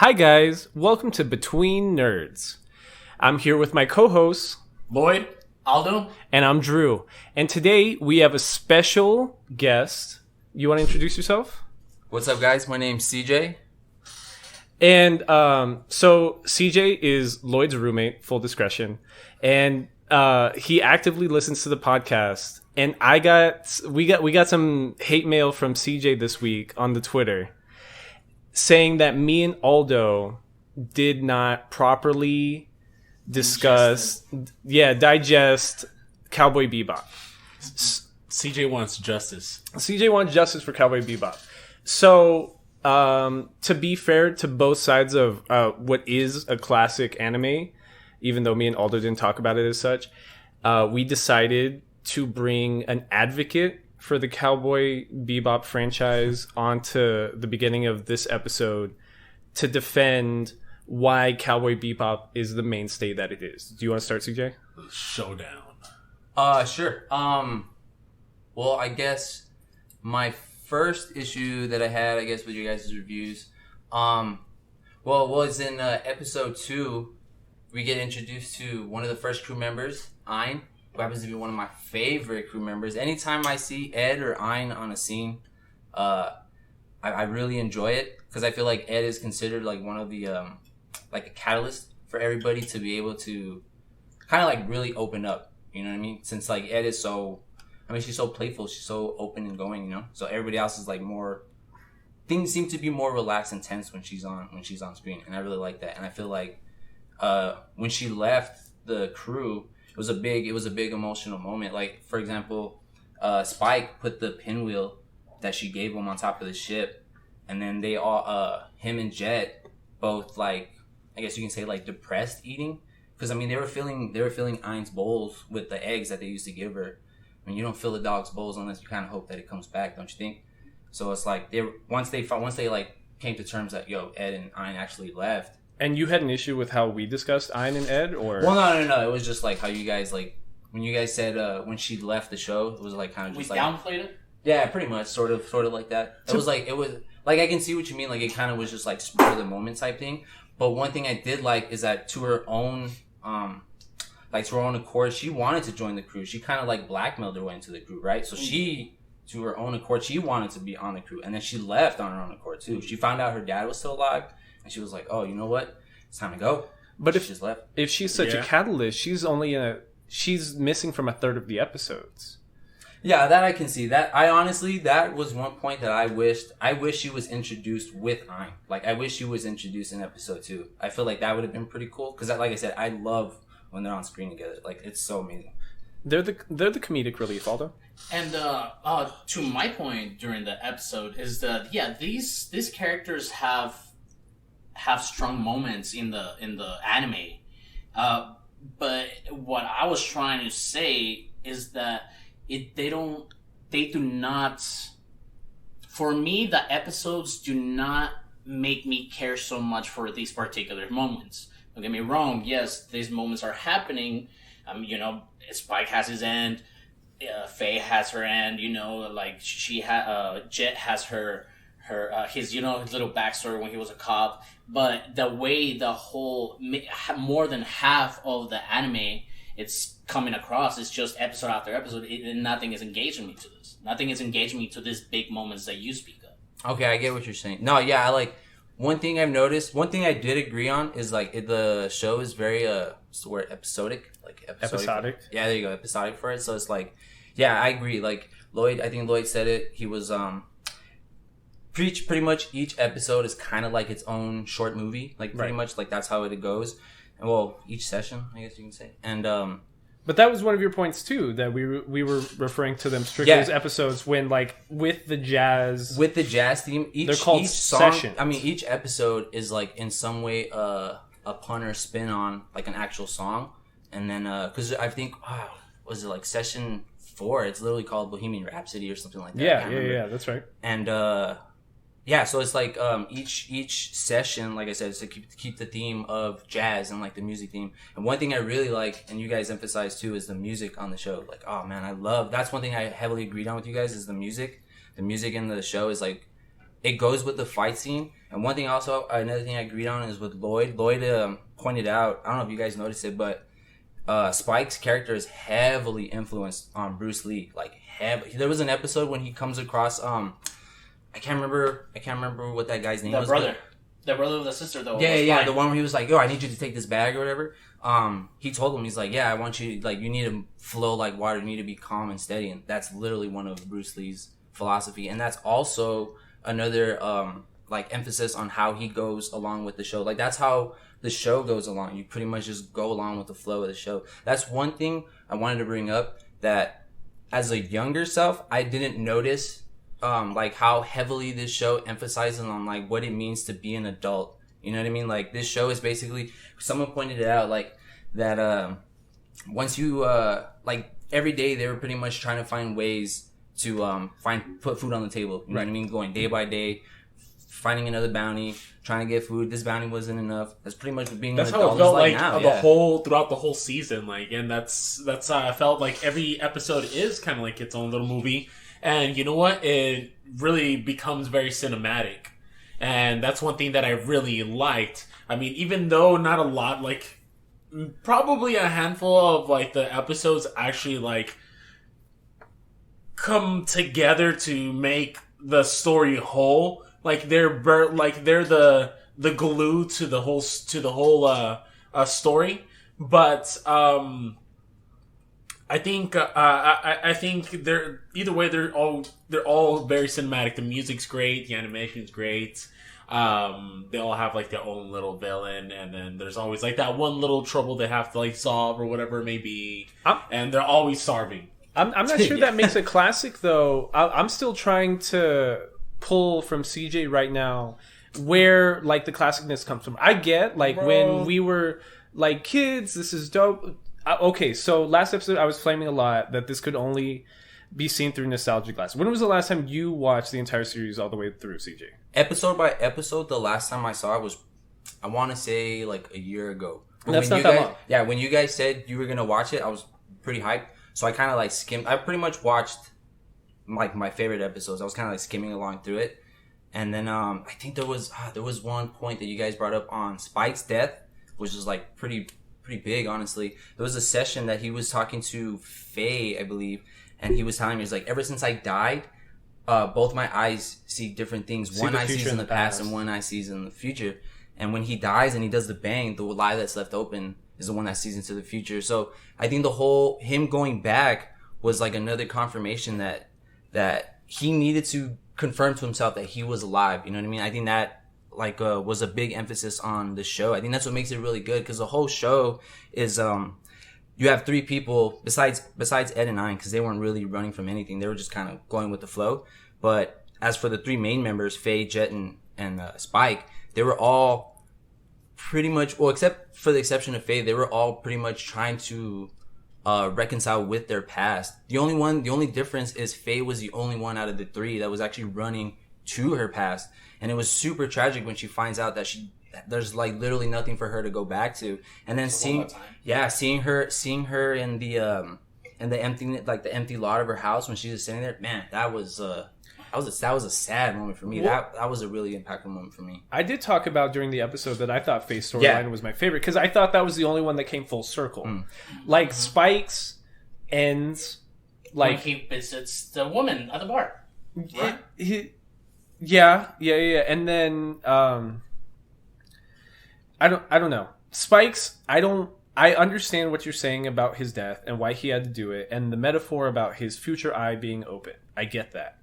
Hi guys, welcome to Between Nerds. I'm here with my co-hosts, Lloyd, Aldo, and I'm Drew. And today we have a special guest. You want to introduce yourself? What's up, guys? My name's CJ. And so CJ is Lloyd's roommate, full discretion, and he actively listens to the podcast. And we got some hate mail from CJ this week on the Twitter, saying that me and Aldo did not properly digest Cowboy Bebop. CJ wants justice. CJ wants justice for Cowboy Bebop. So, to be fair to both sides of what is a classic anime, even though me and Aldo didn't talk about it as such, we decided to bring an advocate for the Cowboy Bebop franchise onto the beginning of this episode to defend why Cowboy Bebop is the mainstay that it is. Do you want to start, CJ? Showdown. Sure. Well, I guess my first issue that I had, with you guys' reviews, was in episode 2, we get introduced to one of the first crew members, Ein, who happens to be one of my favorite crew members. Anytime I see Ed or Ein on a scene, I really enjoy it because I feel like Ed is considered like one of the like a catalyst for everybody to be able to kind of like really open up. You know what I mean? Since like Ed is she's so playful, she's so open and going. You know, so everybody else is like more. Things seem to be more relaxed and tense when she's on screen, and I really like that. And I feel like when she left the crew, it was a big emotional moment. Like, for example, Spike put the pinwheel that she gave him on top of the ship, and then they all, him and Jet, both like, I guess you can say like depressed eating, because I mean they were filling Ein's bowls with the eggs that they used to give her. I mean, you don't fill the dog's bowls unless you kind of hope that it comes back, don't you think? So it's like once they like came to terms that Ed and Ein actually left. And you had an issue with how we discussed Ein and Ed, or? Well, no. It was just like how you guys like when you guys said when she left the show. It was like kind of just we like downplayed it. Yeah, pretty much, sort of like that. It was like I can see what you mean. Like it kind of was just like spur of the moment type thing. But one thing I did like is that to her own accord, she wanted to join the crew. She kind of like blackmailed her way into the crew, right? So she, to her own accord, she wanted to be on the crew, and then she left on her own accord too. She found out her dad was still alive. And she was like, "Oh, you know what? It's time to go." But she just left. If she's such a catalyst, she's missing from a third of the episodes. Yeah, that I can see. That was one point that I wish she was introduced with Ein. Like, I wish she was introduced in episode 2. I feel like that would have been pretty cool because, like I said, I love when they're on screen together. Like, it's so amazing. They're the comedic relief, Aldo. And to my point during the episode is that these characters have strong moments in the anime, but what I was trying to say is that they do not. For me, the episodes do not make me care so much for these particular moments. Don't get me wrong. Yes, these moments are happening. Spike has his end. Faye has her end. Like Jet has his little backstory when he was a cop. But the way the whole more than half of the anime it's coming across is just episode after episode, and nothing is engaging me to this. Nothing is engaging me to these big moments that you speak of. Okay, I get what you're saying. No, yeah, I like one thing I've noticed. One thing I did agree on is like the show is very what's the word, episodic. Like episodic. Yeah, there you go, episodic for it. So it's like, yeah, I agree. Like I think Lloyd said it. He was pretty much each episode is kind of like its own short movie. Like pretty much like that's how it goes. And well, each session, I guess you can say. And but that was one of your points too, that we were referring to them strictly as episodes when like with the jazz theme. They're called each song, sessions. I mean, each episode is like in some way a pun or spin on like an actual song. And then because I think was it like session 4? It's literally called Bohemian Rhapsody or something like that. Yeah, that's right. And yeah, so it's like each session, like I said, is to keep the theme of jazz and like the music theme. And one thing I really like, and you guys emphasize too, is the music on the show. Like, oh man, that's one thing I heavily agreed on with you guys is the music. The music in the show is like it goes with the fight scene. And one thing also, another thing I agreed on is with Lloyd. Lloyd pointed out, I don't know if you guys noticed it, but Spike's character is heavily influenced on Bruce Lee. Like, there was an episode when he comes across, I can't remember what that guy's name was. The brother of the sister, though. Yeah, the one where he was like, yo, I need you to take this bag or whatever. He told him, he's like, yeah, I want you, like, you need to flow like water, you need to be calm and steady. And that's literally one of Bruce Lee's philosophy. And that's also another, like, emphasis on how he goes along with the show. Like, that's how the show goes along. You pretty much just go along with the flow of the show. That's one thing I wanted to bring up, that as a younger self, I didn't notice, like, how heavily this show emphasizes on, like, what it means to be an adult. You know what I mean? Like, this show is basically, someone pointed it out, like, that, once you, like, every day they were pretty much trying to find ways to, put food on the table. You know what I mean? Going day by day, finding another bounty, trying to get food. This bounty wasn't enough. That's pretty much what being an adult is like now. Throughout the whole season, like, and that's I felt like every episode is kind of like its own little movie, and you know what? It really becomes very cinematic, and that's one thing that I really liked. I mean, even though not a lot, like, probably a handful of, like, the episodes actually, like, come together to make the story whole. Like, they're the glue to the whole story. But I think they're either way. They're all very cinematic. The music's great. The animation's great. They all have, like, their own little villain, and then there's always, like, that one little trouble they have to, like, solve or whatever it may be. And they're always starving. I'm not sure that makes it classic, though. I'm still trying to pull from CJ right now where, like, the classicness comes from. I get, like, when we were, like, kids, this is dope. Okay, so last episode I was flaming a lot that this could only be seen through nostalgia glass. When was the last time you watched the entire series all the way through, CJ? Episode by episode, the last time I saw it was, I want to say, like, a year ago. But that's not that long. Yeah, when you guys said you were going to watch it, I was pretty hyped. So I kind of, like, skimmed. I pretty much watched, like, my favorite episodes. I was kind of, like, skimming along through it. And then I think there was one point that you guys brought up on Spike's death, which was, like, pretty big, honestly. There was a session that he was talking to Faye, I believe, and he was telling me, he's like, ever since I died, both my eyes see different things. One eye sees in the past and one eye sees in the future. And when he dies and he does the bang, the eye that's left open is the one that sees into the future. So I think the whole, him going back was, like, another confirmation that he needed to confirm to himself that he was alive. You know what I mean? I think that, like, was a big emphasis on the show. I think that's what makes it really good, because the whole show is, you have three people besides Ed and I, because they weren't really running from anything. They were just kind of going with the flow. But as for the three main members, Faye, Jet, and Spike, they were all pretty much, well, except for the exception of Faye, they were all pretty much trying to reconcile with their past. The only difference is Faye was the only one out of the three that was actually running to her past. And it was super tragic when she finds out that there's, like, literally nothing for her to go back to. And then seeing her in the empty lot of her house when she was sitting there, man, that was a sad moment for me. That was a really impactful moment for me. I did talk about during the episode that I thought Faye's storyline was my favorite, because I thought that was the only one that came full circle. Like, Spike's ends, like, when he visits the woman at the bar. Right? Yeah. And then I don't know. Spike's, I understand what you're saying about his death and why he had to do it, and the metaphor about his future eye being open. I get that.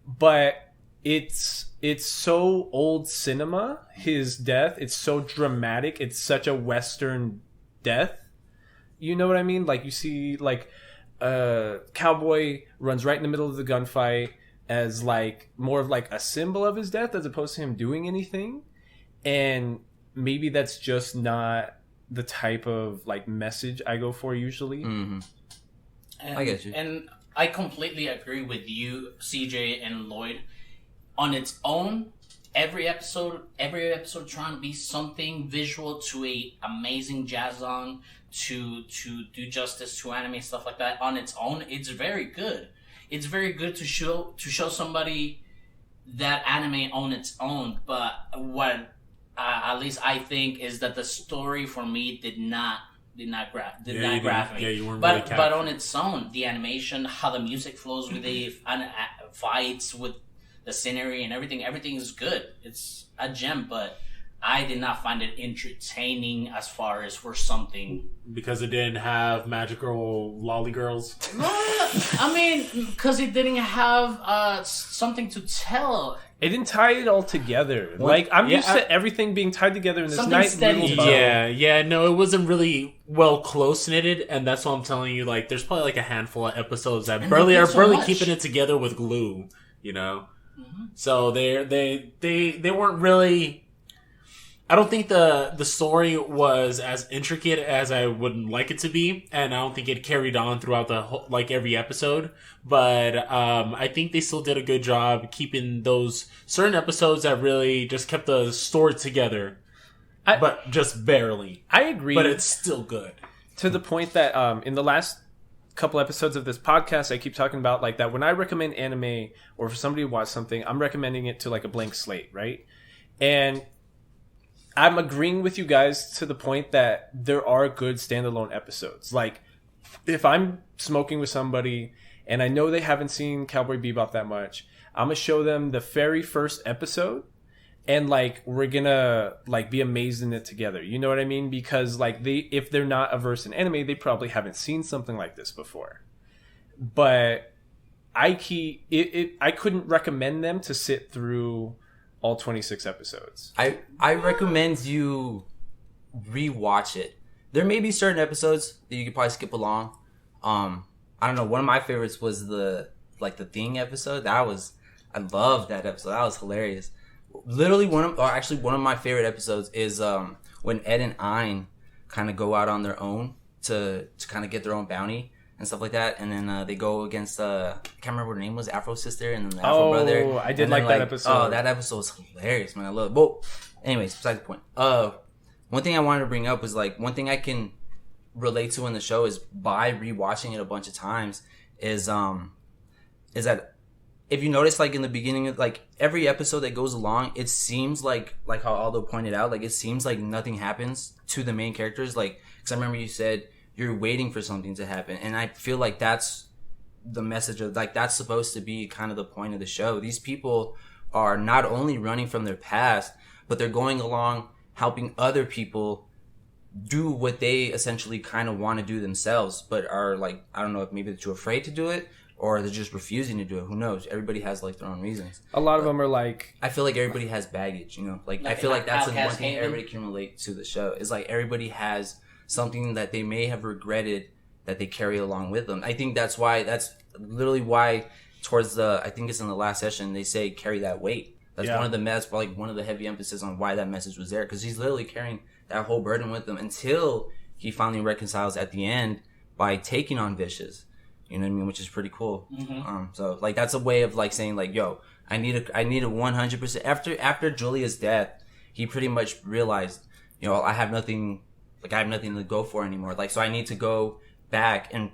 But it's so old cinema, his death. It's so dramatic. It's such a Western death. You know what I mean? Like, you see, like, Cowboy runs right in the middle of the gunfight as, like, more of, like, a symbol of his death as opposed to him doing anything. And maybe that's just not the type of, like, message I go for usually. Mm-hmm. I get you. And I completely agree with you, CJ and Lloyd. On its own, every episode trying to be something visual to a amazing jazz song, to do justice to anime, stuff like that. On its own, it's very good. It's very good to show somebody that anime on its own. But what at least I think is that the story for me did not grab me. Yeah, you weren't but really captured. but on its own, the animation, how the music flows with the fights, with the scenery and everything is good. It's a gem, but I did not find it entertaining as far as for something. Because it didn't have magical lolly girls. I mean, because it didn't have something to tell. It didn't tie it all together. Like, I'm used to everything being tied together in this Something nice steady. little bow. Yeah, no, it wasn't really well close knitted, and that's why I'm telling you. Like, there's probably like a handful of episodes that And barely they are did so barely much. keeping it together with glue. You know, so they weren't really. I don't think the story was as intricate as I would like it to be, and I don't think it carried on throughout the whole, like every episode. But I think they still did a good job keeping those certain episodes that really just kept the story together, but just barely. I agree. But it's still good. To the point that in the last couple episodes of this podcast, I keep talking about like that when I recommend anime or for somebody to watch something, I'm recommending it to like a blank slate, right? And I'm agreeing with you guys to the point that there are good standalone episodes. Like, if I'm smoking with somebody and I know they haven't seen Cowboy Bebop that much, I'm gonna show them the very first episode, and like we're gonna like be amazed in it together. You know what I mean? Because like if they're not averse in anime, they probably haven't seen something like this before. But I couldn't recommend them to sit through all 26 episodes. I recommend you rewatch it. There may be certain episodes that you could probably skip along. I don't know. One of my favorites was the Thing episode. I loved that episode. That was hilarious. Literally one of my favorite episodes is when Ed and Ein kind of go out on their own to kind of get their own bounty and stuff like that, and then they go against I can't remember what her name was, Afro Sister and then the Afro Brother. Oh, I did like that episode. Oh, that episode was hilarious, man. I love it. Well, anyways, besides the point. One thing I wanted to bring up was like one thing I can relate to in the show is by rewatching it a bunch of times is that if you notice, like in the beginning of like every episode that goes along, it seems like how Aldo pointed out, like it seems like nothing happens to the main characters. Like, because I remember you said you're waiting for something to happen, and I feel like that's the message of like that's supposed to be kind of the point of the show. These people are not only running from their past, but they're going along helping other people do what they essentially kind of want to do themselves, but are like, I don't know if maybe they're too afraid to do it or they're just refusing to do it. Who knows? Everybody has like their own reasons. A lot of them are like, I feel like everybody has baggage, you know, like I feel like that's the one thing everybody can relate to the show is like everybody has something that they may have regretted that they carry along with them. I think that's literally why towards I think it's in the last session, they say carry that weight. That's one of the heavy emphasis on why that message was there. Because he's literally carrying that whole burden with him until he finally reconciles at the end by taking on Vicious. You know what I mean? Which is pretty cool. Mm-hmm. So like that's a way of like saying like, yo, I need a 100%. After Julia's death, he pretty much realized, you know, I have nothing to go for anymore. Like, so I need to go back and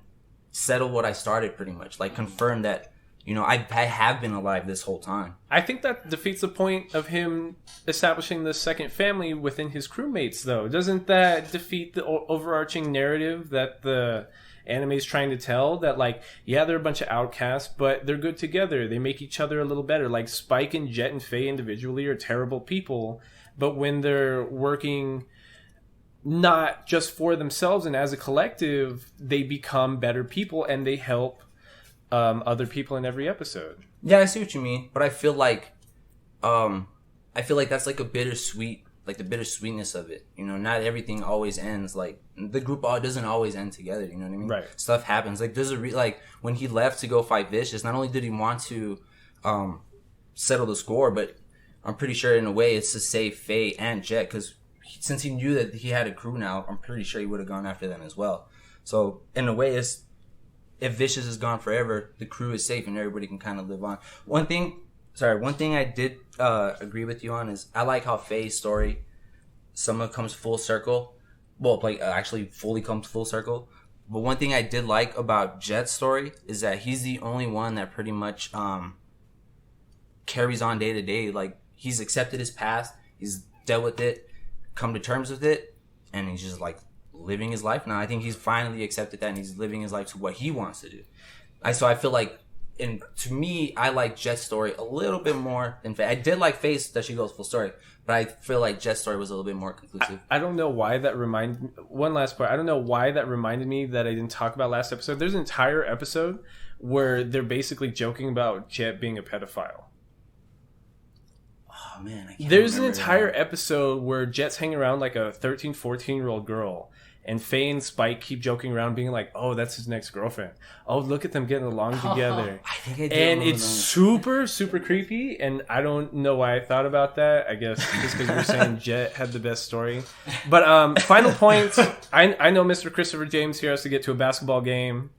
settle what I started pretty much. Like confirm that, you know, I have been alive this whole time. I think that defeats the point of him establishing the second family within his crewmates, though. Doesn't that defeat the overarching narrative that the anime is trying to tell? That, like, yeah, they're a bunch of outcasts, but they're good together. They make each other a little better. Like, Spike and Jet and Faye individually are terrible people, but when they're working not just for themselves and as a collective, they become better people and they help other people in every episode. Yeah, I see what you mean, but I feel like that's like a bittersweet, like the bittersweetness of it. You know, not everything always ends. Like the group doesn't always end together. You know what I mean? Right. Stuff happens. Like there's like when he left to go fight Vicious. Not only did he want to settle the score, but I'm pretty sure in a way it's to save Faye and Jet because since he knew that he had a crew now, I'm pretty sure he would have gone after them as well. So in a way, it's if Vicious is gone forever, the crew is safe and everybody can kind of live on. One thing I did agree with you on is I like how Faye's story somewhat comes full circle. Well, like actually fully comes full circle. But one thing I did like about Jet's story is that he's the only one that pretty much carries on day to day. Like, he's accepted his past, he's dealt with it, come to terms with it, and he's just like living his life now. I think he's finally accepted that, and he's living his life to what he wants to do. So I feel like, and to me, I like Jet's story a little bit more than Faye. I did like Faye's that she goes full story, but I feel like Jet's story was a little bit more conclusive. I don't know why that one last part. I don't know why that reminded me that I didn't talk about last episode. There's an entire episode where they're basically joking about Jet being a pedophile. Oh man, I can't There's an remember entire that. episode where Jet's hanging around like a 13, 14-year-old girl, and Faye and Spike keep joking around, being like, "Oh, that's his next girlfriend. Oh, look at them getting along together." I think I did. And it's super, super creepy, and I don't know why I thought about that. I guess just because you were saying Jet had the best story. But final point, I know Mr. Christopher James here has to get to a basketball game.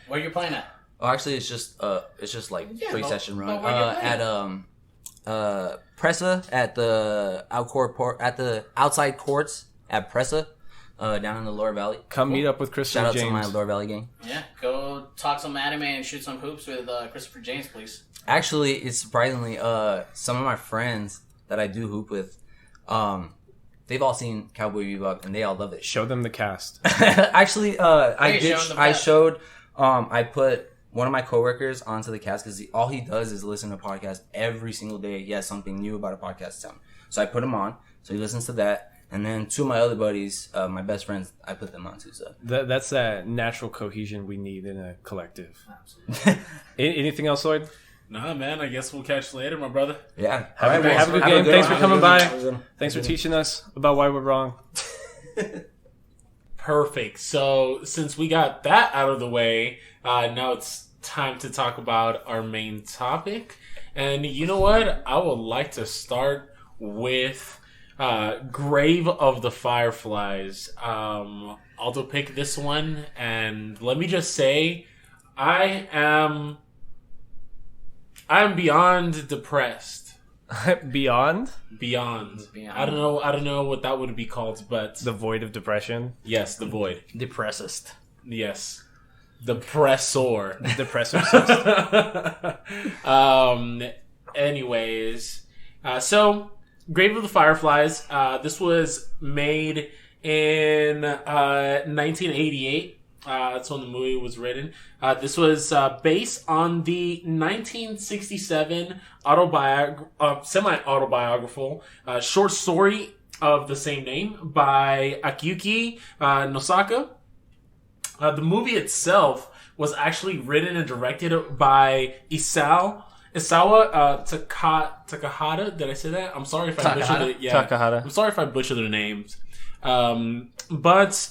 Where you playing at? Oh, actually, it's just like free session run where you playing? at Pressa at the outside courts at Pressa down in the Lower Valley. Come meet up with Shout Christopher out James. to my Lower Valley gang. Yeah, go talk some anime and shoot some hoops with Christopher James, please. Actually, it's surprisingly some of my friends that I do hoop with, they've all seen Cowboy Bebop and they all love it. Show them the cast. Actually, I put one of my coworkers onto the cast because all he does is listen to podcasts every single day. He has something new about a podcast to tell him. So I put him on. So he listens to that. And then two of my other buddies, my best friends, I put them on too. So That's that natural cohesion we need in a collective. Absolutely. Anything else, Lloyd? Nah, man. I guess we'll catch you later, my brother. yeah, Have a good game. Thanks for coming by. Thanks for teaching us about why we're wrong. Perfect. So since we got that out of the way, now it's time to talk about our main topic. And you know what? I would like to start with Grave of the Fireflies. Aldo picked this one, and let me just say, I am beyond depressed. Beyond Beyond. I don't know what that would be called, but the void of depression. yes, the void. Depressist. Yes. Depressor. Depressor. Anyways, so Grave of the Fireflies. This was made in 1988. That's when the movie was written. This was based on the 1967 semi-autobiographical short story of the same name by Akiyuki Nosaka. The movie itself was actually written and directed by Isawa Takahata. Did I say that? I'm sorry if I butchered it. Yeah, Takahata. I'm sorry if I butchered their names. But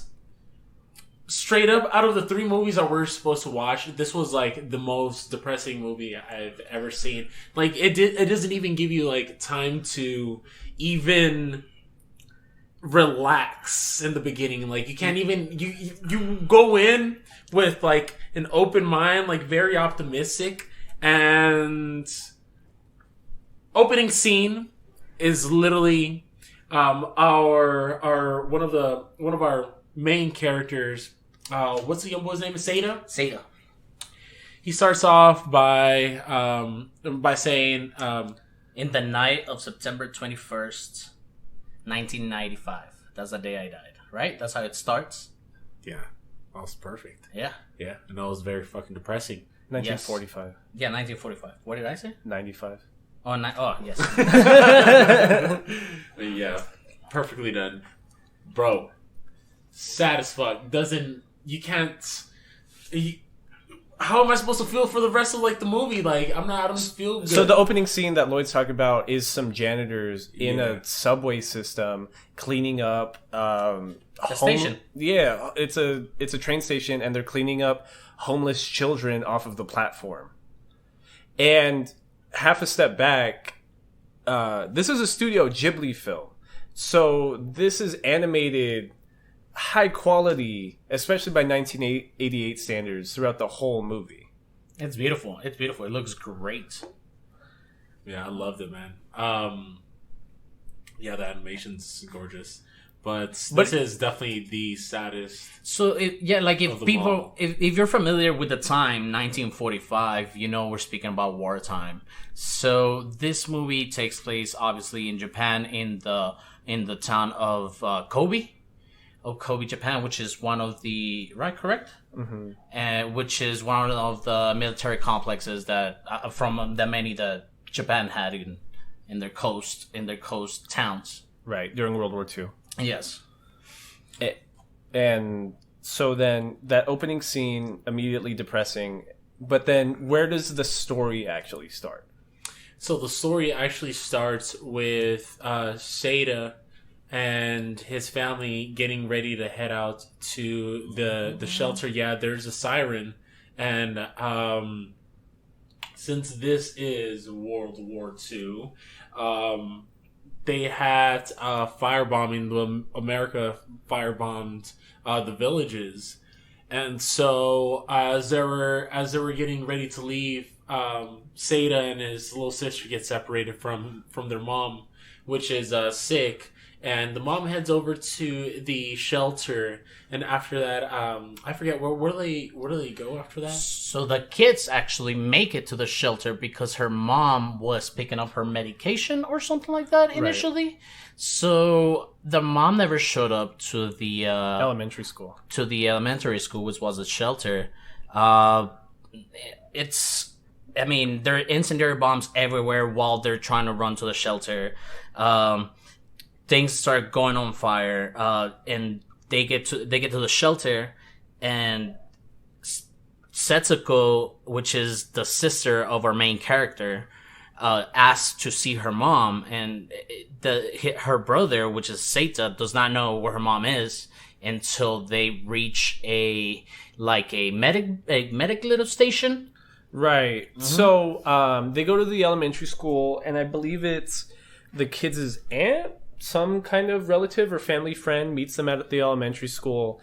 straight up, out of the three movies that we're supposed to watch, this was like the most depressing movie I've ever seen. Like it doesn't even give you like time to even relax in the beginning. Like you can't even you go in with like an open mind, like very optimistic, and opening scene is literally our one of our main characters. What's the young boy's name? Seda. He starts off by saying, In the night of September 21st, 1995. That's the day I died, right? That's how it starts? yeah, that was perfect. Yeah. Yeah, and that was very fucking depressing. 1945. Yeah, 1945. What did I say? 95. Oh, yes. Yeah, perfectly done, bro. Sad as fuck. How am I supposed to feel for the rest of like the movie? Like I don't feel good. So the opening scene that Lloyd's talking about is some janitors in a subway system cleaning up station. Yeah, it's a train station, and they're cleaning up homeless children off of the platform. And half a step back, this is a Studio Ghibli film, so this is animated high quality, especially by 1988 standards, throughout the whole movie. It's beautiful. It looks great. Yeah, I loved it, man. Yeah, the animation's gorgeous. But this is definitely the saddest. So if them all. if you're familiar with the time 1945, we're speaking about wartime. So this movie takes place obviously in Japan, in the town of Kobe, Japan, which is one of the correct, which is one of the military complexes that from the many that Japan had in their coast towns. Right, during World War II. Yes. And so then that opening scene, immediately depressing. But then where does the story actually start? So the story actually starts with Seda and his family getting ready to head out to the shelter. Yeah, there's a siren. And since this is World War II, they had firebombing. America firebombed the villages, and so as they were getting ready to leave, Seda and his little sister get separated from their mom, which is sick. And the mom heads over to the shelter, and after that, I forget where do they go after that? So the kids actually make it to the shelter because her mom was picking up her medication or something like that initially. Right. So the mom never showed up to the elementary school. To the elementary school, which was a shelter. There are incendiary bombs everywhere while they're trying to run to the shelter. Things start going on fire, and they get to the shelter, and Setsuko, which is the sister of our main character, asks to see her mom, and her brother, which is Seita, does not know where her mom is until they reach a medic little station. Right. Mm-hmm. So they go to the elementary school, and I believe it's the kids' aunt. Some kind of relative or family friend meets them at the elementary school,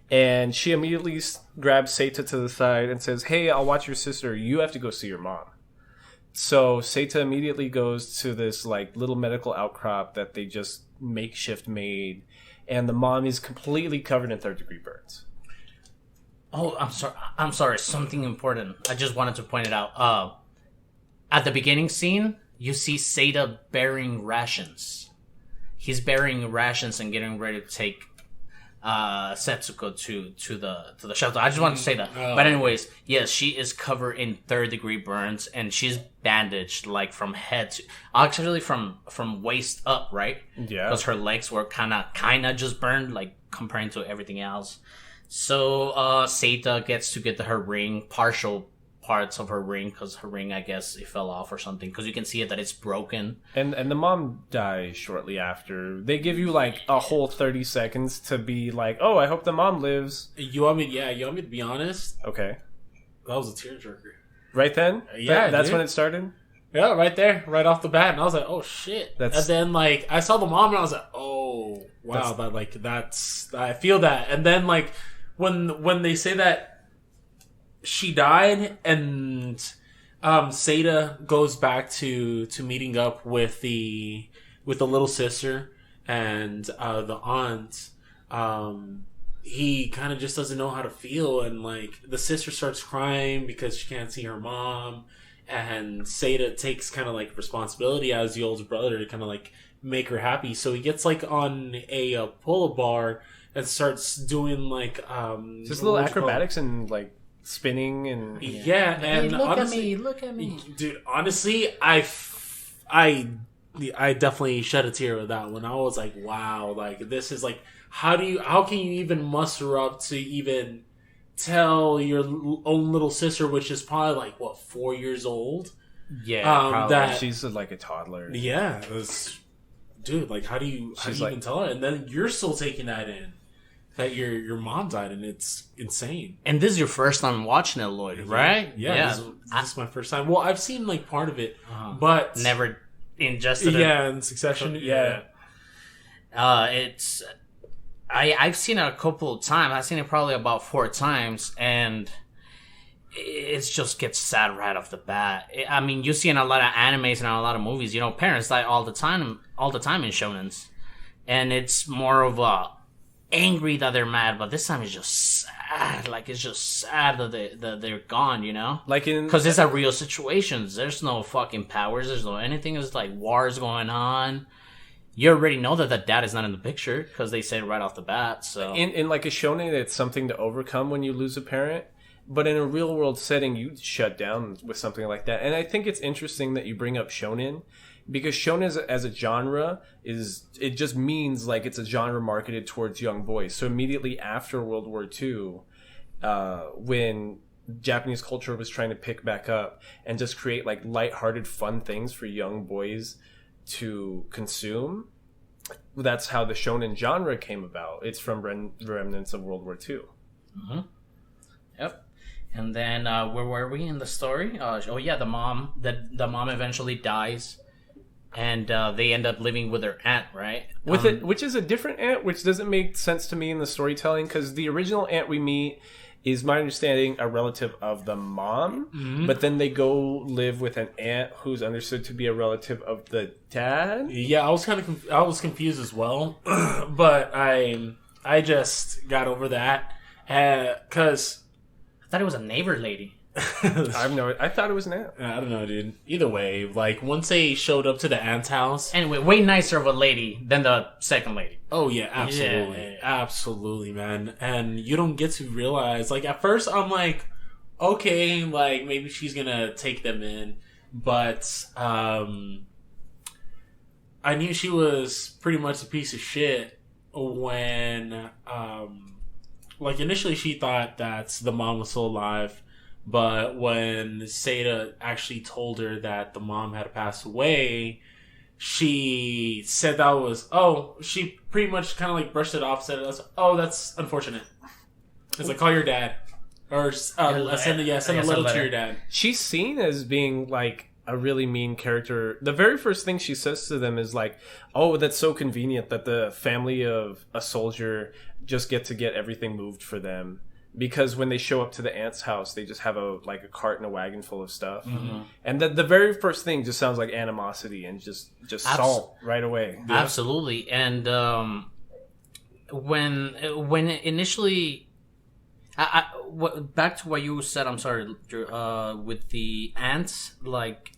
and she immediately grabs Seita to the side and says, "Hey, I'll watch your sister. You have to go see your mom." So Seita immediately goes to this little medical outcrop that they just makeshift made, and the mom is completely covered in third-degree burns. Oh, I'm sorry. Something important. I just wanted to point it out. At the beginning scene, you see Seita bearing rations. He's bearing rations and getting ready to take Setsuko to the shelter. I just wanted to say that. But anyways, yes, she is covered in third-degree burns, and she's bandaged from head to actually from waist up, right? Yeah. Because her legs were kind of just burned, comparing to everything else. So Seita gets to get her ring, partial parts of her ring, because her ring, I guess, it fell off or something, because you can see that it's broken. And the mom dies shortly after. They give you a whole 30 seconds to be oh, I hope the mom lives. You want me to be honest? Okay. That was a tearjerker. Right then? Yeah, that's when it started? Yeah, right there, right off the bat. And I was like, oh shit. And then I saw the mom and I was like, oh wow, that's I feel that. And then when they say that she died, and Seda goes back to meeting up with the little sister and the aunt. He kind of just doesn't know how to feel, and the sister starts crying because she can't see her mom, and Seda takes kind of responsibility as the older brother to kind of make her happy. So he gets on a pull-up bar and starts doing just little acrobatics and spinning and yeah, and hey, honestly, look at me, dude. Honestly, I definitely shed a tear with that one. I was like, wow, this is how can you even muster up to even tell your own little sister, which is probably 4 years old? Yeah, that she's a toddler. Yeah, dude. How do you even tell her? And then you're still taking that in. That your mom died, and it's insane. And this is your first time watching it, Lloyd, right? Yeah. This is my first time. Well, I've seen part of it, but never ingested it. Yeah, in succession. Yeah. I've seen it a couple of times. I've seen it probably about 4 times, and it just gets sad right off the bat. I mean, you see in a lot of animes and a lot of movies, parents die all the time in shonens. and it's more of a angry that they're mad, but this time it's just sad. Like, it's just sad that they're gone, you know? Like in Because it's a real situations. There's no fucking powers. There's no anything. It's like wars going on. You already know that the dad is not in the picture because they said right off the bat. So in like a shonen, it's something to overcome when you lose a parent. But in a real world setting, you shut down with something like that. And I think it's interesting that you bring up shonen, because shonen as a genre it just means like it's a genre marketed towards young boys. So immediately after World War II, when Japanese culture was trying to pick back up and just create like lighthearted, fun things for young boys to consume, that's how the shonen genre came about. It's from remnants of World War II. Mm-hmm. Yep. And then where were we in the story? The mom eventually dies, and they end up living with their aunt, right? Which is a different aunt, which doesn't make sense to me in the storytelling, because the original aunt we meet is, my understanding, a relative of the mom, but then they go live with an aunt who's understood to be a relative of the dad. Yeah, I was I was confused as well, but I just got over that because I thought it was a neighbor lady. I thought it was an aunt. I don't know, dude. Either way, like once they showed up to the aunt's house. Anyway, way nicer of a lady than the second lady. Oh yeah, absolutely, Yeah. absolutely, man. And you don't get to realize, like at first, I'm like, okay, like maybe she's gonna take them in, but I knew she was pretty much a piece of shit when, like initially she thought that the mom was still alive. But when Seda actually told her that the mom had passed away, she said that was, she pretty much kind of like brushed it off, said, that's unfortunate. It's like, call your dad. Or send a letter to your dad. She's seen as being like a really mean character. The very first thing she says to them is like, oh, that's so convenient that the family of a soldier just get everything moved for them. Because when they show up to the aunt's house, they just have a cart and a wagon full of stuff, and the very first thing just sounds like animosity and just salt right away. Yeah. Absolutely, and when initially, back to what you said. I'm sorry, with the aunt, like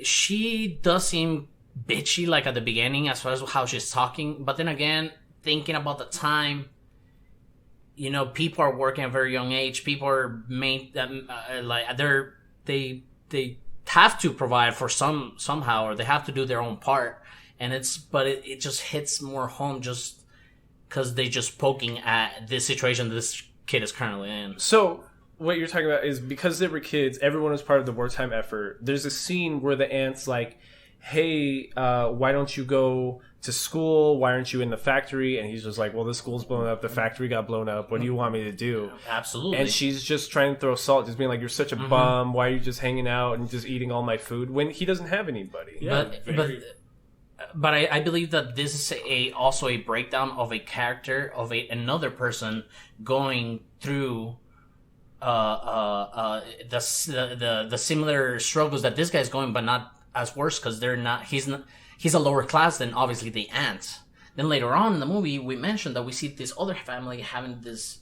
she does seem bitchy, like at the beginning, as far as how she's talking. But then again, thinking about the time. You know, people are working at a very young age. People are they have to provide for somehow, or they have to do their own part. And it just hits more home just because they just poking at this situation this kid is currently in. So what you're talking about is because they were kids, everyone was part of the wartime effort. There's a scene where the aunt's like, hey, why don't you go to school? Why aren't you in the factory? And he's just like, well, the school's blown up, the factory got blown up, what do you want me to do? Absolutely. And she's just trying to throw salt, just being like, you're such a bum, why are you just hanging out and just eating all my food when he doesn't have anybody? Yeah, but I believe that this is also a breakdown of a character of another person going through the similar struggles that this guy's going, but not as worse, because he's a lower class than obviously the aunt. Then later on in the movie, we mentioned that we see this other family having this,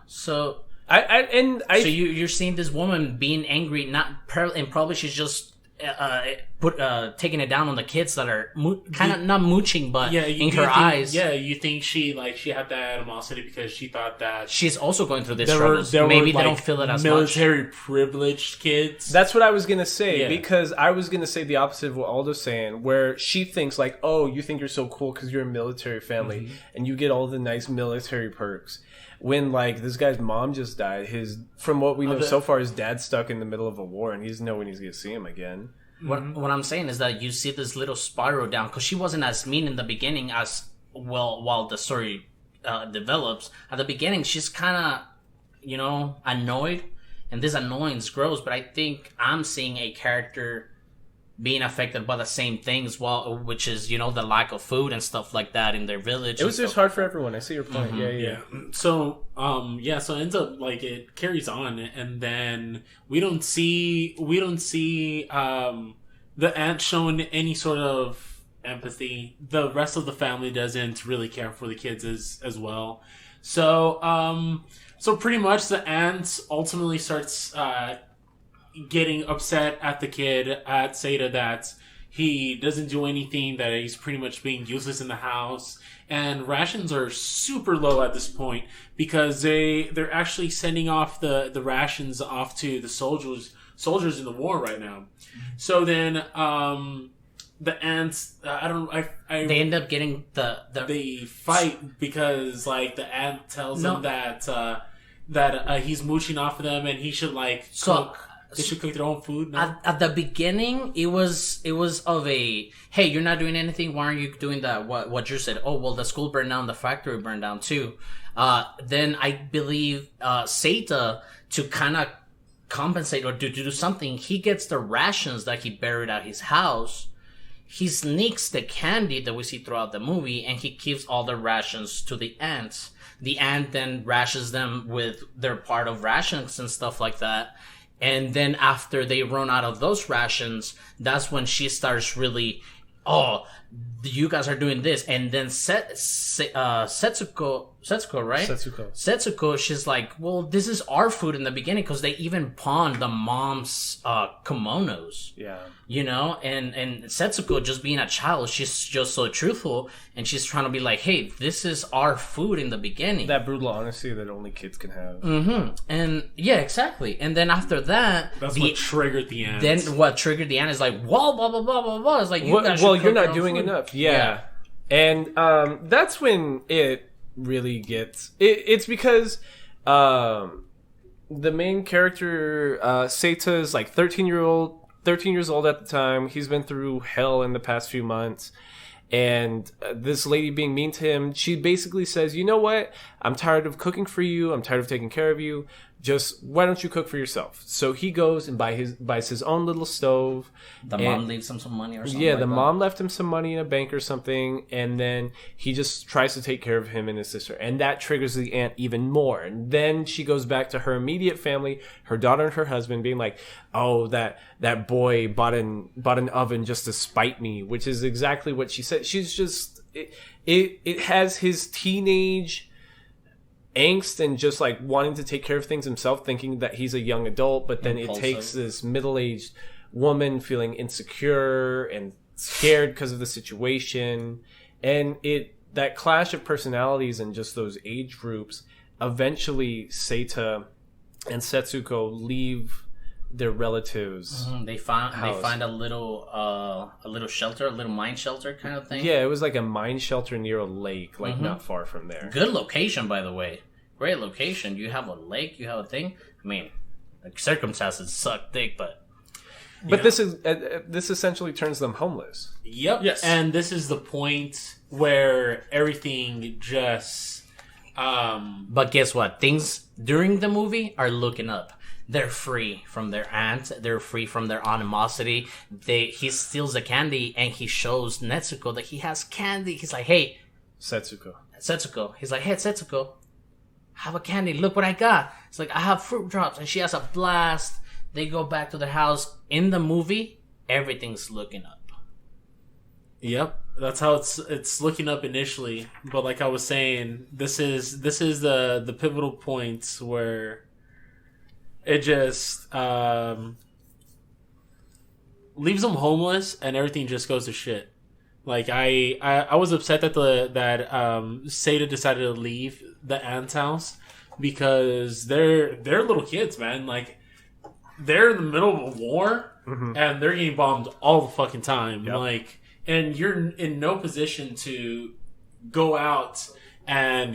So you're seeing this woman being angry, and probably she's just taking it down on the kids that are kind of not mooching, but in her eyes. Yeah, you think she had that animosity because she thought that she's also going through this struggles. Maybe they don't feel it as military privileged kids. That's what I was gonna say, because I was gonna say the opposite of what Aldo's saying, where she thinks like, oh, you think you're so cool because you're a military family and you get all the nice military perks. When like this guy's mom just died, from what we know so far, his dad's stuck in the middle of a war and he doesn't know when he's gonna see him again. What I'm saying is that you see this little spiral down, because she wasn't as mean in the beginning as well. While the story develops, at the beginning she's kind of annoyed, and this annoyance grows. But I think I'm seeing a character being affected by the same things, which is the lack of food and stuff like that in their village. It was just hard for everyone. I see your point. Yeah. So so it ends up like it carries on, and then we don't see the aunt showing any sort of empathy. The rest of the family doesn't really care for the kids as well. So so pretty much the aunt ultimately starts getting upset at the kid, at Seda, that he doesn't do anything, that he's pretty much being useless in the house. And rations are super low at this point because they're actually sending off the rations off to the soldiers in the war right now. So then the ants, they end up getting they fight because like the ant tells them that he's mooching off of them and he should cook. They should cook their own food. No? At the beginning, it was of a, hey, you're not doing anything. Why aren't you doing that? What you said? Oh, well, the school burned down, the factory burned down too. Then I believe Seita, to kind of compensate or to do something, he gets the rations that he buried at his house. He sneaks the candy that we see throughout the movie, and he gives all the rations to the ants. The ant then rations them with their part of rations and stuff like that. And then after they run out of those rations, that's when she starts really, oh, you guys are doing this. And then Setsuko, right? Setsuko, she's like, well, this is our food in the beginning, because they even pawned the mom's kimonos. Yeah. You know, and Setsuko, just being a child, she's just so truthful, and she's trying to be like, hey, this is our food in the beginning. That brutal honesty that only kids can have. Mm-hmm. And yeah, exactly. And then after that, that's what triggered the end. Then what triggered the end is like, whoa, blah blah blah blah blah. It's like, you guys you're not doing enough. Yeah. And that's when it really gets it's because the main character Seita is like 13 years old at the time. He's been through hell in the past few months, and this lady being mean to him, she basically says, you know what, I'm tired of cooking for you, I'm tired of taking care of you, just why don't you cook for yourself? So he goes and buys his own little stove. The mom leaves him some money or something. Yeah, the mom left him some money in a bank or something, and then he just tries to take care of him and his sister, and that triggers the aunt even more. And then she goes back to her immediate family, her daughter and her husband, being like, oh, that boy bought an oven just to spite me, which is exactly what she said. She's just it has his teenage angst and just like wanting to take care of things himself, thinking that he's a young adult, but then Impulsive. It takes this middle-aged woman feeling insecure and scared because of the situation, and that clash of personalities and just those age groups, eventually Seita and Setsuko leave their relatives. Mm-hmm. They find a little shelter, a little mine shelter kind of thing. Yeah, it was like a mine shelter near a lake, like not far from there. Good location, by the way. Great location. You have a lake, you have a thing. I mean, like, circumstances suck dick, but this essentially turns them homeless. Yep. Yes. And this is the point where everything just But guess what? Things during the movie are looking up. They're free from their aunt. They're free from their animosity. He steals the candy and he shows Netsuko that he has candy. He's like, hey, Setsuko. He's like, hey, Setsuko, have a candy. Look what I got. It's like, I have fruit drops. And she has a blast. They go back to their house. In the movie, everything's looking up. Yep. That's how it's looking up initially. But like I was saying, this is the pivotal points where it just leaves them homeless and everything just goes to shit. Like I was upset that Seita decided to leave the aunt's house because they're little kids, man. Like they're in the middle of a war and they're getting bombed all the fucking time. Yep. Like, and you're in no position to go out and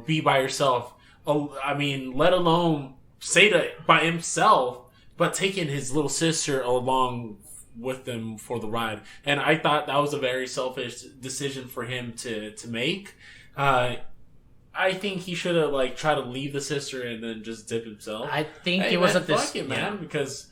be by yourself. I mean, let alone Seita by himself, but taking his little sister along with them for the ride. And I thought that was a very selfish decision for him to make. I think he should have tried to leave the sister and then just dip himself. I think it was fuck it, man, because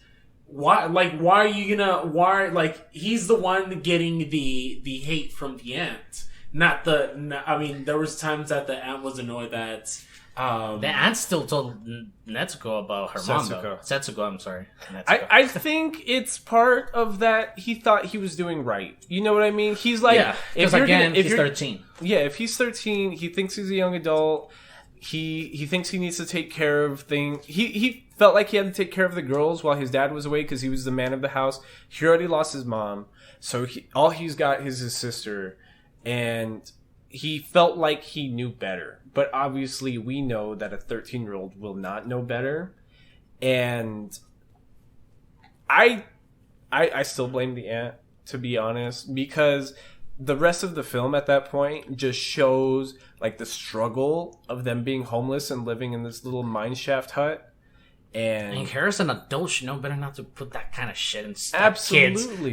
why are you gonna he's the one getting the hate from the aunt, not the. I mean, there was times that the aunt was annoyed that The aunt still told Netsuko about her mom, though. Setsuko, I'm sorry. I think it's part of that. He thought he was doing right. You know what I mean? He's like, because again, he's 13. Yeah, if he's 13, he thinks he's a young adult. He thinks he needs to take care of things. He felt like he had to take care of the girls while his dad was away because he was the man of the house. He already lost his mom, so all he's got is his sister, and he felt like he knew better. But obviously, we know that a 13-year-old will not know better, and I still blame the aunt, to be honest, because the rest of the film at that point just shows like the struggle of them being homeless and living in this little mineshaft hut. And Harris, an adult, should know better not to put that kind of shit in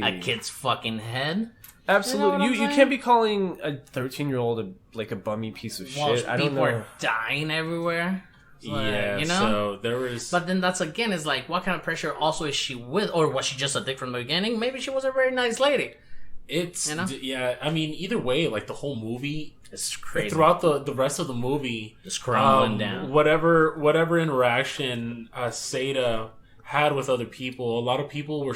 a kid's fucking head. Absolutely. You can't be calling a 13-year-old like a bummy piece of shit. I don't know. People are dying everywhere. Yeah, so there was... But then that's, again, is like, what kind of pressure also is she with? Or was she just a dick from the beginning? Maybe she was a very nice lady. It's, yeah, I mean, either way, like, the whole movie... It's crazy. Throughout the rest of the movie... Just crumbling down. Whatever interaction Seda had with other people, a lot of people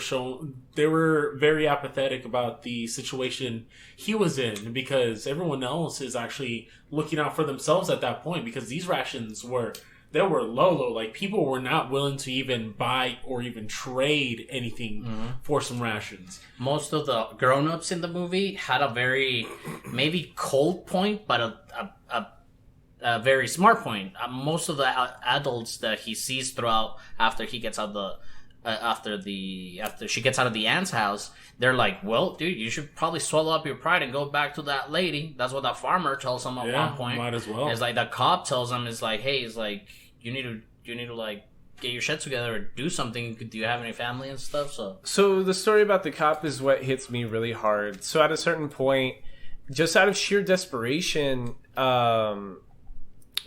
they were very apathetic about the situation he was in, because everyone else is actually looking out for themselves at that point, because these rations were low. Like, people were not willing to even buy or even trade anything for some rations. Most of the grown-ups in the movie had a very maybe cold point, but a very smart point. Most of the adults that he sees throughout after he gets out after she gets out of the aunt's house, they're like, "Well, dude, you should probably swallow up your pride and go back to that lady." That's what that farmer tells him at one point. Might as well. It's like the cop tells him, "Is like, hey, it's like you need to like get your shit together or do something. Do you have any family and stuff?" So the story about the cop is what hits me really hard. So at a certain point, just out of sheer desperation,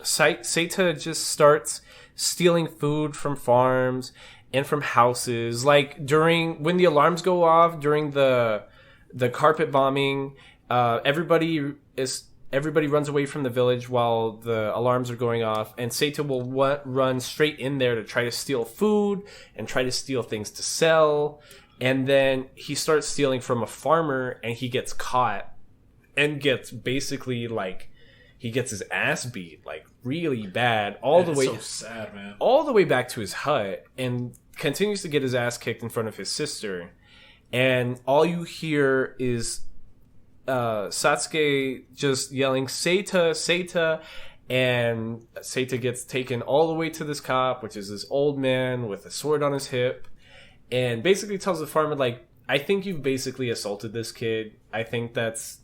Seita just starts stealing food from farms and from houses. Like when the alarms go off during the carpet bombing, everybody runs away from the village while the alarms are going off, and Seita will run straight in there to try to steal food and try to steal things to sell. And then he starts stealing from a farmer, and he gets caught and gets basically like, he gets his ass beat like really bad so sad, man. All the way back to his hut, and continues to get his ass kicked in front of his sister. And all you hear is Satsuki just yelling Seita, Seita, and Seita gets taken all the way to this cop, which is this old man with a sword on his hip, and basically tells the farmer, like, "I think you've basically assaulted this kid. I think that's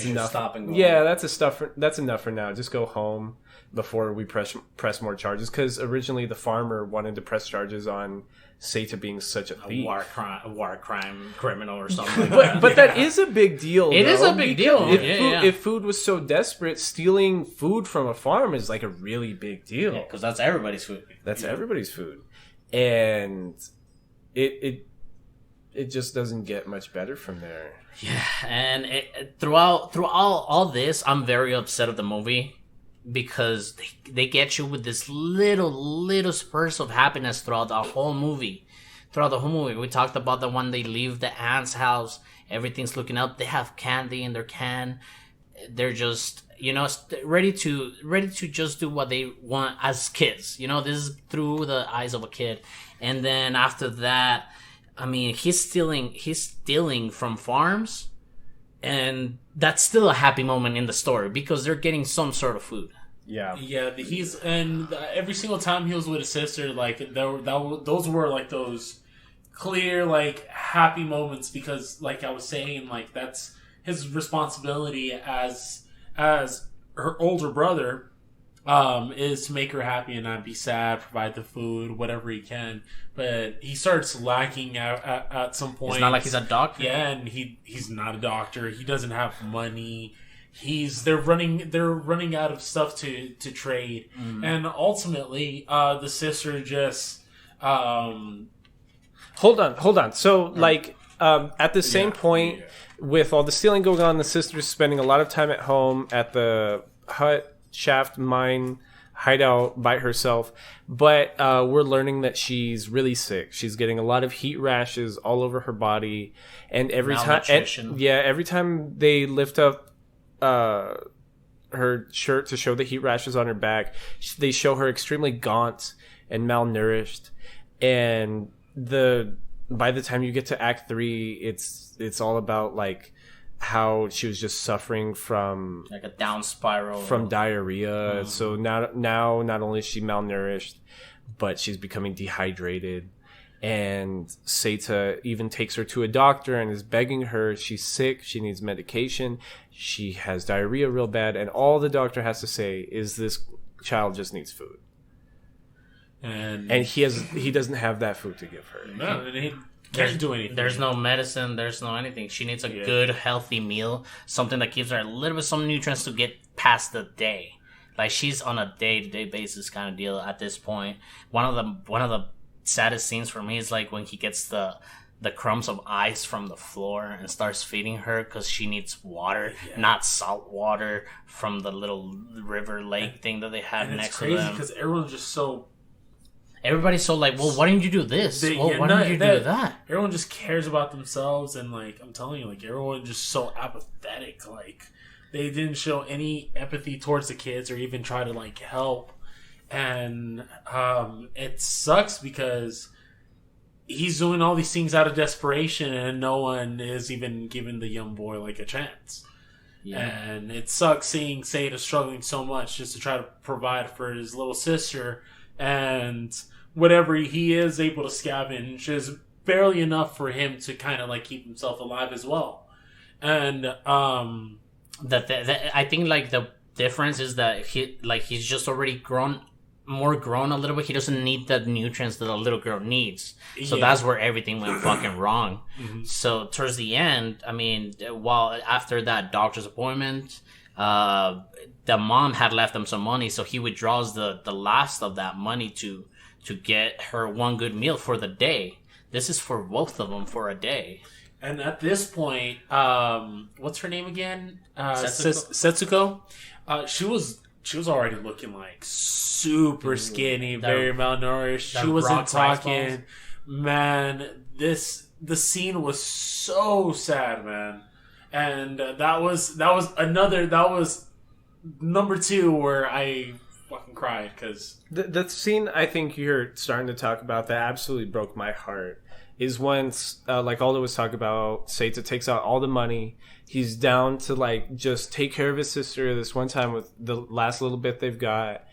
enough. Stop and go. Yeah, that's enough for now. Just go home before we press more charges." Because originally the farmer wanted to press charges on Seita being such a thief, a war crime criminal or something. but that is a big deal. It is a big deal. If food was so desperate, stealing food from a farm is like a really big deal. Yeah, because that's everybody's food. That's everybody's food, and it just doesn't get much better from there. Yeah, and throughout all this, I'm very upset of the movie because they get you with this little spurts of happiness throughout the whole movie. We talked about the one they leave the aunt's house, everything's looking up, they have candy in their can, they're just, ready to just do what they want as kids. This is through the eyes of a kid. And then after that, I mean, he's stealing from farms, and that's still a happy moment in the story because they're getting some sort of food. Yeah. Every single time he was with his sister, like those were like those clear, like, happy moments, because, like I was saying, like, that's his responsibility as her older brother. Is to make her happy and not be sad, provide the food, whatever he can. But he starts lacking at some point. It's not like he's a doctor. Yeah, and he's not a doctor. He doesn't have money. They're running out of stuff to trade. Mm. And ultimately, the sister just hold on. So at the same point, with all the stealing going on, the sister's spending a lot of time at home at the hut. Shaft mine hideout by herself. But we're learning that she's really sick. She's getting a lot of heat rashes all over her body, and every time they lift up her shirt to show the heat rashes on her back, they show her extremely gaunt and malnourished. And by the time you get to Act 3, it's all about like how she was just suffering from like a down spiral from diarrhea. So now not only is she malnourished, but she's becoming dehydrated. And Seta even takes her to a doctor and is begging her. She's sick. She needs medication. She has diarrhea real bad. And all the doctor has to say is this child just needs food. And he doesn't have that food to give her. No, and he can't do anything. There's no medicine. There's no anything. She needs a good, healthy meal. Something that gives her a little bit some nutrients to get past the day. Like, she's on a day-to-day basis kind of deal at this point. One of the saddest scenes for me is like when he gets the crumbs of ice from the floor and starts feeding her because she needs water, not salt water from the little river lake thing that they have next to them. It's crazy because everybody's so like, well, why didn't you do this? Why didn't you do that? Everyone just cares about themselves, and like I'm telling you, like everyone just so apathetic. Like they didn't show any empathy towards the kids or even try to like help. And it sucks because he's doing all these things out of desperation, and no one is even giving the young boy like a chance. Yeah. And it sucks seeing Seta struggling so much just to try to provide for his little sister, and whatever he is able to scavenge is barely enough for him to kind of like keep himself alive as well. And I think like the difference is that he's just already more grown a little bit. He doesn't need the nutrients that a little girl needs. So that's where everything went fucking wrong. Mm-hmm. So towards the end, I mean, after that doctor's appointment, the mom had left him some money, so he withdraws the last of that money to get her one good meal for the day. This is for both of them for a day. And at this point, what's her name again? Setsuko. She was already looking like super skinny, very malnourished. She wasn't talking. Man, the scene was so sad, man. And that was number 2 where I fucking cried because the scene I think you're starting to talk about that absolutely broke my heart is when like Aldo was talking about, Seta takes out all the money. He's down to like just take care of his sister this one time with the last little bit they've got,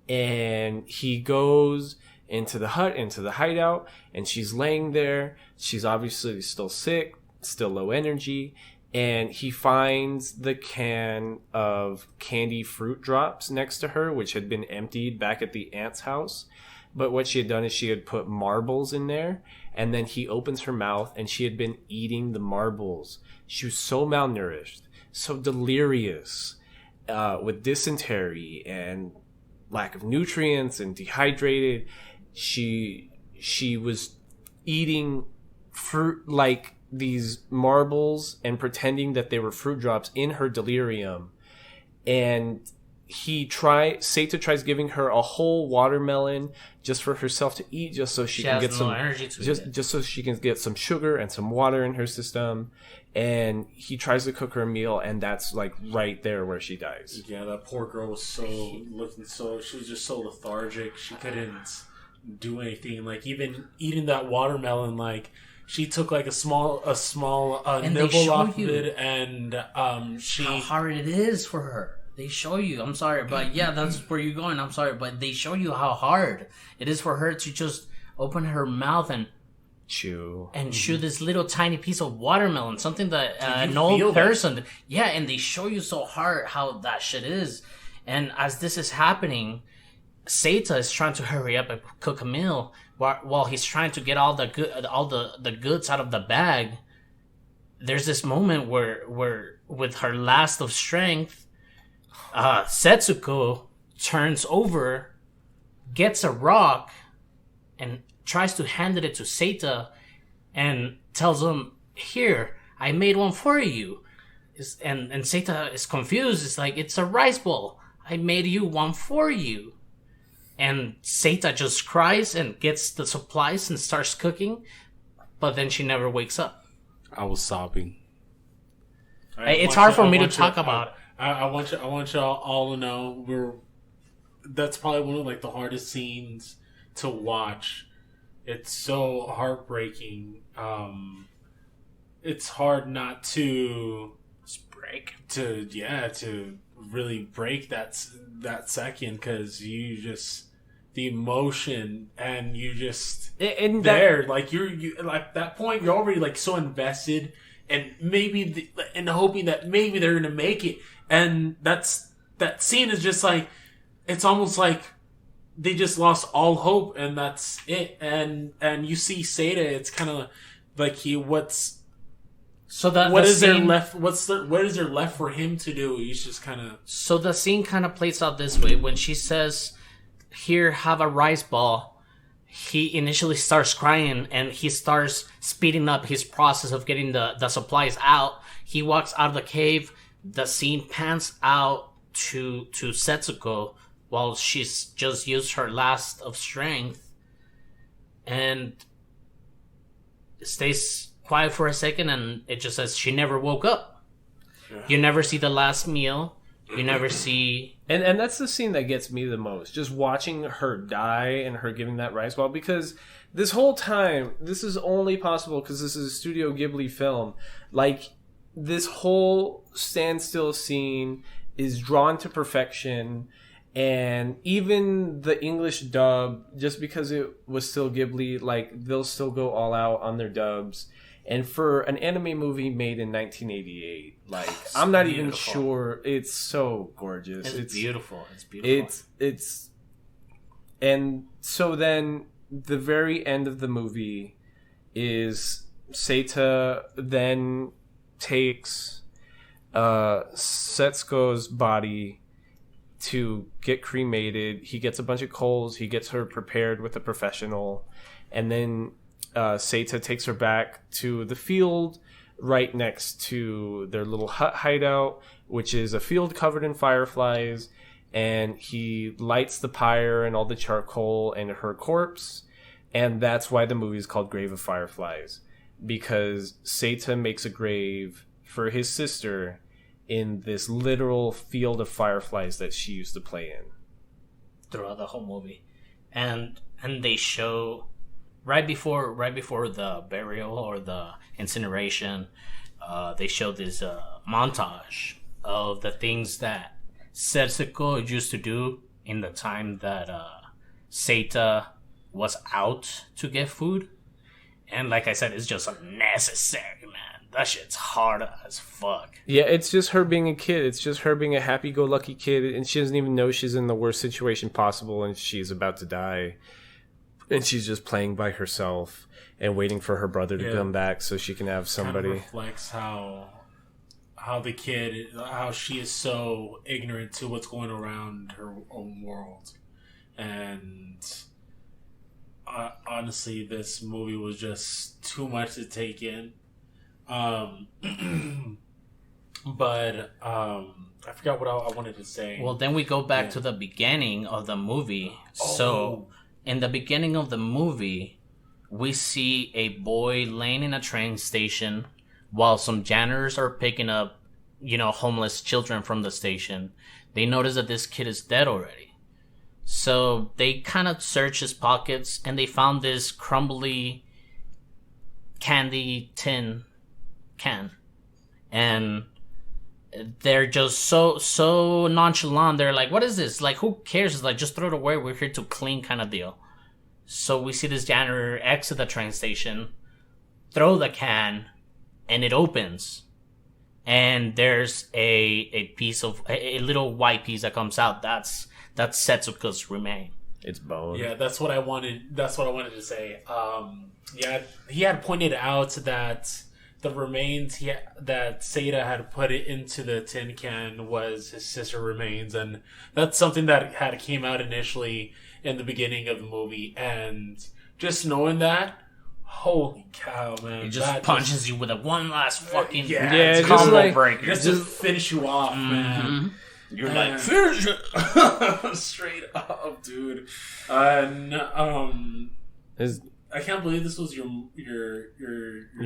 and he goes into the hut, into the hideout, and she's laying there. She's obviously still sick, still low energy, and he finds the can of candy fruit drops next to her, which had been emptied back at the aunt's house. But what she had done is she had put marbles in there, and then he opens her mouth, and she had been eating the marbles. She was so malnourished, so delirious, with dysentery and lack of nutrients and dehydrated. She was eating fruit, like these marbles, and pretending that they were fruit drops in her delirium. And Seta tries giving her a whole watermelon just for herself to eat, just so she can get some energy just so she can get some sugar and some water in her system. And he tries to cook her a meal, and that's like right there where she dies. Yeah, that poor girl was she was just so lethargic. She couldn't do anything. Like even eating that watermelon, like she took like a small nibble off of it, and how hard it is for her. They show you, I'm sorry, but yeah, that's where you're going. I'm sorry, but they show you how hard it is for her to just open her mouth and chew this little tiny piece of watermelon, something that an old person. Yeah, and they show you so hard how that shit is. And as this is happening, Seta is trying to hurry up and cook a meal while he's trying to get all the goods out of the bag. There's this moment where with her last of strength, Setsuko turns over, gets a rock, and tries to hand it to Seta, and tells him, "Here, I made one for you." And Seta is confused. It's like, it's a rice bowl. I made you one for you. And Seita just cries and gets the supplies and starts cooking, but then she never wakes up. I was sobbing. It's hard for me to talk about. I want y'all all to know that's probably one of like the hardest scenes to watch. It's so heartbreaking. It's hard not to to really break that second, because you just the emotion and you just and there like you like that point you're already like so invested and maybe and hoping that maybe they're gonna make it, and that scene is just like it's almost like they just lost all hope and that's it, and you see Seita, it's kind of like what is there left for him to do? He's just kind of... So the scene kind of plays out this way. When she says, "Here, have a rice ball," he initially starts crying and he starts speeding up his process of getting the supplies out. He walks out of the cave. The scene pans out to Setsuko while she's just used her last of strength and stays quiet for a second, and it just says she never woke up. Yeah. You never see the last meal. You never see... And that's the scene that gets me the most. Just watching her die and her giving that rice ball. Because this whole time, this is only possible because this is a Studio Ghibli film. Like, this whole standstill scene is drawn to perfection. And even the English dub, just because it was still Ghibli, like, they'll still go all out on their dubs. And for an anime movie made in 1988, like I'm not even sure, it's so gorgeous. It's beautiful. It's beautiful. It's and so then the very end of the movie is Seita then takes Setsuko's body to get cremated. He gets a bunch of coals. He gets her prepared with a professional, and then Seita takes her back to the field right next to their little hut hideout, which is a field covered in fireflies, and he lights the pyre and all the charcoal and her corpse, and that's why the movie is called Grave of Fireflies, because Seita makes a grave for his sister in this literal field of fireflies that she used to play in. Throughout the whole movie. And they show... Right before the burial or the incineration, they show this montage of the things that Setsuko used to do in the time that Seita was out to get food. And like I said, it's just unnecessary, man. That shit's hard as fuck. Yeah, it's just her being a kid. It's just her being a happy-go-lucky kid, and she doesn't even know she's in the worst situation possible and she's about to die. And she's just playing by herself and waiting for her brother to come back so she can have somebody. Kind of reflects how the kid, how she is so ignorant to what's going around her own world. And honestly, this movie was just too much to take in. But I forgot what I wanted to say. Well, then we go back to the beginning of the movie. So... In the beginning of the movie, we see a boy laying in a train station while some janitors are picking up, homeless children from the station. They notice that this kid is dead already. So they kind of search his pockets and they found this crumbly candy tin can. And they're just so nonchalant. They're like, what is this? Like, who cares? It's like, just throw it away. We're here to clean kind of deal. So we see this janitor exit the train station, throw the can, and it opens. And there's a piece of, a little white piece that comes out. That's Setsuko's remain. It's bone. Yeah, that's what I wanted to say. He had pointed out that the remains that Seita had put it into the tin can was his sister remains, and that's something that had came out initially in the beginning of the movie, and just knowing that, holy cow, man! He just punches you with a one last fucking combo breaker, just to finish you off, man. You're like, straight up, dude. Is I can't believe this was your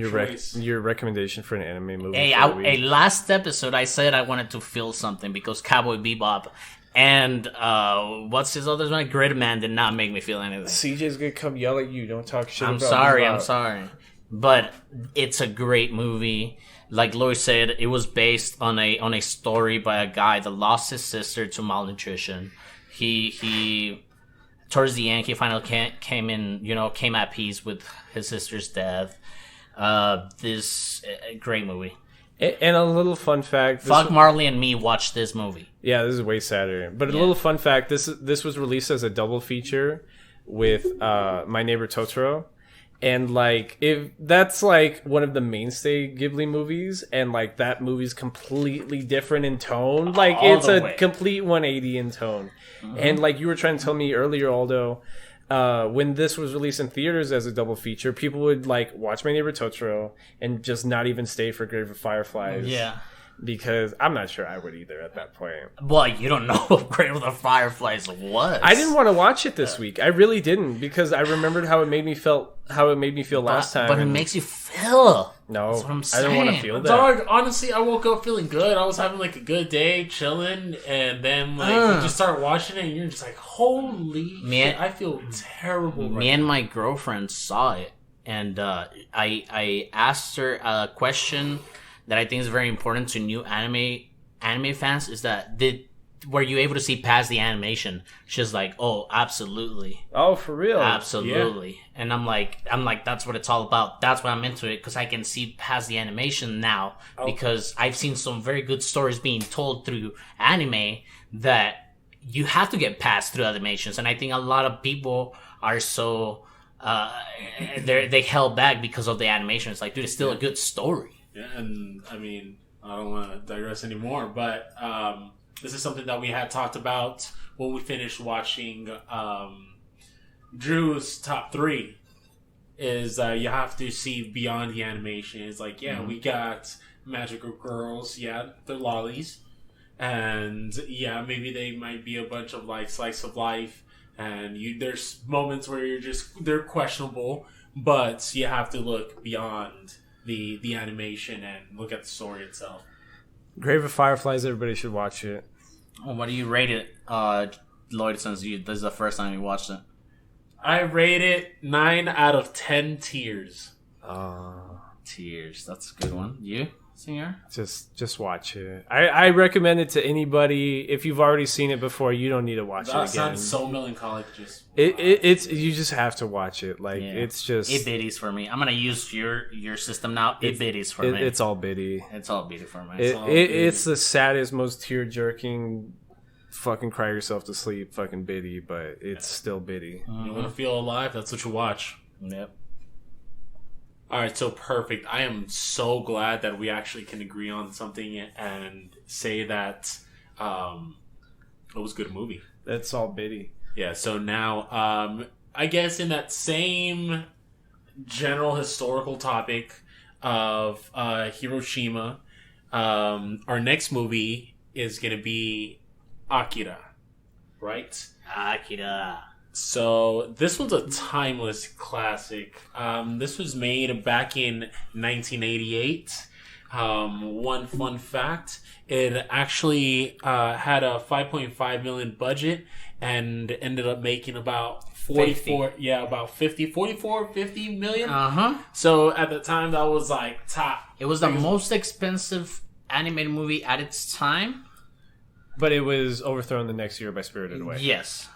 choice. your recommendation for an anime movie? Hey, last episode I said I wanted to feel something because Cowboy Bebop and what's his other one? Gridman did not make me feel anything. CJ's gonna come yell at you. Don't talk shit. I'm about sorry, Bebop. I'm sorry. But it's a great movie. Like Lloyd said, it was based on a story by a guy that lost his sister to malnutrition. He towards the end, he finally came at peace with his sister's death. This great movie. And a little fun fact. Fuck Marley and Me watched this movie. Yeah, this is way sadder. But a little fun fact. This was released as a double feature with My Neighbor Totoro. And like, if that's like one of the mainstay Ghibli movies, and like that movie's completely different in tone, like it's a complete 180 in tone. Mm-hmm. And like you were trying to tell me earlier, Aldo, when this was released in theaters as a double feature, people would like watch My Neighbor Totoro and just not even stay for Grave of Fireflies. Yeah. Because I'm not sure I would either at that point. Well, you don't know what Grave of the Fireflies was. I didn't want to watch it this week. I really didn't, because I remembered how it made me feel last time. But it makes you feel. No, that's what I'm I saying. don't want to feel that. Dog, honestly, I woke up feeling good. I was having like a good day, chilling, and then like you just start watching it, and you're just like, "Holy shit!" I feel terrible. Me and my girlfriend saw it, and I asked her a question that I think is very important to new anime fans, is that were you able to see past the animation? She's like, "Oh, absolutely." Oh, for real? Absolutely. Yeah. And I'm like, that's what it's all about. That's why I'm into it, because I can see past the animation now, because I've seen some very good stories being told through anime that you have to get past through animations. And I think a lot of people are so they held back because of the animation. It's like, dude, it's still a good story. Yeah, and I mean, I don't want to digress anymore, but this is something that we had talked about when we finished watching Drew's top 3. Is you have to see beyond the animation. It's like, we got magical girls, they're lollies, and maybe they might be a bunch of like slice of life, and there's moments where they're questionable, but you have to look beyond the animation and look at the story itself. Grave of Fireflies, everybody should watch it. Well, what do you rate it, Lloyd, since this is the first time you watched it? I rate it 9 out of 10 tears. Tears, that's a good one. You, Senor? Just watch it. I recommend it to anybody. If you've already seen it before, you don't need to watch it again. That sounds so melancholic. It's you just have to watch it. Like it's just it biddies for me. I'm gonna use your system now. It biddies for me. It's all biddy. It's all biddy for me. It's the saddest, most tear jerking, fucking cry yourself to sleep fucking biddy, but it's still biddy. You want to feel alive? That's what you watch. Yep. All right, so perfect. I am so glad that we actually can agree on something and say that it was a good movie. That's all biddy. Yeah, so now, I guess in that same general historical topic of Hiroshima, our next movie is going to be Akira, right? Akira. So this was a timeless classic. This was made back in 1988. One fun fact, it actually had a 5.5 million budget and ended up making about 44 50 million. So at the time that was like top. It was the most expensive animated movie at its time, but it was overthrown the next year by Spirited Away. Yes.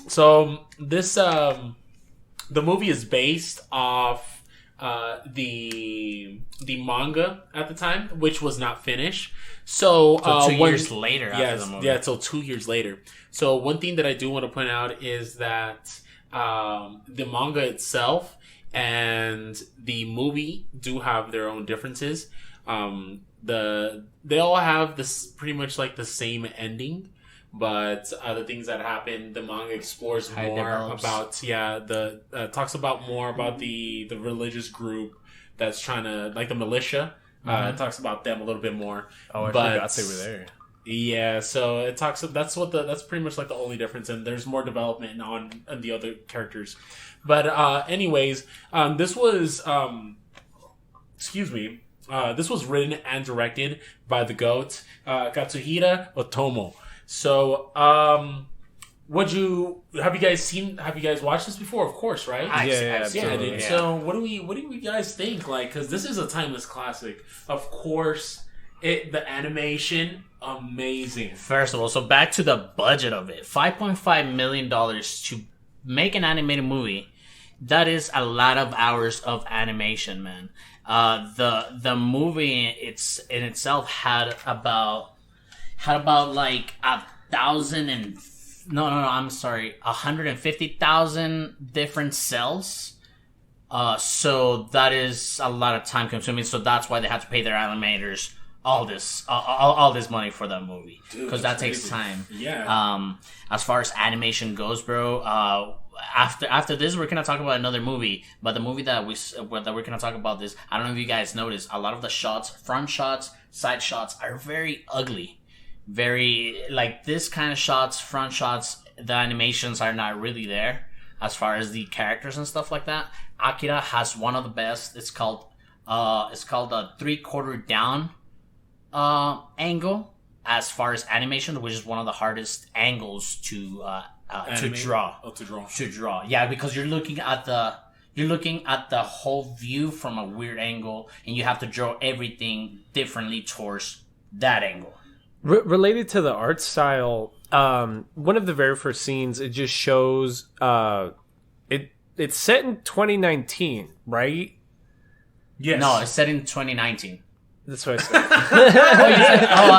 So this the movie is based off the manga at the time, which was not finished. So 2 years later after the movie. Yeah, so 2 years later. So one thing that I do want to point out is that the manga itself and the movie do have their own differences. They all have this pretty much like the same ending. But the things that happen, the manga explores more about talks about more about the religious group that's trying to, like the militia, It talks about them a little bit more. Oh, I forgot they were there. Yeah, so it talks. That's pretty much like the only difference, and there's more development on the other characters. But anyways, this was excuse me. This was written and directed by the GOAT, Katsuhira Otomo. So, have you guys watched this before? Of course, right? Absolutely. Dude. So, what do you guys think? Like, because this is a timeless classic. Of course, the animation, amazing. First of all, so back to the budget of it. $5.5 million to make an animated movie. That is a lot of hours of animation, man. The movie in itself had about like 150,000 different cells. So that is a lot of time consuming. So that's why they had to pay their animators all this money for that movie, because that takes time. Yeah. As far as animation goes, bro. After this, we're gonna talk about another movie. But the movie that we're gonna talk about this, I don't know if you guys noticed, a lot of the shots, front shots, side shots, are very ugly. Very like this kind of shots, front shots. The animations are not really there as far as the characters and stuff like that. Akira has one of the best. It's called a 3/4 down angle as far as animation, which is one of the hardest angles to draw. To draw. Yeah, because you're looking at the whole view from a weird angle, and you have to draw everything differently towards that angle. Related to the art style, one of the very first scenes, it just shows it's set in 2019, right? Yes. No, it's set in 2019. That's what I said.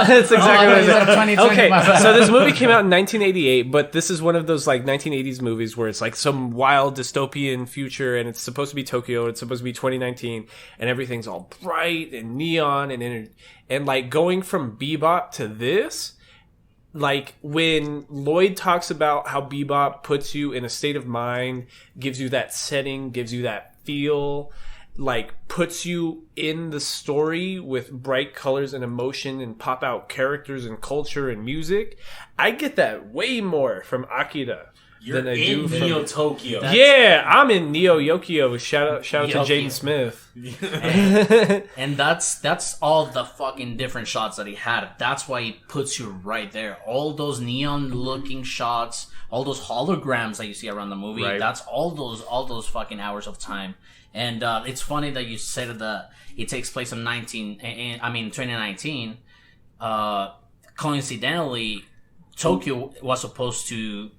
That's exactly what I said. 2020. Okay, so this movie came out in 1988, but this is one of those like 1980s movies where it's like some wild dystopian future, and it's supposed to be Tokyo, it's supposed to be 2019, and everything's all bright and neon and like going from Bebop to this, like when Lloyd talks about how Bebop puts you in a state of mind, gives you that setting, gives you that feel, like puts you in the story with bright colors and emotion and pop out characters and culture and music. I get that way more from Akira than I do from Neo Tokyo. Yeah, I'm in Neo Yokio. Shout out to Jaden Smith. And that's all the fucking different shots that he had. That's why he puts you right there. All those neon looking shots, all those holograms that you see around the movie. Right. That's all those fucking hours of time. And it's funny that you said that it takes place in 2019. Coincidentally, Tokyo was supposed to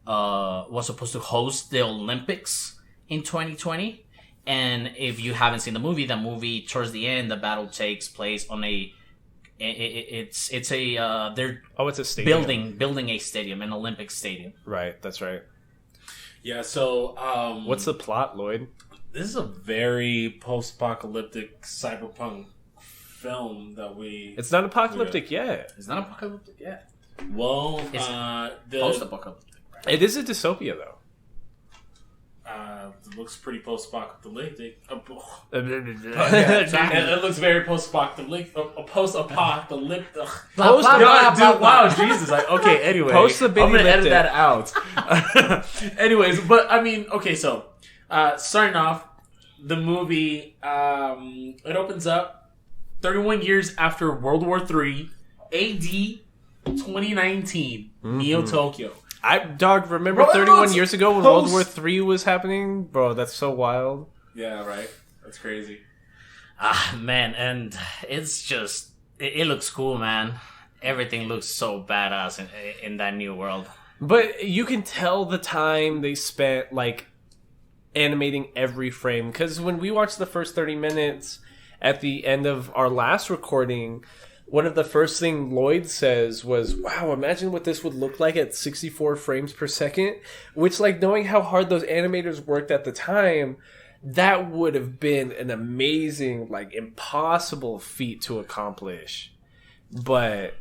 host the Olympics in 2020. And if you haven't seen the movie towards the end, the battle takes place on it's a stadium. building a stadium, an Olympic stadium. Right, that's right. Yeah. So, what's the plot, Lloyd? This is a very post-apocalyptic cyberpunk film that It's not apocalyptic yet. It's not apocalyptic yet. Well, it's post-apocalyptic. Right? It is a dystopia, though. It looks pretty post-apocalyptic. It looks very post-apocalyptic. Post-apocalyptic. Wow, Jesus. Okay, anyway. I'm going to edit that out. Anyways, but I mean, okay, so starting off, the movie, it opens up 31 years after World War III, AD 2019, Neo Tokyo. Remember 31 years ago when World War III was happening? Bro, that's so wild. Yeah, right? That's crazy. Man, and it's just, it looks cool, man. Everything looks so badass in that new world. But you can tell the time they spent, like, animating every frame. Because when we watched the first 30 minutes at the end of our last recording, one of the first things Lloyd says was, wow, imagine what this would look like at 64 frames per second. Which, like, knowing how hard those animators worked at the time, that would have been an amazing, like, impossible feat to accomplish. But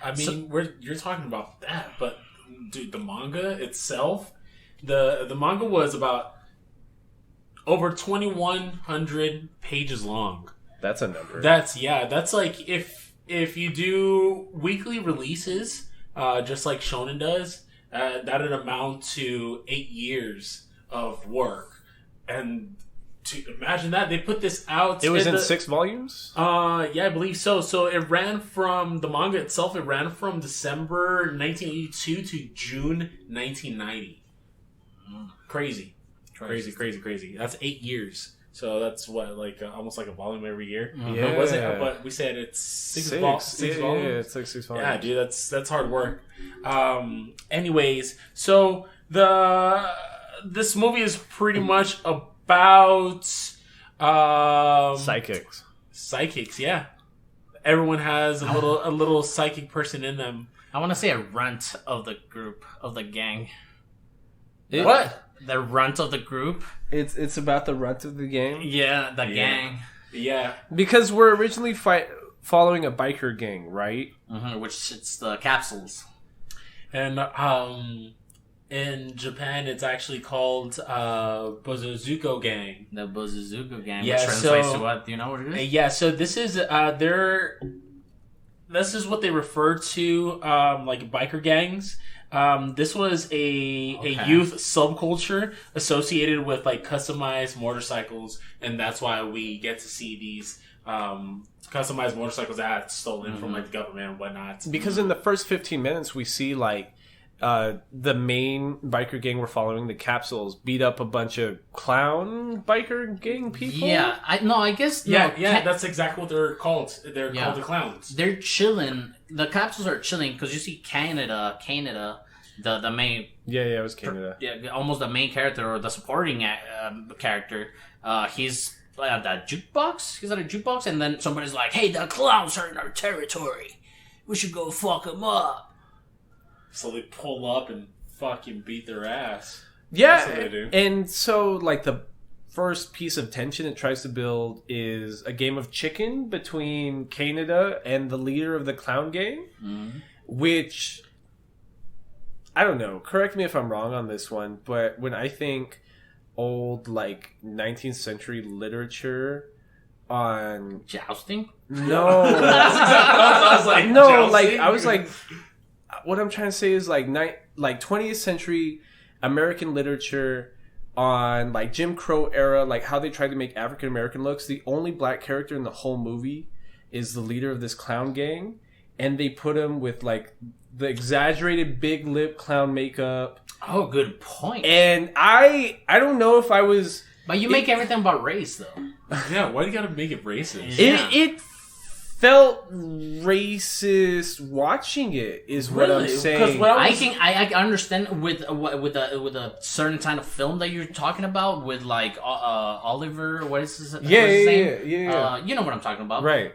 I mean, you're talking about that, but dude, the manga itself, the manga was about over 2,100 pages long. That's a number. That's like if you do weekly releases, just like Shonen does, that'd amount to 8 years of work. And to imagine that they put this out, it was in 6 volumes. Yeah, I believe so. So it ran from the manga itself. It ran from December 1982 to June 1990. Crazy. That's 8 years. So that's what, like almost like a volume every year. Yeah, was it? But we said it's six volumes. Yeah, it's like 6 volumes. Yeah, dude, that's hard work. Anyways, so this movie is pretty much about Psychics. Psychics, yeah. Everyone has a little psychic person in them. I want to say a runt of the group, of the gang. What? The runt of the group. It's about the runt of the game. Yeah, the gang. Yeah. Because we're originally following a biker gang, right? Mm-hmm, which it's the capsules. And in Japan, it's actually called Bozozuko Gang. The Bozozuko gang. Yeah, which translates so- to what? Do you know what it is? Yeah, so this is this is what they refer to like biker gangs. This was a youth subculture associated with like customized motorcycles, and that's why we get to see these customized motorcycles that stolen from like the government and whatnot. Because in the first 15 minutes, we see like the main biker gang we're following, the Capsules, beat up a bunch of clown biker gang people. Yeah, I guess. That's exactly what they're called. They're called the clowns. They're chilling. The capsules are chilling because you see Canada, the main. Yeah, it was Canada. Yeah, almost the main character or the supporting character. He's at that jukebox. He's at a jukebox, and then somebody's like, "Hey, the clowns are in our territory. We should go fuck them up." So they pull up and fucking beat their ass. Yeah, That's what they do. and so like the first piece of tension it tries to build is a game of chicken between Canada and the leader of the clown gang, which I don't know. Correct me if I'm wrong on this one, but when I think old like 19th century literature on Jousting? no, That's exactly what I was like. no, jousting? like I was like, what I'm trying to say is like 20th century American literature on like Jim Crow era, like how they tried to make African American looks. The only black character in the whole movie is the leader of this clown gang, and they put him with like the exaggerated big lip clown makeup. Oh, good point. And I don't know if I was. But you make everything about race, though. Yeah, why do you gotta make it racist? Yeah. It felt racist watching it. Is what I'm Really? saying. 'Cause when I I was- can I understand with a certain kind of film that you're talking about with like Oliver. What is his? Yeah, what's his yeah, name? yeah. You know what I'm talking about, Right.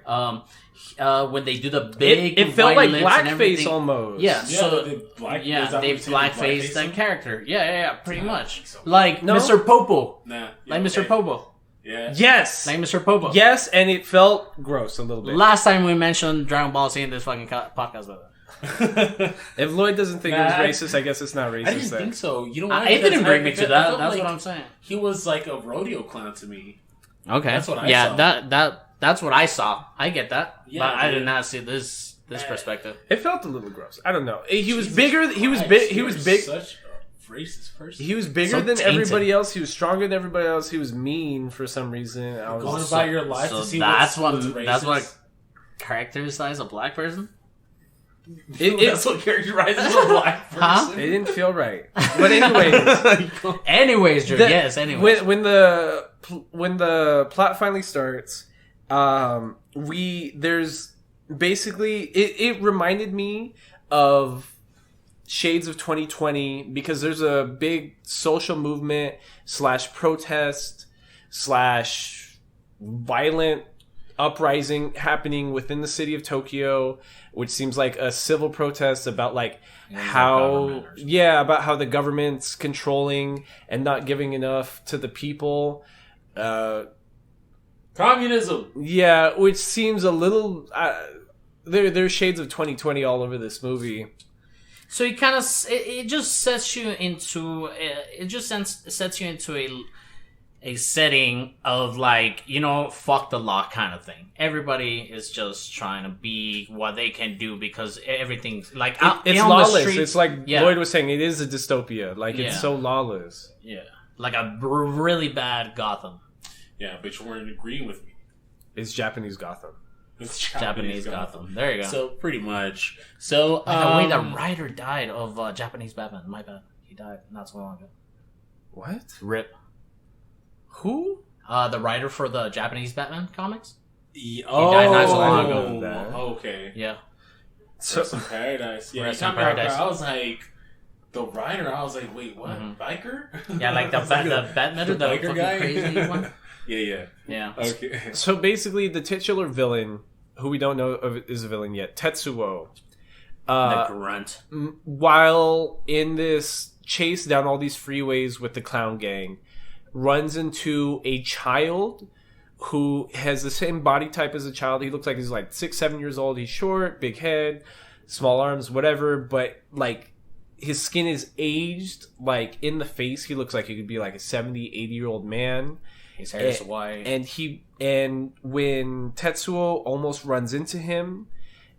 When they do the big, It felt white like lips and blackface everything. almost. Yeah, Yeah, so they black- is yeah, that they what you're saying, blackface that him? character. Yeah, pretty much. so. Like No? Mr. Popo, Nah, like yeah, Mr. okay. Popo, Yeah. Yes. like Mr. Popo. Yes, and it felt gross a little bit. Last time we mentioned Dragon Ball Z in this fucking podcast, by the way. If Lloyd doesn't think Nah, it was racist, I guess it's not racist. I didn't then. think so. You know what? It didn't Because bring me to I that. felt That's like what I'm saying. He was like a rodeo clown to me. Okay, That's what I yeah, saw. that's what I saw. I get that, Yeah, but I dude. did not see this perspective. It felt a little gross. I don't know. He was Jesus bigger. He was Christ, big. He you're was big. Such a racist person. He was bigger So than tainted. everybody else. He was stronger than everybody else. He was mean for some reason. I was Going just- about your life So to see that's what's that's racist. what characterizes a black person. That's what characterizes a black person. Huh? It didn't feel right. But anyways, Anyways, Drew. Yes. Anyways. when the plot finally starts, there's basically it reminded me of Shades of 2020 because there's a big social movement / protest / violent uprising happening within the city of Tokyo, which seems like a civil protest about like about how the government's controlling and not giving enough to the people. Communism. Uh, Which seems a little. There's shades of 2020 all over this movie. So it kind of it just sets you into sets you into a setting of like, you know, fuck the law kind of thing. Everybody is just trying to be what they can do because everything's like it's on lawless. the streets, It's like Lloyd was saying, it is a dystopia. Like it's so lawless. Yeah, like a really bad Gotham. Yeah, but you weren't agreeing with me. It's Japanese Gotham. It's Japanese Gotham. There you go. So pretty much. So the way the writer died of Japanese Batman. My bad. He died not so long ago. What? Rip. Who? The writer for the Japanese Batman comics. He died not so long ago. Okay. Yeah. So, Rest in Paradise. Yeah, Rest you in got me off guard. Paradise. I was like, the writer. I was like, wait, what? Biker? Yeah, like the Batman, the biker fucking guy? crazy one. Yeah. Okay. so basically, the titular villain, who we don't know is a villain yet, Tetsuo. The grunt. While in this chase down all these freeways with the clown gang, runs into a child who has the same body type as a child. He looks like he's like 6-7 years old. He's short, big head, small arms, whatever, but like his skin is aged. Like in the face, he looks like he could be like a 70-80-year-old man. His hair is white. And when Tetsuo almost runs into him,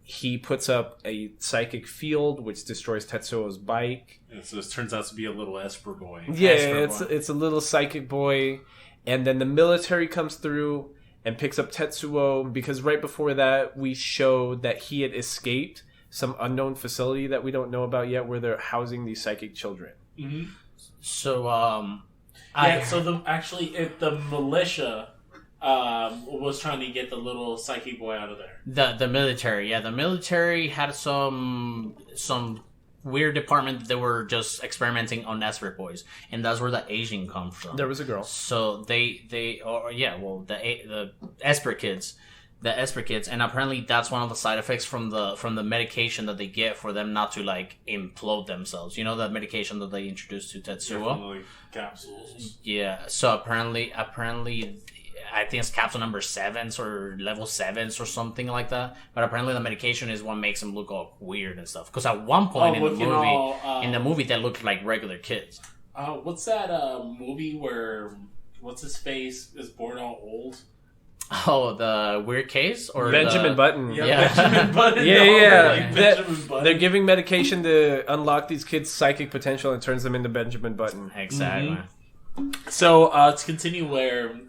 he puts up a psychic field which destroys Tetsuo's bike. And so this turns out to be a little Esper boy. Yeah, it's a little psychic boy. And then the military comes through and picks up Tetsuo because right before that we showed that he had escaped some unknown facility that we don't know about yet where they're housing these psychic children. Mm-hmm. So the militia was trying to get the little psychic boy out of there. The military, the military had some weird department that were just experimenting on Esper boys, and that's where the Asian comes from. There was a girl. So the Esper kids. The Esper kids, and apparently that's one of the side effects from the medication that they get for them not to like implode themselves. You know, that medication that they introduced to Tetsuo. Like capsules. Yeah. So apparently, I think it's capsule number 7 or level 7 or something like that. But apparently, the medication is what makes them look all weird and stuff. Because at one point in the movie, they looked like regular kids. What's that movie where what's his face is born all old? Oh, the Weird Case or Benjamin Button. Yeah. Benjamin Button. Yeah. They're giving medication to unlock these kids' psychic potential and turns them into Benjamin Button. Exactly. Mm-hmm. So to continue where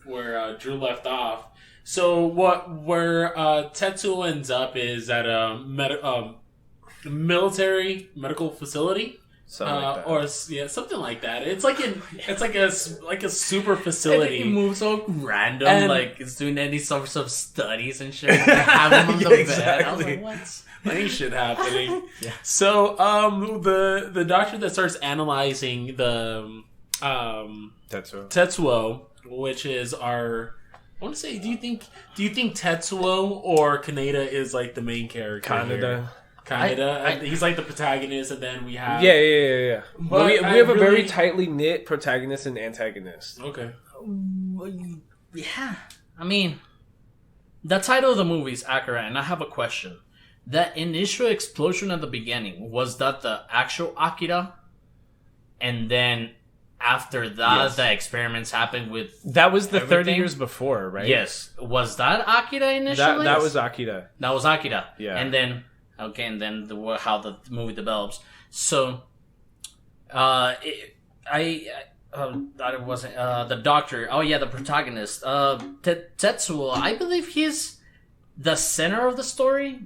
Drew left off. So where Tetsuo ends up is at a military medical facility. Something like that. Or something like that. It's like a super facility. And he moves so random, and, like it's doing any sorts of studies and shit. Have him on the bed. I was like, what? Funny shit happening. Yeah. So the doctor that starts analyzing the Tetsuo, which is our. I want to say, do you think Tetsuo or Kaneda is like the main character? Kaneda. He's like the protagonist, and then we have... Yeah. But we have a very tightly knit protagonist and antagonist. Okay. Yeah. I mean, the title of the movie is Akira, and I have a question. That initial explosion at the beginning, was that the actual Akira? And then after that, the experiments happened with... That was the everything? 30 years before, right? Yes. Was that Akira initially? That was Akira. That was Akira. Yeah. And then... Okay, and then how the movie develops. So, the doctor. Oh yeah, the protagonist. Tetsuo. I believe he's the center of the story,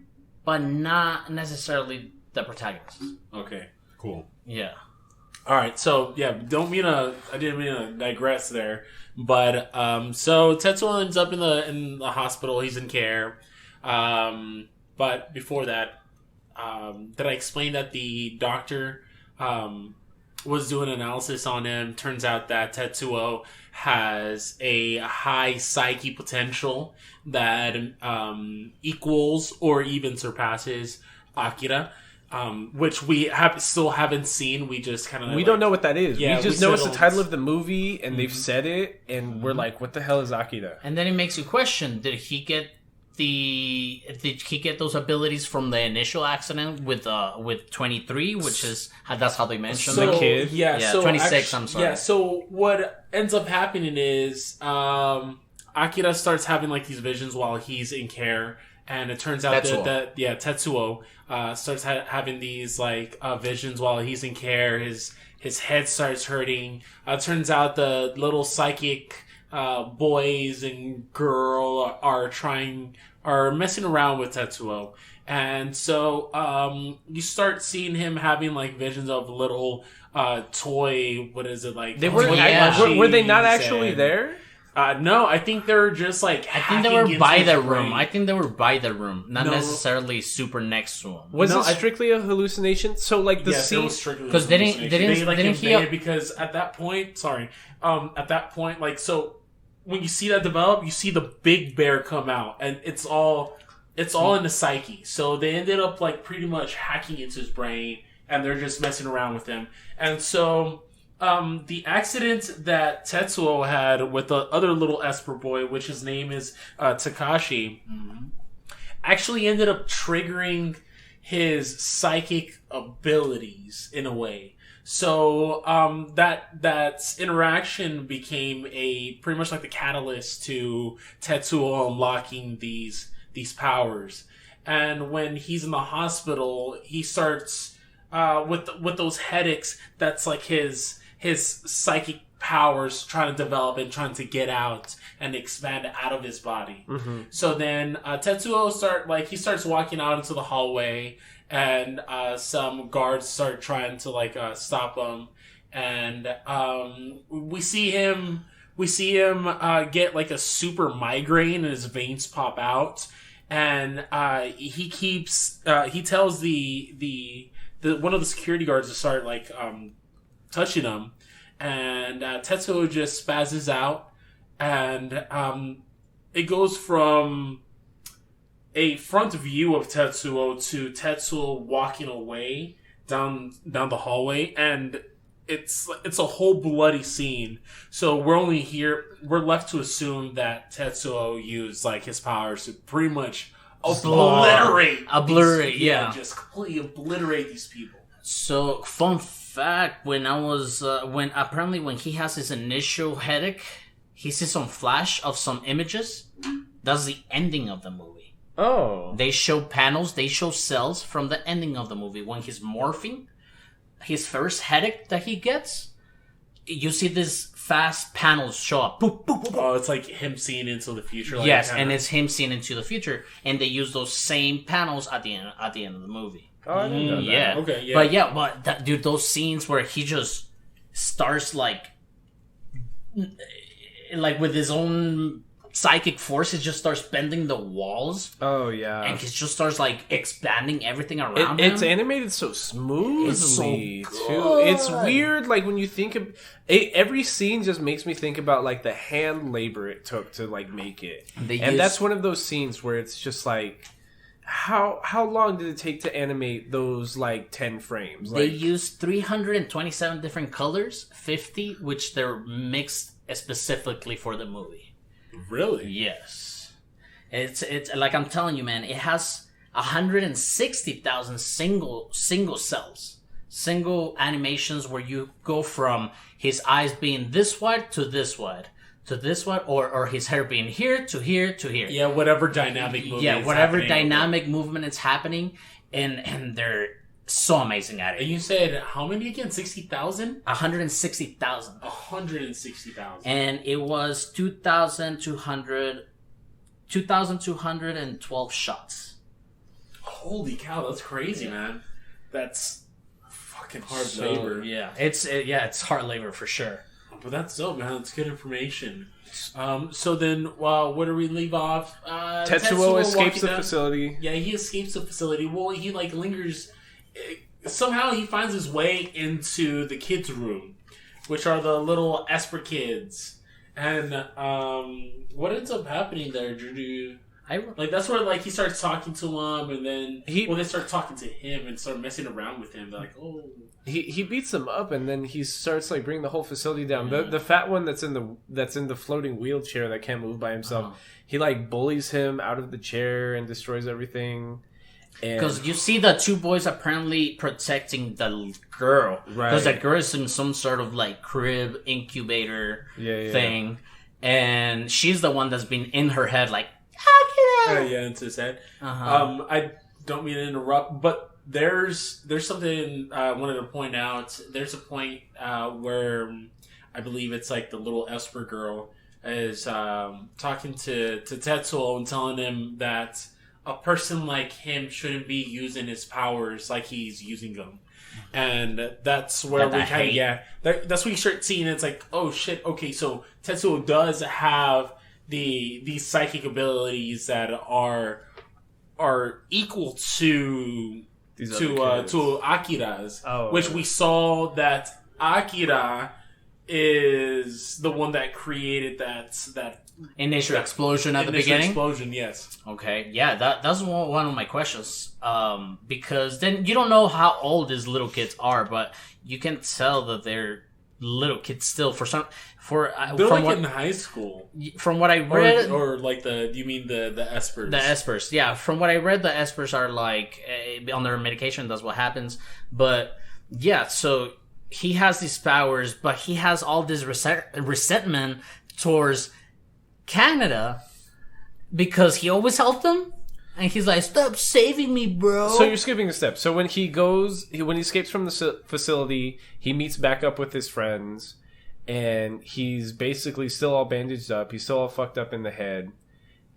but not necessarily the protagonist. Okay, cool. Yeah. All right. So I didn't mean to digress there, but so Tetsuo ends up in the hospital. He's in care. But before that. Did I explain that the doctor was doing analysis on him? Turns out that Tetsuo has a high psyche potential that equals or even surpasses Akira, which we still haven't seen. We just kind of don't know what that is. Yeah, we just know it's the title of the movie, and they've said it, and we're like, "What the hell is Akira?" And then it makes you question: did he get did he get those abilities from the initial accident with 23, which is that's how they mentioned the kid? Yeah, so 26. I'm sorry. Yeah, so what ends up happening is Akira starts having like these visions while he's in care, and it turns out that Tetsuo starts having these like visions while he's in care. His head starts hurting. Turns out the little psychic boys and girl are messing around with Tetsuo. And so you start seeing him having like visions of little toy, what is it like? They were they not actually there? No, I think they're just like I think they were by their room. I think they were by their room, not necessarily super next to them. Was it strictly a hallucination? So like the scene, because they didn't hear because at that point, like so when you see that develop, you see the big bear come out, and it's all in the psyche. So they ended up like pretty much hacking into his brain, and they're just messing around with him, and so. The accident that Tetsuo had with the other little Esper boy, which his name is Takashi, actually ended up triggering his psychic abilities in a way. So that interaction became pretty much like the catalyst to Tetsuo unlocking these powers. And when he's in the hospital, he starts with those headaches. That's like his psychic powers trying to develop and trying to get out and expand out of his body. Mm-hmm. So then Tetsuo starts walking out into the hallway, and some guards start trying to stop him, and we see him get like a super migraine and his veins pop out, and he tells the one of the security guards to start touching him, and Tetsuo just spazzes out, and it goes from a front view of Tetsuo to Tetsuo walking away down the hallway, and it's a whole bloody scene. So we're left to assume that Tetsuo used his powers to pretty much obliterate, just completely obliterate these people. So, fun fact: when he has his initial headache, he sees some flash of some images. That's the ending of the movie. Oh, they show panels, they show cells from the ending of the movie when he's morphing. His first headache that he gets, you see this fast panels show up. Boop, boop, boop, boop. Oh, it's like him seeing into the future. Yes, and it's him seeing into the future, and they use those same panels at the end of the movie. Oh, I didn't know that. Yeah. Okay, yeah. But dude, those scenes where he just starts like with his own psychic force, he just starts bending the walls. Oh yeah, and he just starts expanding everything around him. It's animated so smoothly it's so too. It's weird, when you think of it, every scene just makes me think about the hand labor it took to make it. That's one of those scenes where it's just how long did it take to animate those 10 frames? They used 327 different colors, 50 which they're mixed specifically for the movie. Really? Yes. It's like I'm telling you, man, it has 160,000 single cells. Single animations where you go from his eyes being this wide to this wide. To this one, or his hair being here to here to here. Yeah, whatever dynamic movement. Yeah, whatever dynamic movement is happening, and they're so amazing at it. And you said how many again? 60,000? 160,000. 160,000. And it was 2,212 shots. Holy cow, that's crazy, man. That's fucking hard labor. Yeah, it's hard labor for sure. But that's dope, man. That's good information. So then, where do we leave off? Tetsuo escapes the facility. Yeah, he escapes the facility. Well, he lingers. Somehow he finds his way into the kids' room, which are the little Esper kids. And what ends up happening there, Drew? Like that's where like he starts talking to him, and then they start talking to him and start messing around with him. They're like, oh, he beats them up, and then he starts like bringing the whole facility down. The fat one that's in the floating wheelchair that can't move by himself. He like bullies him out of the chair and destroys everything. Because you see the two boys apparently protecting the girl. Right. Because the girl is in some sort of like crib incubator thing. And she's the one that's been in her head like, Akira! Into his head. I don't mean to interrupt, but there's something I wanted to point out. There's a point where I believe it's like the little Esper girl is talking to Tetsuo and telling him that a person like him shouldn't be using his powers like he's using them. And that's where we kind of, that's when you start seeing it's like, oh shit, okay, so Tetsuo does have these psychic abilities that are equal to Akira's, which we saw that Akira is the one that created that initial explosion at the beginning. Explosion, yes. Okay, yeah, that's one of my questions. Because then you don't know how old these little kids are, but you can tell that they're little kids still. They're from like in high school. From what I read, or like you mean the Espers? The Espers, yeah. From what I read, the Espers are like on their medication. That's what happens. But yeah, so he has these powers, but he has all this resentment towards Canada because he always helped them, and he's like, "Stop saving me, bro." So you're skipping a step. So when he escapes from the facility, he meets back up with his friends, and he's basically still all bandaged up. He's still all fucked up in the head,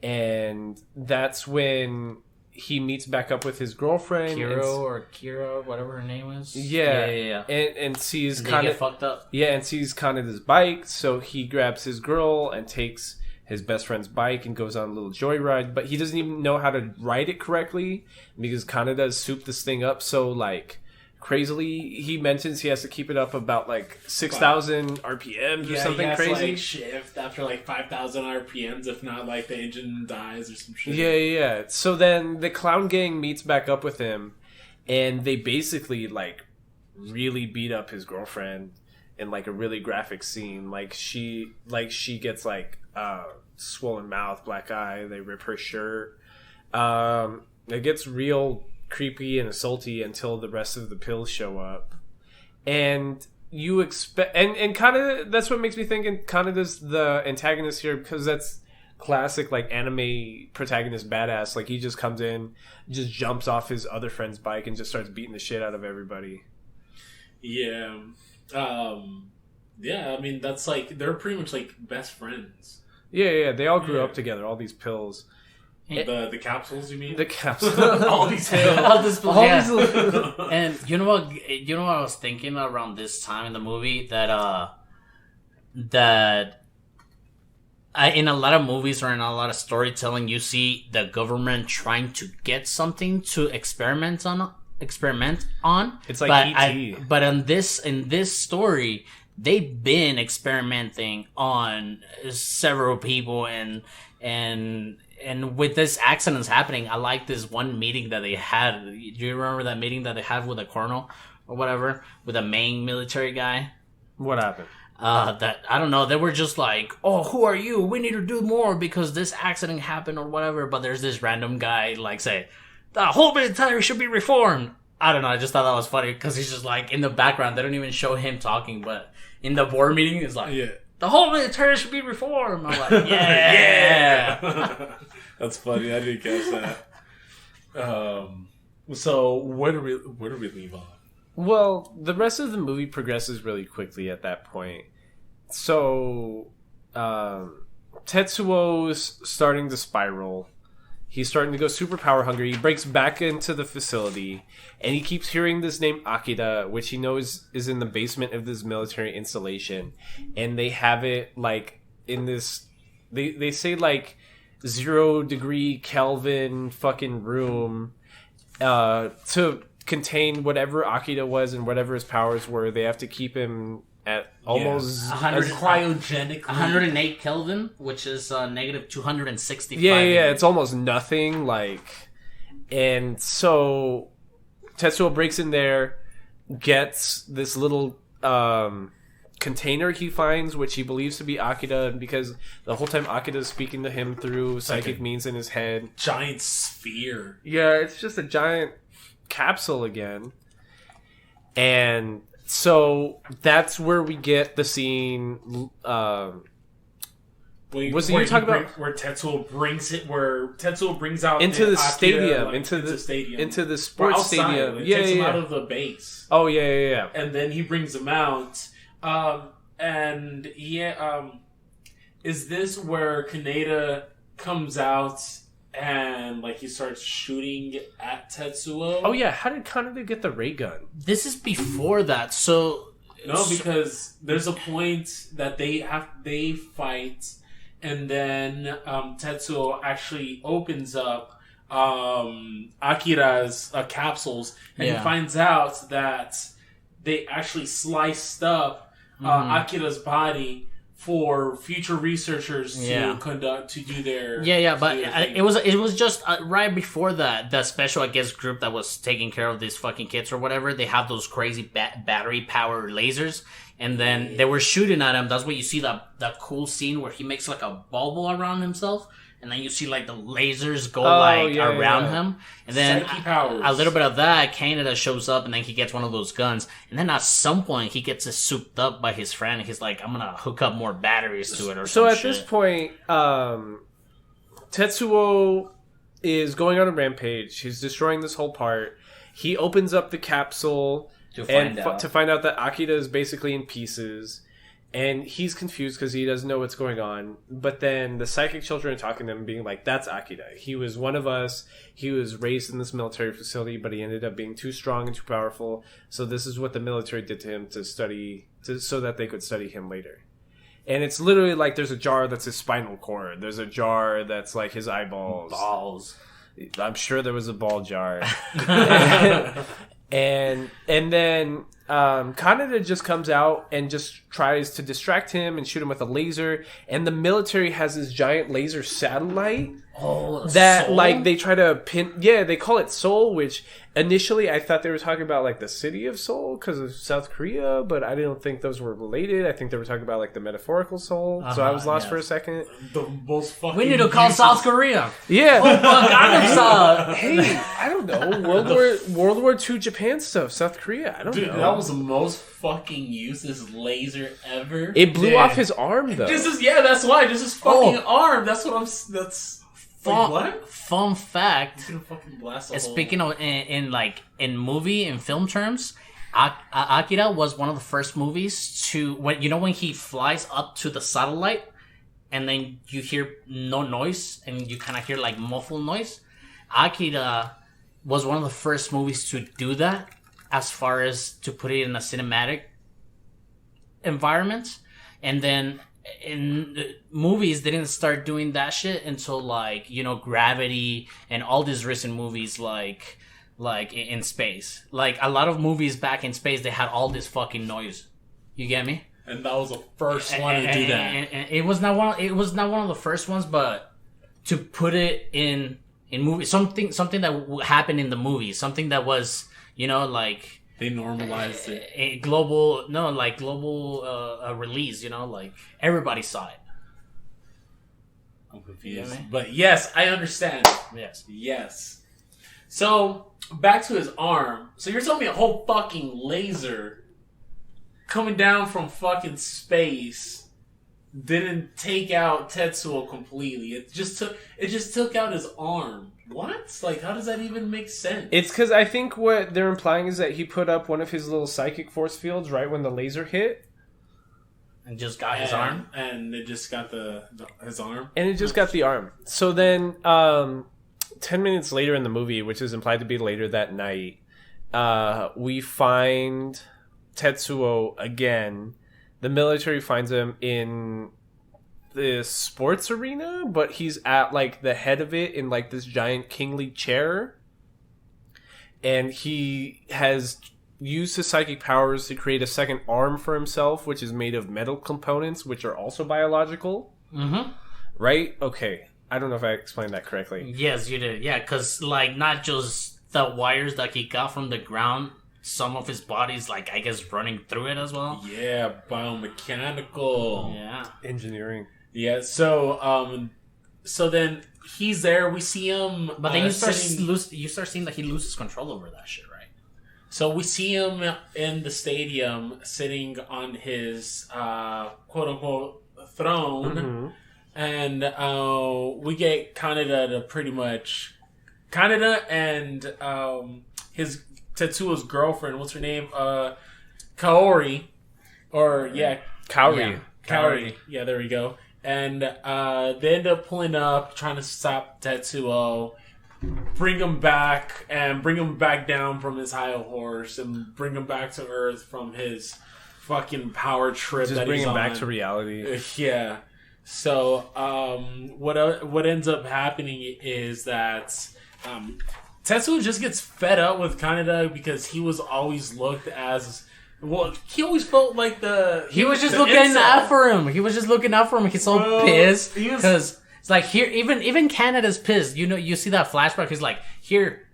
and that's when he meets back up with his girlfriend, Kira, whatever her name is. Yeah. And sees kind of fucked up. Yeah, and sees kind of this bike, so he grabs his girl and takes his best friend's bike and goes on a little joyride, but he doesn't even know how to ride it correctly because Kanada's souped this thing up so like crazily. He mentions he has to keep it up about like 6,000 RPMs or something crazy. To, like, shift after like 5,000 RPMs, if not like the engine dies or some shit. Yeah. So then the clown gang meets back up with him, and they basically like really beat up his girlfriend in like a really graphic scene. Like she gets like swollen mouth, black eye. They rip her shirt. It gets real creepy and assaulty until the rest of the pills show up, and you expect and kind of that's what makes me think Kanada's the antagonist here, because that's classic like anime protagonist badass. Like he just comes in, just jumps off his other friend's bike and just starts beating the shit out of everybody. Yeah. I mean that's like they're pretty much like best friends. Yeah. They all grew up together. All these pills. The capsules, you mean? The capsules. All these pills. And you know what I was thinking around this time in the movie? That in a lot of movies or in a lot of storytelling, you see the government trying to get something to experiment on. It's like E.T. But in this story, they've been experimenting on several people and with this accidents happening, I like this one meeting that they had. Do you remember that meeting that they had with a colonel or whatever, with a main military guy? What happened? That I don't know. They were just like, "Oh, who are you? We need to do more because this accident happened or whatever." But there's this random guy like say, "The whole military should be reformed." I don't know. I just thought that was funny because he's just like in the background. They don't even show him talking, but in the board meeting, it's like, the whole military should be reformed. I'm like, yeah. That's funny. I didn't catch that. So where do we leave on? Well, the rest of the movie progresses really quickly at that point. So Tetsuo's starting to spiral. He's starting to go super power hungry. He breaks back into the facility, and he keeps hearing this name Akira, which he knows is in the basement of this military installation. And they have it like in this. They say like 0 degree Kelvin fucking room to contain whatever Akira was and whatever his powers were. They have to keep him at almost 100 cryogenically 108 Kelvin, which is negative 265. Yeah, it's almost nothing. Like, and so Tetsuo breaks in there, gets this little container he finds, which he believes to be Akira, because the whole time Akira is speaking to him through psychic means in his head. Giant sphere. Yeah, it's just a giant capsule again. And so that's where we get the scene. Was it you talking about where Tetsuo brings out into the Akira, stadium, like, into the stadium, into the sports stadium? It takes him out of the base. Oh yeah. And then he brings him out. Is this where Kaneda comes out and like he starts shooting at Tetsuo? Oh yeah, how did Kaneda get the ray gun? This is before that, so no, because there's a point that they fight, and then Tetsuo actually opens up Akira's capsules, and he finds out that they actually sliced up Akira's body for future researchers to do their but it was just right before that, the special, I guess, group that was taking care of these fucking kids or whatever. They have those crazy battery powered lasers, and then they were shooting at him. That's where you see that cool scene where he makes like a bubble around himself, and then you see like the lasers go around him, and then a little bit of that, Canada shows up, and then he gets one of those guns, and then at some point he gets souped up by his friend, and he's like, "I'm gonna hook up more batteries to it," or so some at shit. this point, Tetsuo is going on a rampage. He's destroying this whole part. He opens up the capsule to find out that Akira is basically in pieces. And he's confused because he doesn't know what's going on. But then the psychic children are talking to him, being like, that's Akira. He was one of us. He was raised in this military facility, but he ended up being too strong and too powerful. So this is what the military did to him so that they could study him later. And it's literally like there's a jar that's his spinal cord. There's a jar that's like his eyeballs. Balls. I'm sure there was a ball jar. and then Kaneda just comes out and just tries to distract him and shoot him with a laser. And the military has this giant laser satellite that Seoul? like they try to pin. Yeah, they call it Seoul, which initially I thought they were talking about like the city of Seoul because of South Korea, but I didn't think those were related. I think they were talking about like the metaphorical Seoul. So I was lost for a second. The most fucking We need to call South Korea. Yeah. Oh, Hey, I don't know. World War II Japan stuff. South Korea. I don't know. That was the most fucking useless laser ever. It blew off his arm though. That's why. This is fucking arm. That's what I'm. That's. Fun fact. Fucking blast Speaking of in movie and film terms, Akira was one of the first movies to when he flies up to the satellite, and then you hear no noise and you kind of hear like muffled noise. Akira was one of the first movies to do that, as far as to put it in a cinematic environment, and then. In movies, they didn't start doing that shit until Gravity and all these recent movies like in space. Like a lot of movies back in space, they had all this fucking noise. You get me? And that was the first one to do that. And it was not one. It was not one of the first ones, but to put it in movies, something that happened in the movie, something that was they normalized it. A global release, everybody saw it. I'm confused. But yes, I understand. Yes. So, back to his arm. So you're telling me a whole fucking laser coming down from fucking space didn't take out Tetsuo completely. It just took out his arm. What? Like, how does that even make sense? It's because I think what they're implying is that he put up one of his little psychic force fields right when the laser hit. And just got his arm? And it just got his arm? And it just got the arm. So then, 10 minutes later in the movie, which is implied to be later that night, we find Tetsuo again. The military finds him in the sports arena, but he's at like the head of it in like this giant kingly chair, and he has used his psychic powers to create a second arm for himself, which is made of metal components, which are also biological. Mm-hmm. Right? Okay. I don't know if I explained that correctly. Yes, you did. Yeah, because, like, not just the wires that he got from the ground, some of his body's, like, I guess, running through it as well. Yeah, biomechanical. Yeah. Engineering. Yeah, so then he's there. We see him, But then you start sitting- seeing that he loses control over that shit, right? So we see him in the stadium, sitting on his quote unquote throne, Mm-hmm. and we get Kaneda to pretty much Kaneda and his Tetsuo's girlfriend. What's her name? Kaori, or yeah, Kaori. Yeah. Kaori. Yeah, there we go. And they end up pulling up, trying to stop Tetsuo, bring him back, and bring him back down from his high horse, and bring him back to Earth from his fucking power trip. Just that bring he's him on. back to reality. Yeah. So what ends up happening is that Tetsuo just gets fed up with Kaneda because he was always looked as. Well, he always felt like He was just the looking incel. out for him. He was just looking out for him. He's so Bro, pissed he was- because it's like here, even Canada's pissed. You know, you see that flashback. He's like, "Here,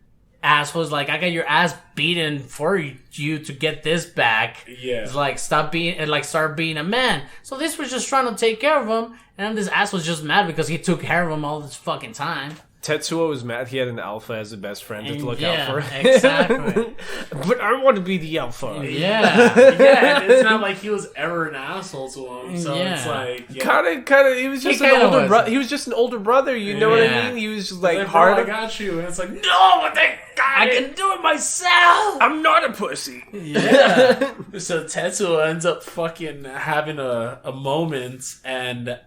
assholes! Like I got your ass beaten for you to get this back." Yeah. It's like stop being and like start being a man. So this was just trying to take care of him, and this ass was just mad because he took care of him all this fucking time. Tetsuo was mad he had an alpha as a best friend to And look yeah, out for. exactly. But I want to be the alpha. Yeah. Yeah, and it's not like he was ever an asshole to him. So Yeah. it's like, yeah. Kind of. He was just He an kinda older was. brother. He was just an older brother. You know what I Yeah. mean? He was just Like, like bro, I hard. got you. And it's like, no, but they got I it. can do it myself. I'm not a pussy. Yeah. So Tetsuo ends up fucking having a moment, and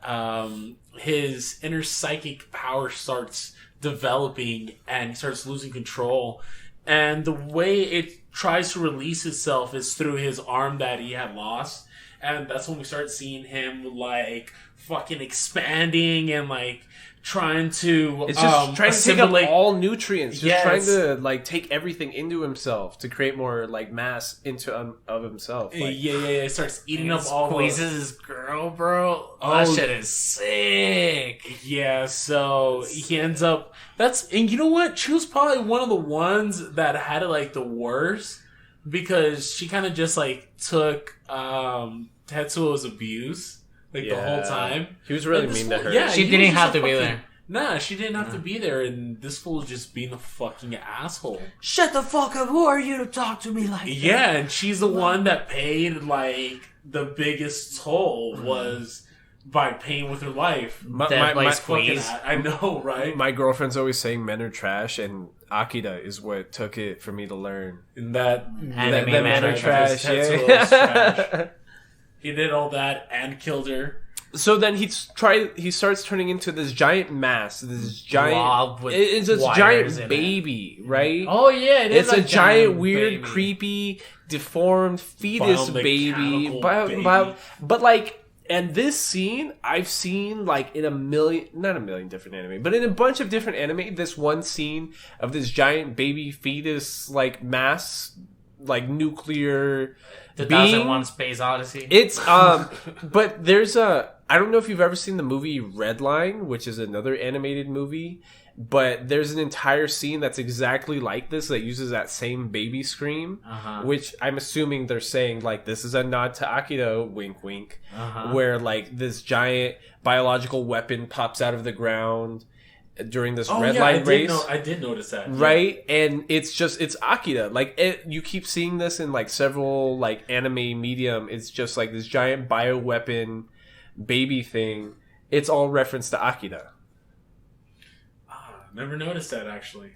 his inner psychic power starts developing, and he starts losing control. And the way it tries to release itself is through his arm that he had lost. And that's when we start seeing him like fucking expanding and like trying to It's just trying to take up assimilate all nutrients. Just Yes. trying to like take everything into himself to create more like mass into of himself. Like, yeah. It starts eating up all Squeezes the... his girl, bro. Oh. That shit is sick. Yeah, so he ends up... And you know what? She was probably one of the ones that had it like the worst, because she kind of just like took Tetsuo's abuse like the whole time. He was really And this mean to fool- her. Yeah, She he didn't was just have a to be fucking- there. Nah, she didn't have to be there, and this fool was just being a fucking asshole. Shut the fuck up. Who are you to talk to me like that? Yeah, and she's the one that paid like the biggest toll was by paying with her life. Death by my, squeeze. I know, right? my girlfriend's always saying men are trash, and Akira is what took it for me to learn. And that Anime that men are trash. Tetsuo Yeah. was trash. He did all that and killed her. So then he starts turning into this giant mass, this giant. Blob with It's this wires in giant it. baby, right? Oh yeah, it is It's a giant, weird, baby. creepy, deformed fetus baby. Biomechanical baby. But like, and this scene I've seen like in not a million different anime, but in a bunch of different anime. This one scene of this giant baby fetus like mass, like nuclear. 2001 Space Odyssey. It's but there's I don't know if you've ever seen the movie Redline, which is another animated movie, but there's an entire scene that's exactly like this that uses that same baby scream, which I'm assuming they're saying like this is a nod to Akira, wink wink, where like this giant biological weapon pops out of the ground during this red line race. I did notice that. Right, and it's Akira. Like you keep seeing this in like several like anime medium. It's just like this giant bioweapon baby thing. It's all reference to Akira. Never noticed that actually.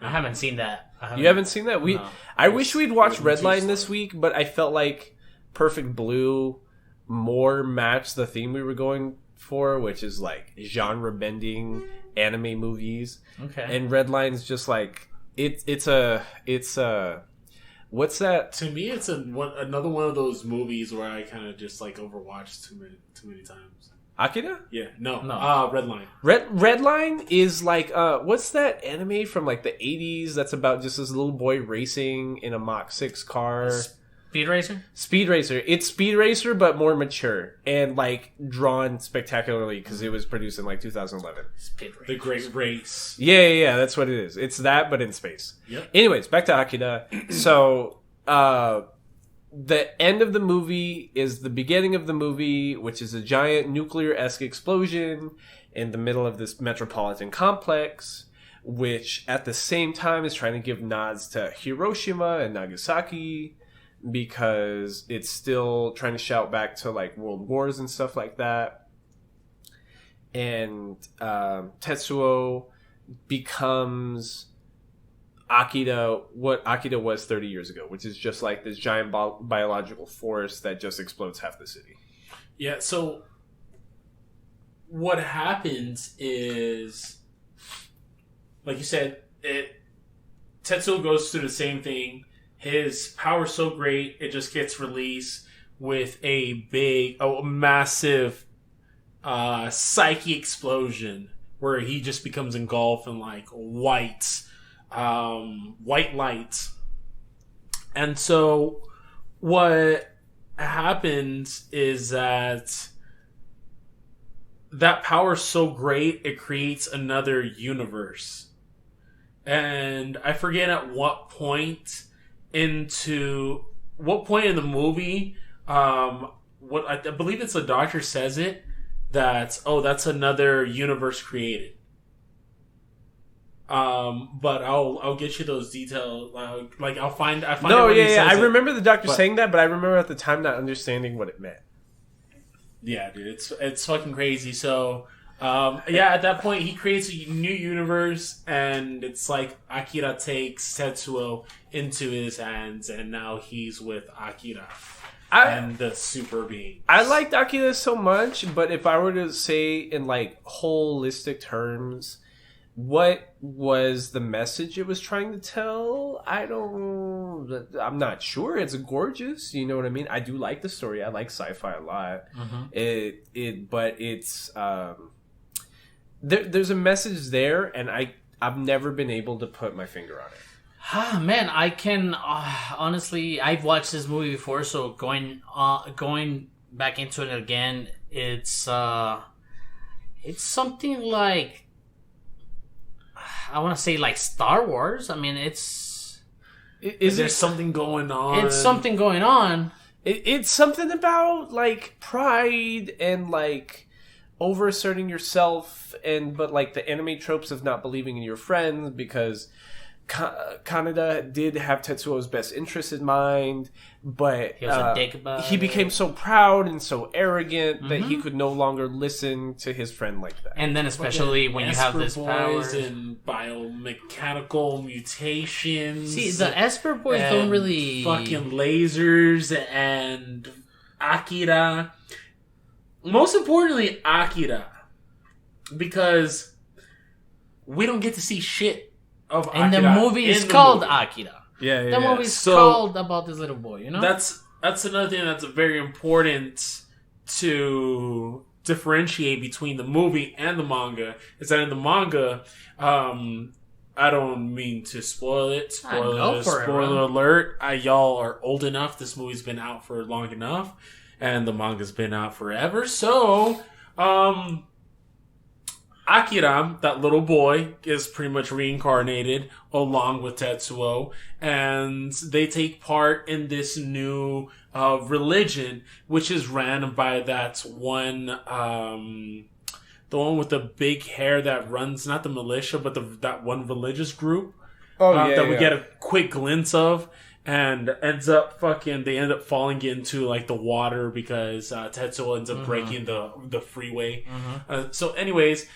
I haven't seen that. You haven't seen that? No. I wish we'd watched wasn't too Redline this slow. week, but I felt like Perfect Blue more matched the theme we were going for, which is like genre bending anime movies. Okay. And Redline's just like it's a what's that? To me, it's another one of those movies where I kind of just like overwatched too many times. Akira? Yeah, no. No. Red Line. Red Line is like what's that anime from like the 80s that's about just this little boy racing in a Mach 6 car? Speed Racer? Speed Racer. It's Speed Racer but more mature and like drawn spectacularly because it was produced in like 2011. Speed Racer. The Great Race. Yeah, that's what it is. It's that but in space. Yep. Anyways, back to Akira. So the end of the movie is the beginning of the movie, which is a giant nuclear-esque explosion in the middle of this metropolitan complex, which at the same time is trying to give nods to Hiroshima and Nagasaki because it's still trying to shout back to like world wars and stuff like that. And Tetsuo becomes Akira, what Akira was 30 years ago, which is just like this giant biological force that just explodes half the city. Yeah, so what happens is, like you said, Tetsuo goes through the same thing. His power's so great, it just gets released with a massive psyche explosion where he just becomes engulfed in like white light. And so what happens is that power is so great it creates another universe. And I forget at what point in the movie what I believe it's the doctor says it that that's another universe created. But I'll get you those details. I'll find. No, yeah. I remember the doctor saying that, but I remember at the time not understanding what it meant. Yeah, dude, it's fucking crazy. So, at that point he creates a new universe, and it's like Akira takes Tetsuo into his hands, and now he's with Akira and the super being. I liked Akira so much, but if I were to say in like holistic terms, what was the message it was trying to tell? I'm not sure. It's gorgeous, you know what I mean? I do like the story. I like sci-fi a lot. Mm-hmm. But it's there's a message there, and I've never been able to put my finger on it. Man, I can honestly. I've watched this movie before, so going back into it again, it's something like. I want to say like Star Wars. I mean, is there something going on? It's something going on. It's something about like pride and like overasserting yourself, but like the anime tropes of not believing in your friends because Kaneda did have Tetsuo's best interest in mind, but he was a dick about he became so proud and so arrogant that he could no longer listen to his friend like that. And then especially when you have this power and biomechanical mutations. See, the Esper boys don't really fucking lasers and Akira. Most importantly, Akira, because we don't get to see shit. And the movie is called Akira. Yeah. The movie's called about this little boy, you know? That's another thing that's very important to differentiate between the movie and the manga, is that in the manga, I don't mean to spoil it. Spoiler alert. Y'all are old enough. This movie's been out for long enough, and the manga's been out forever. So, Akira, that little boy, is pretty much reincarnated along with Tetsuo, and they take part in this new religion, which is ran by that one, the one with the big hair that runs, not the militia, but that one religious group that we get a quick glimpse of. And they end up falling into like the water because Tetsuo ends up breaking the freeway. So anyways,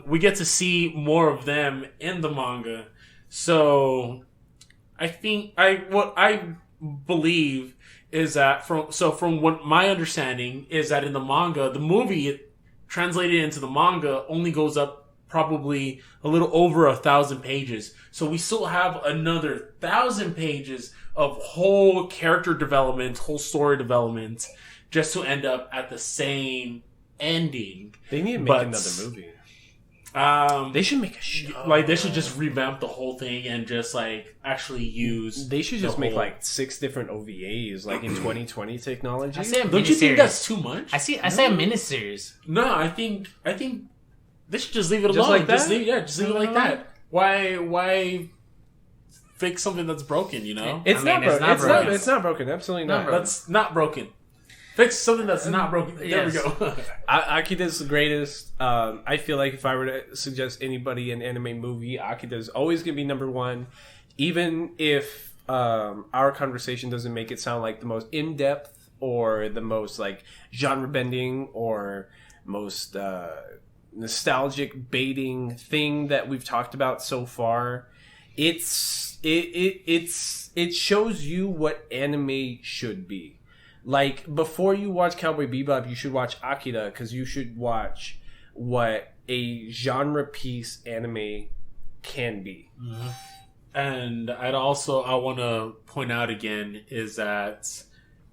we get to see more of them in the manga. So I think what I believe is that from what my understanding is that in the manga, the movie translated into the manga only goes up probably a little over 1,000 pages. So we still have another 1,000 pages of whole character development, whole story development, just to end up at the same ending. They need to make But- another movie. They should make a show. like they should just revamp the whole thing and just like actually use. They should just the make whole- like 6 different OVAs, like in 2020 technology. I say a Don't you think miniseries. that's too much? I say a miniseries. No, I think they should just leave it Just alone. like that? Just leave it like that. Why fix something that's broken? You know, It's I mean, not it's broken. not It's broken. not. It's not broken. Absolutely not. that's not broken. Fix something that's not broken. There Yes. we go. Akira's the greatest. I feel like if I were to suggest anybody an anime movie, Akira's always going to be number one. Even if our conversation doesn't make it sound like the most in-depth or the most like genre-bending or most nostalgic baiting thing that we've talked about so far, it shows you what anime should be. Like, before you watch Cowboy Bebop, you should watch Akira, because you should watch what a genre piece anime can be. And I want to point out again is that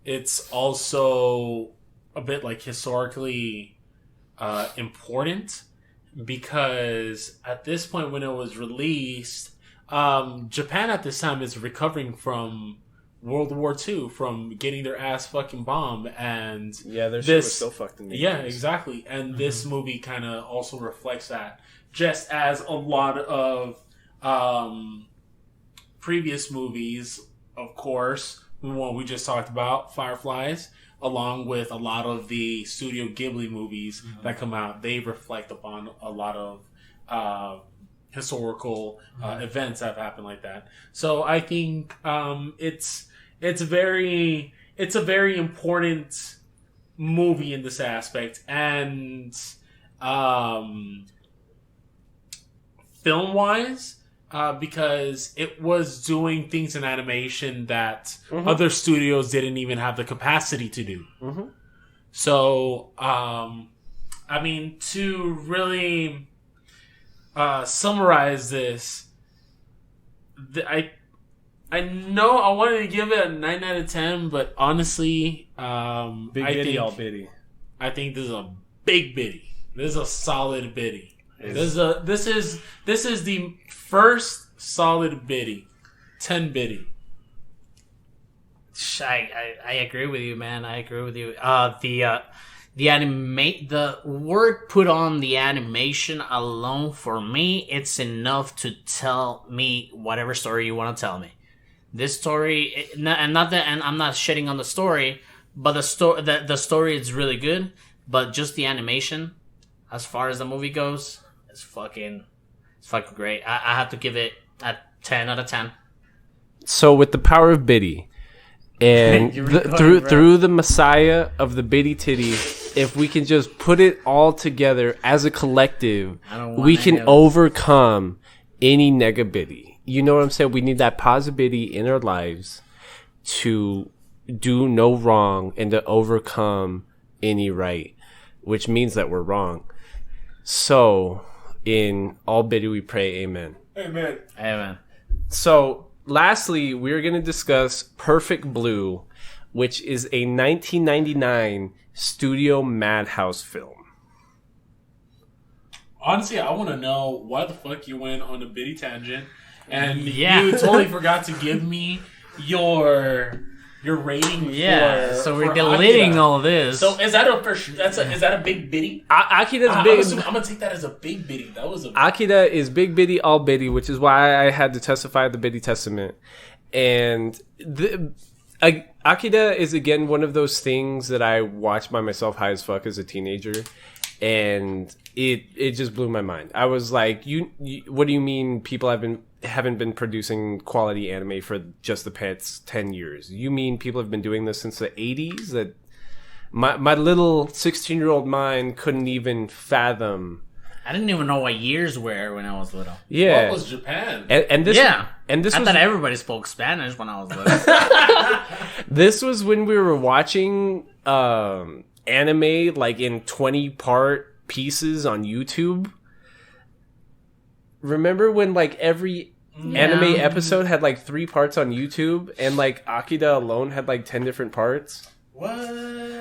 it's also a bit like historically important, because at this point when it was released, Japan at this time is recovering from World War II, from getting their ass fucking bombed, and Yeah, their shit was still fucked in the yeah, 80s. exactly. And this movie kind of also reflects that, just as a lot of previous movies, of course, the one we just talked about, Fireflies, along with a lot of the Studio Ghibli movies that come out, they reflect upon a lot of historical events that have happened like that. So I think it's a very important movie in this aspect, and film wise, because it was doing things in animation that other studios didn't even have the capacity to do. So I mean, to really summarize this, I know I wanted to give it a 9 out of 10, but honestly, Big bitty, all bitty. I think this is a big biddy. This is a solid biddy. It's- This is the first solid biddy. 10 biddy. I agree with you, man. I agree with you. The work put on the animation alone, for me, it's enough to tell me whatever story you want to tell me. This story, and I'm not shitting on the story, but the story is really good. But just the animation, as far as the movie goes, it's fucking great. I have to give it a 10 out of 10. So with the power of Biddy and You're recording, bro. through the messiah of the Biddy Titty, if we can just put it all together as a collective, I don't want we any can of this. overcome any nega Biddy. You know what I'm saying? We need that positive Biddy in our lives to do no wrong and to overcome any right, which means that we're wrong. So in all Biddy we pray, amen. Amen. Hey, man. So, lastly, we're going to discuss Perfect Blue, which is a 1999 Studio Madhouse film. Honestly, I want to know why the fuck you went on a biddy tangent, and Yeah. you totally forgot to give me your rating. Yeah, so we're for deleting Akira. all this. So is that is that a big biddy? Akira's I'm big. gonna take that as a big biddy. That was a Akira is big biddy, all biddy, which is why I had to testify the Biddy Testament. And Akira is again one of those things that I watched by myself high as fuck as a teenager, and it just blew my mind. I was like, you what do you mean people haven't been producing quality anime for just the past 10 years? You mean people have been doing this since the 80s? That my little 16-year-old mind couldn't even fathom. I didn't even know what years were when I was little. Yeah. What was Japan? And this Yeah. and this I was thought everybody spoke Spanish when I was little. this was when we were watching anime like in 20-part pieces on YouTube. Remember when like every anime episode had like 3 parts on YouTube, and like Akira alone had like 10 different parts? What?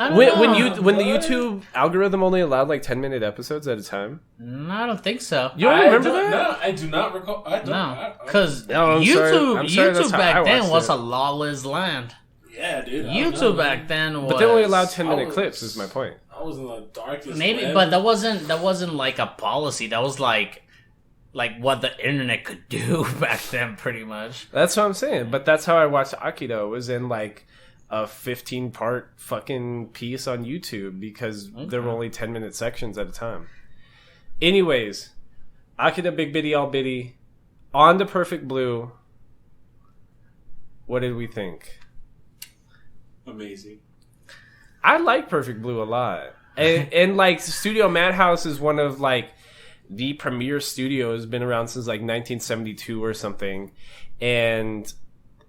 don't When know. when the YouTube algorithm only allowed like 10-minute episodes at a time. No, I don't think so. You don't remember that? No, I do not recall. I don't. No, because No, I'm sorry. YouTube, I'm sorry, that's YouTube how back I then watched was it. a lawless land. Yeah, dude. I don't YouTube know, back man. then was. But they only allowed 10-minute was- clips. Is my point. I was in the darkest. Maybe, web. but that wasn't like a policy. That was like what the internet could do back then, pretty much. That's what I'm saying. But that's how I watched Akira. It was in like a 15-part fucking piece on YouTube because there were only 10-minute sections at a time. Anyways, Akira Big Bitty All Bitty on to Perfect Blue. What did we think? Amazing. I like Perfect Blue a lot. And like Studio Madhouse is one of like the premier studios, been around since like 1972 or something. And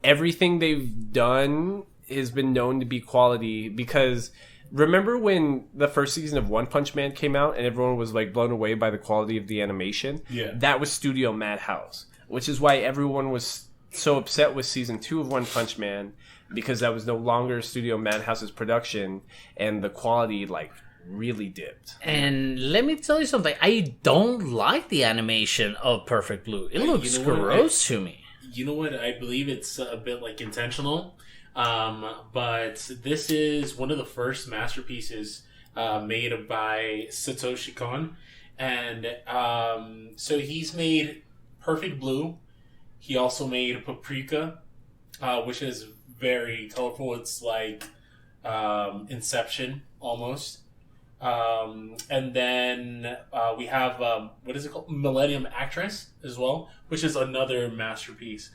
everything they've done has been known to be quality because remember when the first season of One Punch Man came out and everyone was like blown away by the quality of the animation? Yeah. That was Studio Madhouse, which is why everyone was so upset with season 2 of One Punch Man because that was no longer Studio Madhouse's production and the quality like really dipped. And let me tell you something. I don't like the animation of Perfect Blue. It looks You know what? gross to me. You know what? I believe it's a bit like intentional. But this is one of the first masterpieces made by Satoshi Kon. And so he's made Perfect Blue. He also made Paprika, which is very colorful. It's like Inception almost. And then we have what is it called? Millennium Actress as well, which is another masterpiece.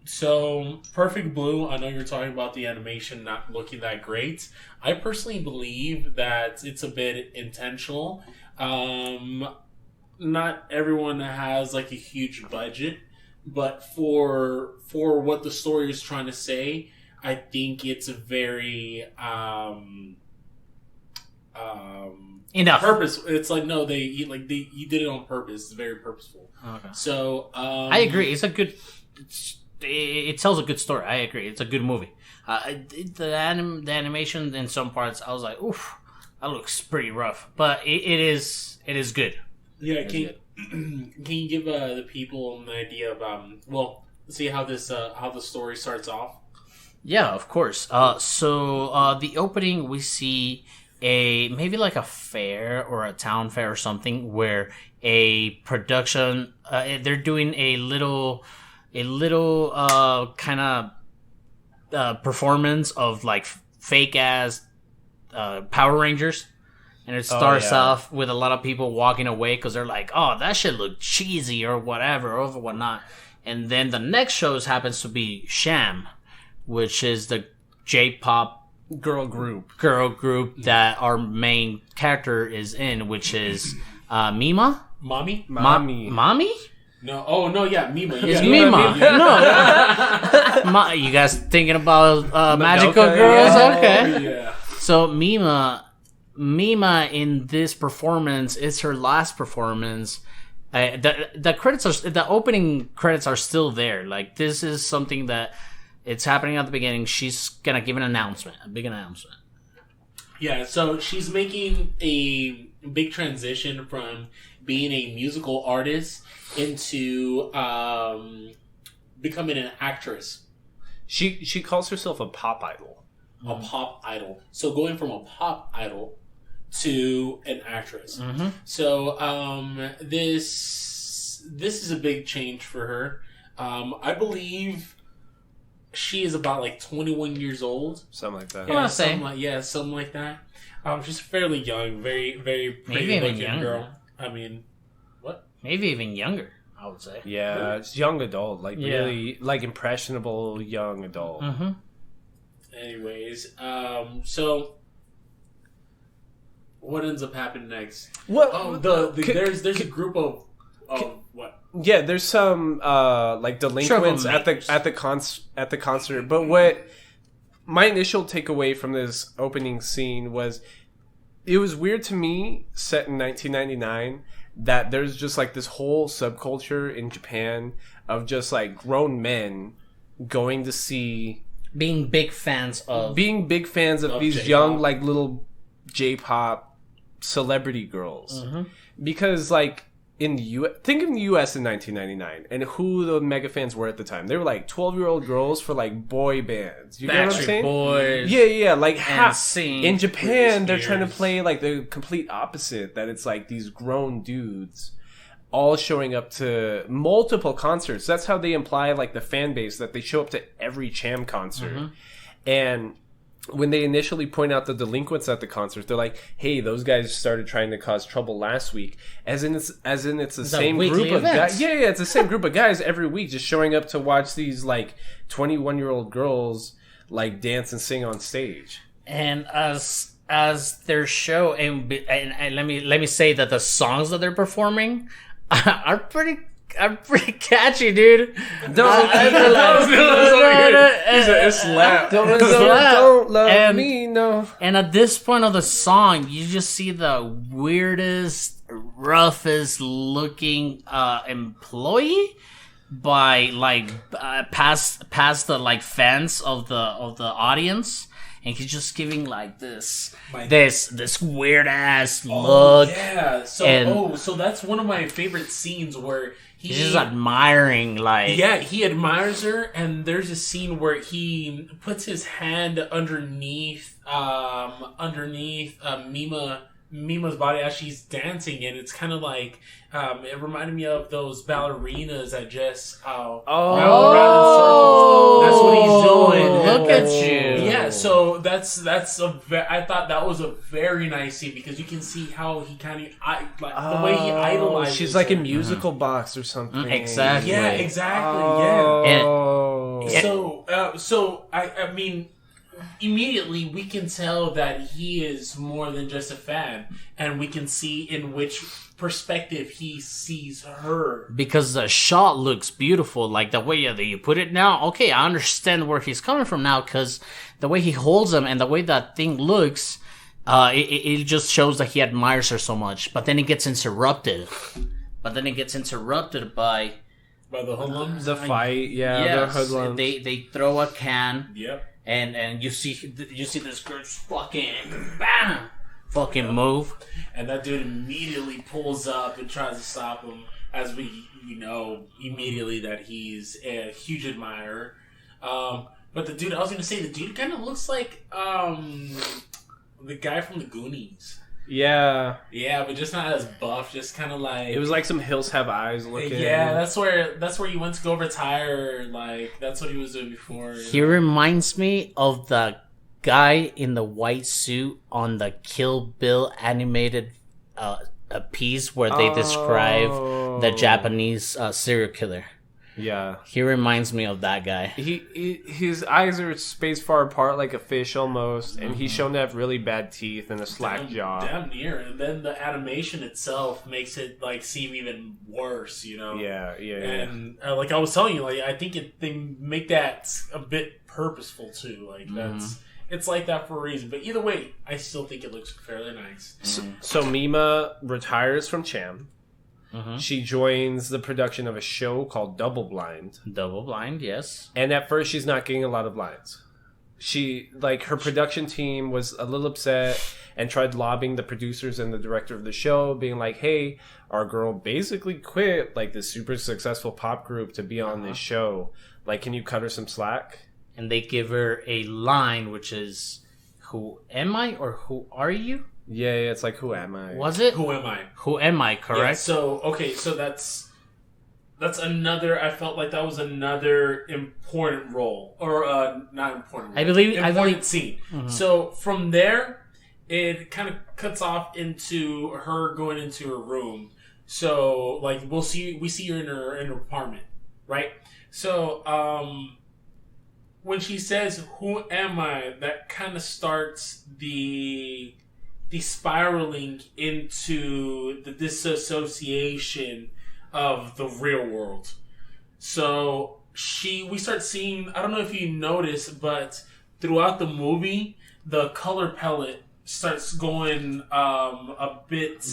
So Perfect Blue, I know you're talking about the animation not looking that great. I personally believe that it's a bit intentional. Not everyone has like a huge budget, but for what the story is trying to say, I think it's a very Enough. purpose. It's like no, you did it on purpose. It's very purposeful. Okay. So I agree. It's a good. It tells a good story. I agree. It's a good movie. The animation in some parts, I was like, "Oof, that looks pretty rough," but it is good. Yeah, can you give the people an idea of let's see how the story starts off. Yeah, of course. So the opening we see maybe like a fair or a town fair or something where a production they're doing a little kind of performance of like fake ass Power Rangers, and it starts off with a lot of people walking away because they're like, oh, that shit look cheesy or whatever or whatnot. And then the next shows happens to be Sham, which is the J-pop Girl group. that our main character is in, which is Mima? Mommy? Mommy? No. Oh no. Yeah, Mima. It's Yeah, Mima. No. You guys thinking about magical Madoka, girls? yeah. Okay. Oh, yeah. So Mima in this performance, it's her last performance. The credits are the opening credits are still there. Like this is something that it's happening at the beginning. She's gonna give a big announcement. Yeah, so she's making a big transition from being a musical artist into becoming an actress, She calls herself a pop idol. a pop idol. So going from a pop idol to an actress. Mm-hmm. So this is a big change for her. I believe she is about like 21 years old. Something like that. I wanna say. Something like that. She's fairly young, very, very pretty Maybe even looking younger. girl. I mean, what? Maybe even younger, I would say. Yeah, it's young adult. Like Yeah. really like impressionable young adult. Mm-hmm. Anyways, so what ends up happening next? What? Oh, there's a group of what? Yeah, there's some like delinquents Sure, at the concert. But what my initial takeaway from this opening scene was, it was weird to me, set in 1999, that there's just like this whole subculture in Japan of just like grown men going to see being big fans of these J-pop. young like little J-pop celebrity girls. Mm-hmm. Because like in the think of the US in 1999 and who the mega fans were at the time. They were like 12-year-old girls for like boy bands. You get what I'm Backstreet saying? Boys. Yeah, like NSYNC, in Japan Britney they're trying to Spears. play like the complete opposite, that it's like these grown dudes all showing up to multiple concerts. That's how they imply like the fan base, that they show up to every Cham concert. And when they initially point out the delinquents at the concert, they're like, "Hey, those guys started trying to cause trouble last week." As in it's the same weekly group of events. guys. Yeah, it's the same group of guys every week just showing up to watch these like 21-year-old girls like dance and sing on stage. And as their show, and let me say that the songs that they're performing are pretty catchy, dude. Don't love And- me, no. And at this point of the song, you just see the weirdest, roughest looking employee by like past the like fans of the audience, and he's just giving like this weird ass look. Yeah. So And- so that's one of my favorite scenes where He's just admiring, like... Yeah, he admires her, and there's a scene where he puts his hand underneath Mima's body as she's dancing, and it's kind of like it reminded me of those ballerinas that just round around in circles. That's what he's doing. Look at you. Yeah, so I thought that was a very nice scene, because you can see how he kind of the way he idolizes. She's like a her. musical box or something. Exactly. Yeah, exactly. Oh. Yeah. So I mean, immediately we can tell that he is more than just a fan, and we can see in which perspective he sees her. Because the shot looks beautiful, like the way that you put it now. Okay, I understand where he's coming from now, because the way he holds them and the way that thing looks, it just shows that he admires her so much. But then it gets interrupted. by By the hoodlums. The fight, the hoodlums. They throw a can. Yep. And you see this girl just fucking move. And that dude immediately pulls up and tries to stop him, as we know immediately that he's a huge admirer. But the dude kind of looks like the guy from the Goonies. Yeah. Yeah, but just not as buff, just kind of like... It was like some Hills Have Eyes looking. Yeah, that's where he went to go retire. Like, that's what he was doing before. He reminds me of the guy in the white suit on the Kill Bill animated a piece where they describe the Japanese serial killer. Yeah. He reminds me of that guy. His eyes are spaced far apart like a fish almost, and he's shown to have really bad teeth and a slack jaw. Damn near. And then the animation itself makes it like seem even worse, you know? Yeah. And like I was telling you, like I think they make that a bit purposeful too. Like it's like that for a reason. But either way, I still think it looks fairly nice. So Mima retires from Cham. She joins the production of a show called Double Blind. Double Blind, yes. And at first, she's not getting a lot of lines. Her production team was a little upset and tried lobbying the producers and the director of the show, being like, hey, our girl basically quit like this super successful pop group to be on this show. Like, can you cut her some slack? And they give her a line, which is, who am I or who are you? Yeah, it's like, who am I? Was it? Who am I? Who am I, correct? Yeah, so that's another. I felt like that was another important role, or not important. Role, I believe important scene. So from there, it kind of cuts off into her going into her room. So like we see her in her apartment, right? So when she says, "Who am I?" that kind of starts the spiraling into the disassociation of the real world. So we start seeing, I don't know if you notice, but throughout the movie, the color palette starts going a bit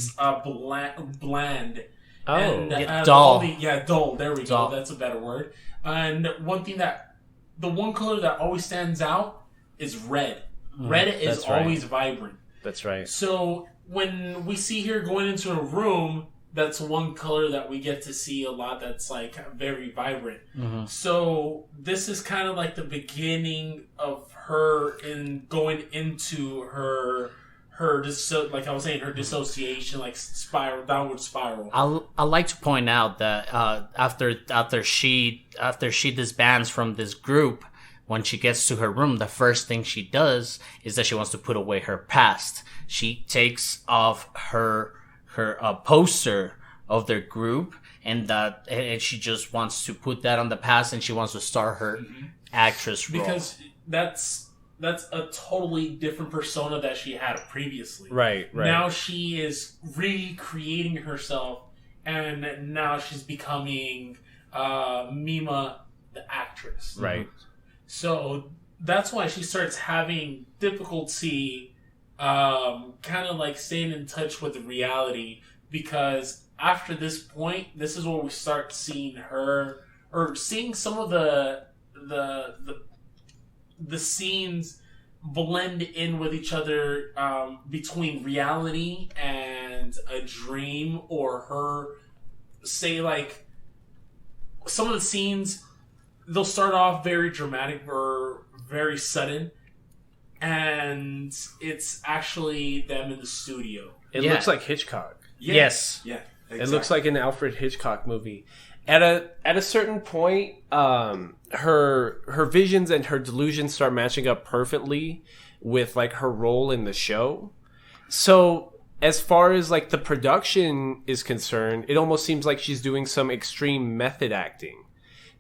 bland. Oh, dull. Dull. There we Dull. go. That's a better word. And one thing that the one color that always stands out is red. Red is that's right. always vibrant. That's right. So when we see her going into a room, that's one color that we get to see a lot that's like very vibrant. So this is kind of like the beginning of her in going into her like I was saying, her dissociation, like downward spiral. I like to point out that after she disbands from this group, when she gets to her room, the first thing she does is that she wants to put away her past. She takes off her poster of their group, and she just wants to put that on the past, and she wants to start her actress role. Because that's a totally different persona that she had previously. Right. Now she is recreating herself, and now she's becoming Mima, the actress. Right. So that's why she starts having difficulty kind of like staying in touch with reality, because after this point, this is where we start seeing her, or seeing some of the scenes blend in with each other, between reality and a dream, or her, say, like, some of the scenes, they'll start off very dramatic or very sudden, and it's actually them in the studio. It looks like Hitchcock. Yeah. Yes. Yeah. Exactly. It looks like an Alfred Hitchcock movie. At a certain point, her visions and her delusions start matching up perfectly with like her role in the show. So as far as like the production is concerned, it almost seems like she's doing some extreme method acting,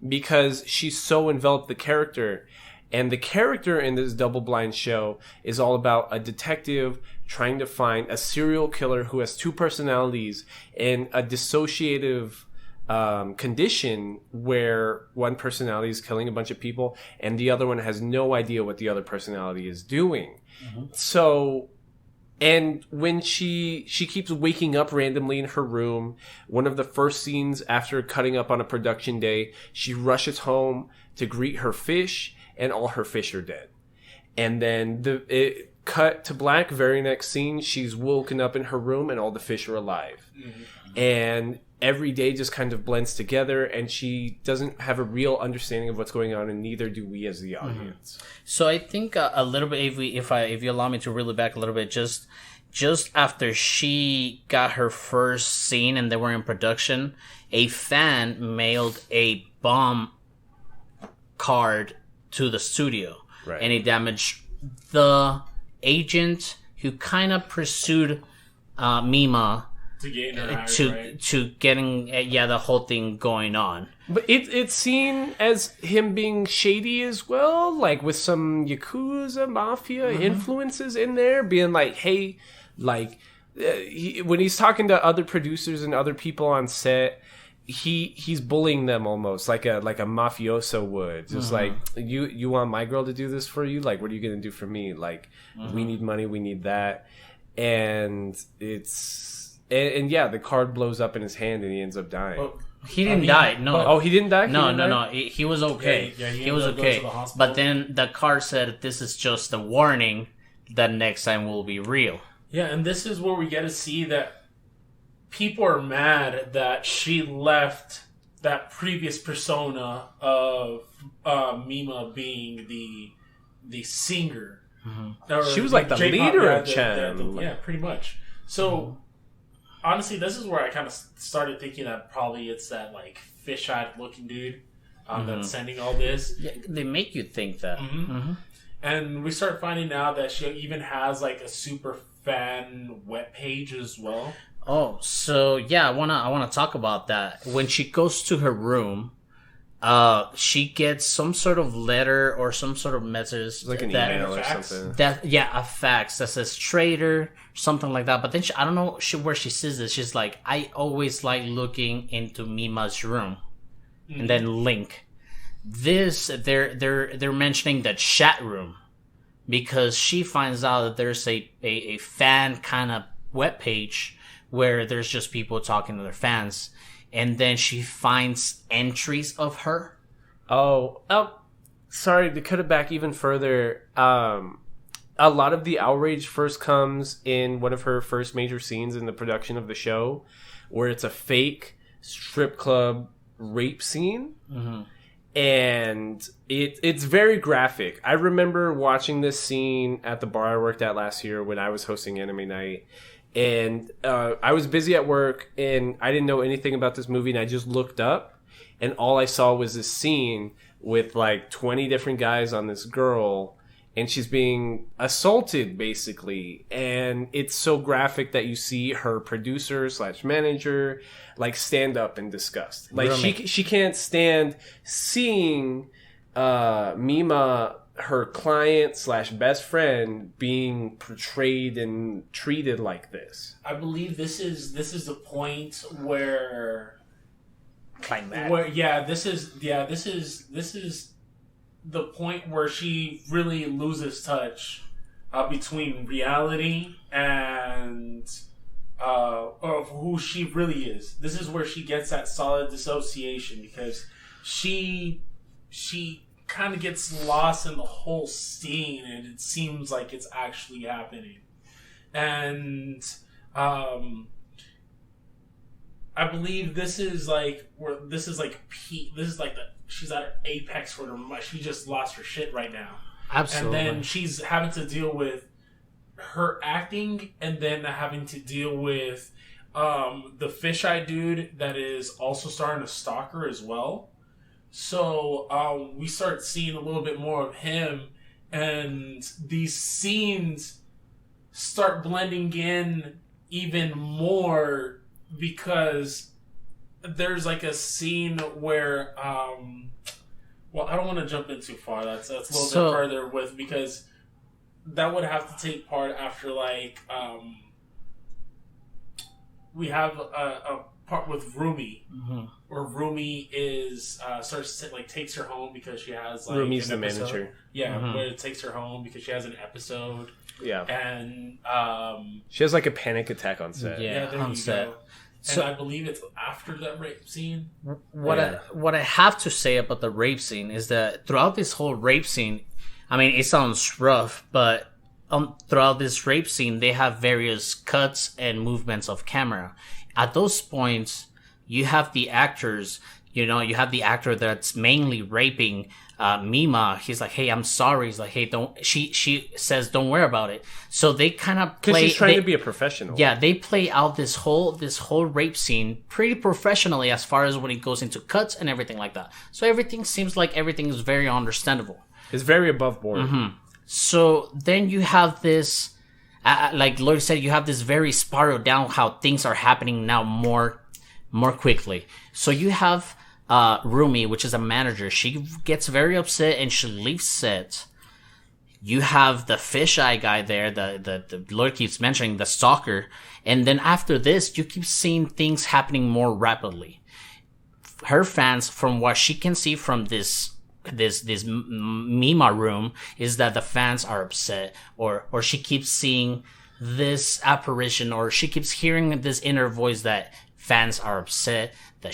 because she's so enveloped the character. And the character in this double-blind show is all about a detective trying to find a serial killer who has two personalities in a dissociative condition where one personality is killing a bunch of people and the other one has no idea what the other personality is doing. So, and when she keeps waking up randomly in her room, one of the first scenes after cutting up on a production day, she rushes home to greet her fish, and all her fish are dead. And then it cut to black. Very next scene, she's woken up in her room and all the fish are alive. And every day just kind of blends together, and she doesn't have a real understanding of what's going on, and neither do we as the audience. So I think a little bit, if you allow me to reel it back a little bit, just after she got her first scene and they were in production, a fan mailed a bomb card to the studio, and it damaged the agent who kind of pursued Mima To get in her eyes, to getting the whole thing going on. But it's seen as him being shady as well, like with some Yakuza Mafia influences in there, being like, hey, like when he's talking to other producers and other people on set, he's bullying them almost like a mafioso would. Just like, you want my girl to do this for you? Like, what are you gonna do for me? Like, we need money, we need that. And it's and yeah, the card blows up in his hand and he ends up dying. He didn't die. No. He didn't die? No. He was okay. Yeah, he was okay. But then the card said, this is just a warning that next time will be real. Yeah, and this is where we get to see that people are mad that she left that previous persona of Mima being the singer. She was like the leader of Chen. Yeah, pretty much. So, honestly, this is where I kind of started thinking that probably it's that like fish-eyed looking dude that's sending all this. Yeah, they make you think that. And we start finding out that she even has like a super fan webpage as well. Oh, so yeah, I wanna talk about that. When she goes to her room, she gets some sort of letter or some sort of message, like an email or something. A fax that says traitor, something like that. But then I don't know where she says this. She's like, I always like looking into Mima's room, and then link. This they're mentioning the chat room, because she finds out that there's a fan kind of webpage where there's just people talking to their fans, and then she finds entries of her. sorry to cut it back even further. A lot of the outrage first comes in one of her first major scenes in the production of the show, where it's a fake strip club rape scene. Mm-hmm. And it's very graphic. I remember watching this scene at the bar I worked at last year when I was hosting Anime Night. And I was busy at work, and I didn't know anything about this movie, and I just looked up, and all I saw was this scene with like 20 different guys on this girl, and she's being assaulted, basically. And it's so graphic that you see her producer / manager like stand up in disgust. Like she can't stand seeing Mima, her client / best friend, being portrayed and treated like this. I believe this is the point where Climax. this is the point where she really loses touch between reality and of who she really is. This is where she gets that solid dissociation, because she kind of gets lost in the whole scene, and it seems like it's actually happening. And I believe this is like she's at her apex where she just lost her shit right now. Absolutely. And then she's having to deal with her acting, and then having to deal with the fisheye dude that is also starting to stalk her as well. So we start seeing a little bit more of him, and these scenes start blending in even more, because there's like a scene where well, I don't want to jump in too far. That's a little bit further with, because that would have to take part after like we have a part with Rumi, Mm-hmm. where Rumi is starts to, like, takes her home because she has like Rumi's the an episode. manager. Yeah, Mm-hmm. where it takes her home because she has an episode. Yeah. And She has like a panic attack on set. Yeah, there on you set. go. And So- I believe it's after that rape scene. What I have to say about the rape scene is that throughout this whole rape scene, I mean, it sounds rough, but throughout this rape scene, they have various cuts and movements of camera. At those points, you have the actors. You know, you have the actor that's mainly raping Mima. He's like, "Hey, I'm sorry." He's like, "Hey, don't." She says, "Don't worry about it." So they kind of play. Because she's trying to be a professional. Yeah, they play out this whole rape scene pretty professionally as far as when it goes into cuts and everything like that. So everything seems like everything is very understandable. It's very above board. Mm-hmm. So then you have this, like Lloyd said, you have this very spiral down how things are happening now more quickly. So you have Rumi, which is a manager. She gets very upset and she leaves set. You have the fisheye guy there, the Lloyd keeps mentioning, the stalker. And then after this, you keep seeing things happening more rapidly. Her fans, from what she can see from this Mima room, is that the fans are upset, or she keeps seeing this apparition, or she keeps hearing this inner voice that fans are upset, that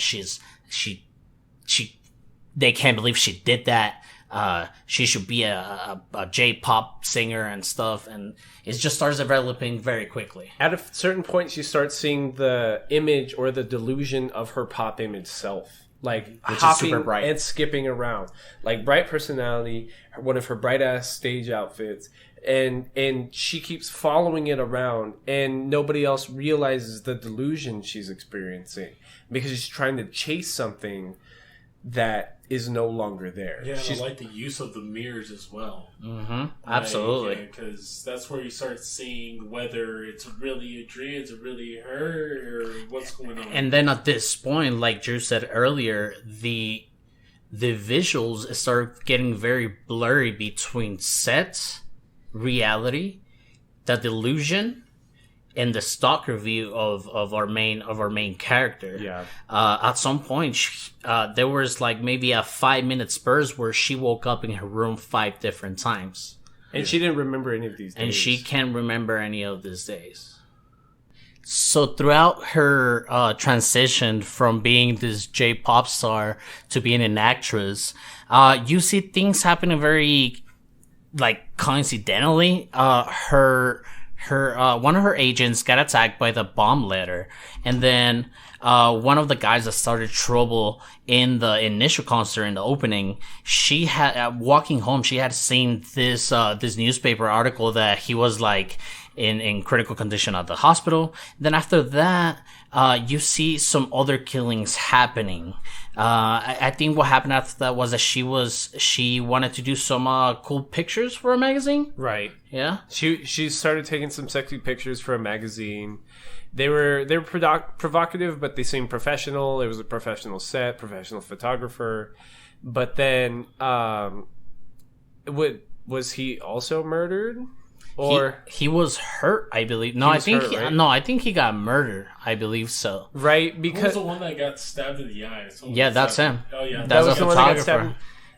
they can't believe she did that. She should be a J-pop singer and stuff, and it just starts developing very quickly. At a certain point, she starts seeing the image or the delusion of her pop image self. Like, Which is hopping super bright. and skipping around. Like, bright personality, one of her bright-ass stage outfits. And she keeps following it around, and nobody else realizes the delusion she's experiencing. Because she's trying to chase something that is no longer there. Yeah, and She's I like the use of the mirrors as well. Mm-hmm. Absolutely. Because that's where you start seeing whether it's really a dream, it's really her, or what's going on. And then at this point, like Drew said earlier, the visuals start getting very blurry between set, reality, the delusion, and the stalker view of our main character. Yeah. At some point, there was like maybe a 5-minute spurs where she woke up in her room 5 different times. And she didn't remember any of these days. And she can't remember any of these days. So throughout her transition from being this J-pop star to being an actress, you see things happening very, like, coincidentally. Her one of her agents got attacked by the bomb letter, and then one of the guys that started trouble in the initial concert in the opening, she had walking home, she had seen this this newspaper article that he was like in critical condition at the hospital. Then after that, you see some other killings happening. I think what happened after that was that she wanted to do some cool pictures for a magazine. Right. Yeah. She started taking some sexy pictures for a magazine. They were provocative, but they seemed professional. It was a professional set, professional photographer. But then, was he also murdered? Or he was hurt, I believe. No, I think I think he got murdered. I believe so. Right, Who was because the one that got stabbed in the eye? Yeah, that's him. Oh yeah, That's was a the one that got photographer.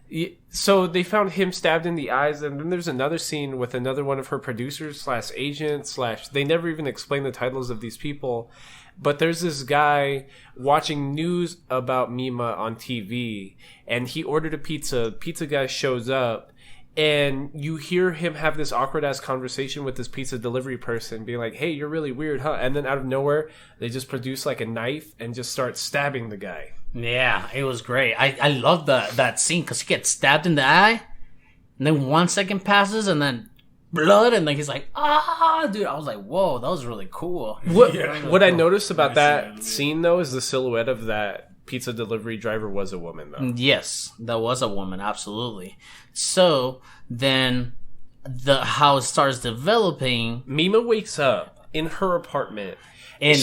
stabbed. So they found him stabbed in the eyes, and then there's another scene with another one of her producers / agents / they never even explain the titles of these people, but there's this guy watching news about Mima on TV, and he ordered a pizza. Pizza guy shows up, and you hear him have this awkward ass conversation with this pizza delivery person, being like, "Hey, you're really weird, huh?" And then out of nowhere, they just produce like a knife and just start stabbing the guy. Yeah, it was great. I love that scene because he gets stabbed in the eye, and then 1 second passes, and then blood, and then he's like, "Ah, dude!" I was like, "Whoa, that was really cool." What I noticed about I see that scene though is the silhouette of that pizza delivery driver was a woman though. Yes, that was a woman, absolutely. So then, how it starts developing Mima wakes up in her apartment. in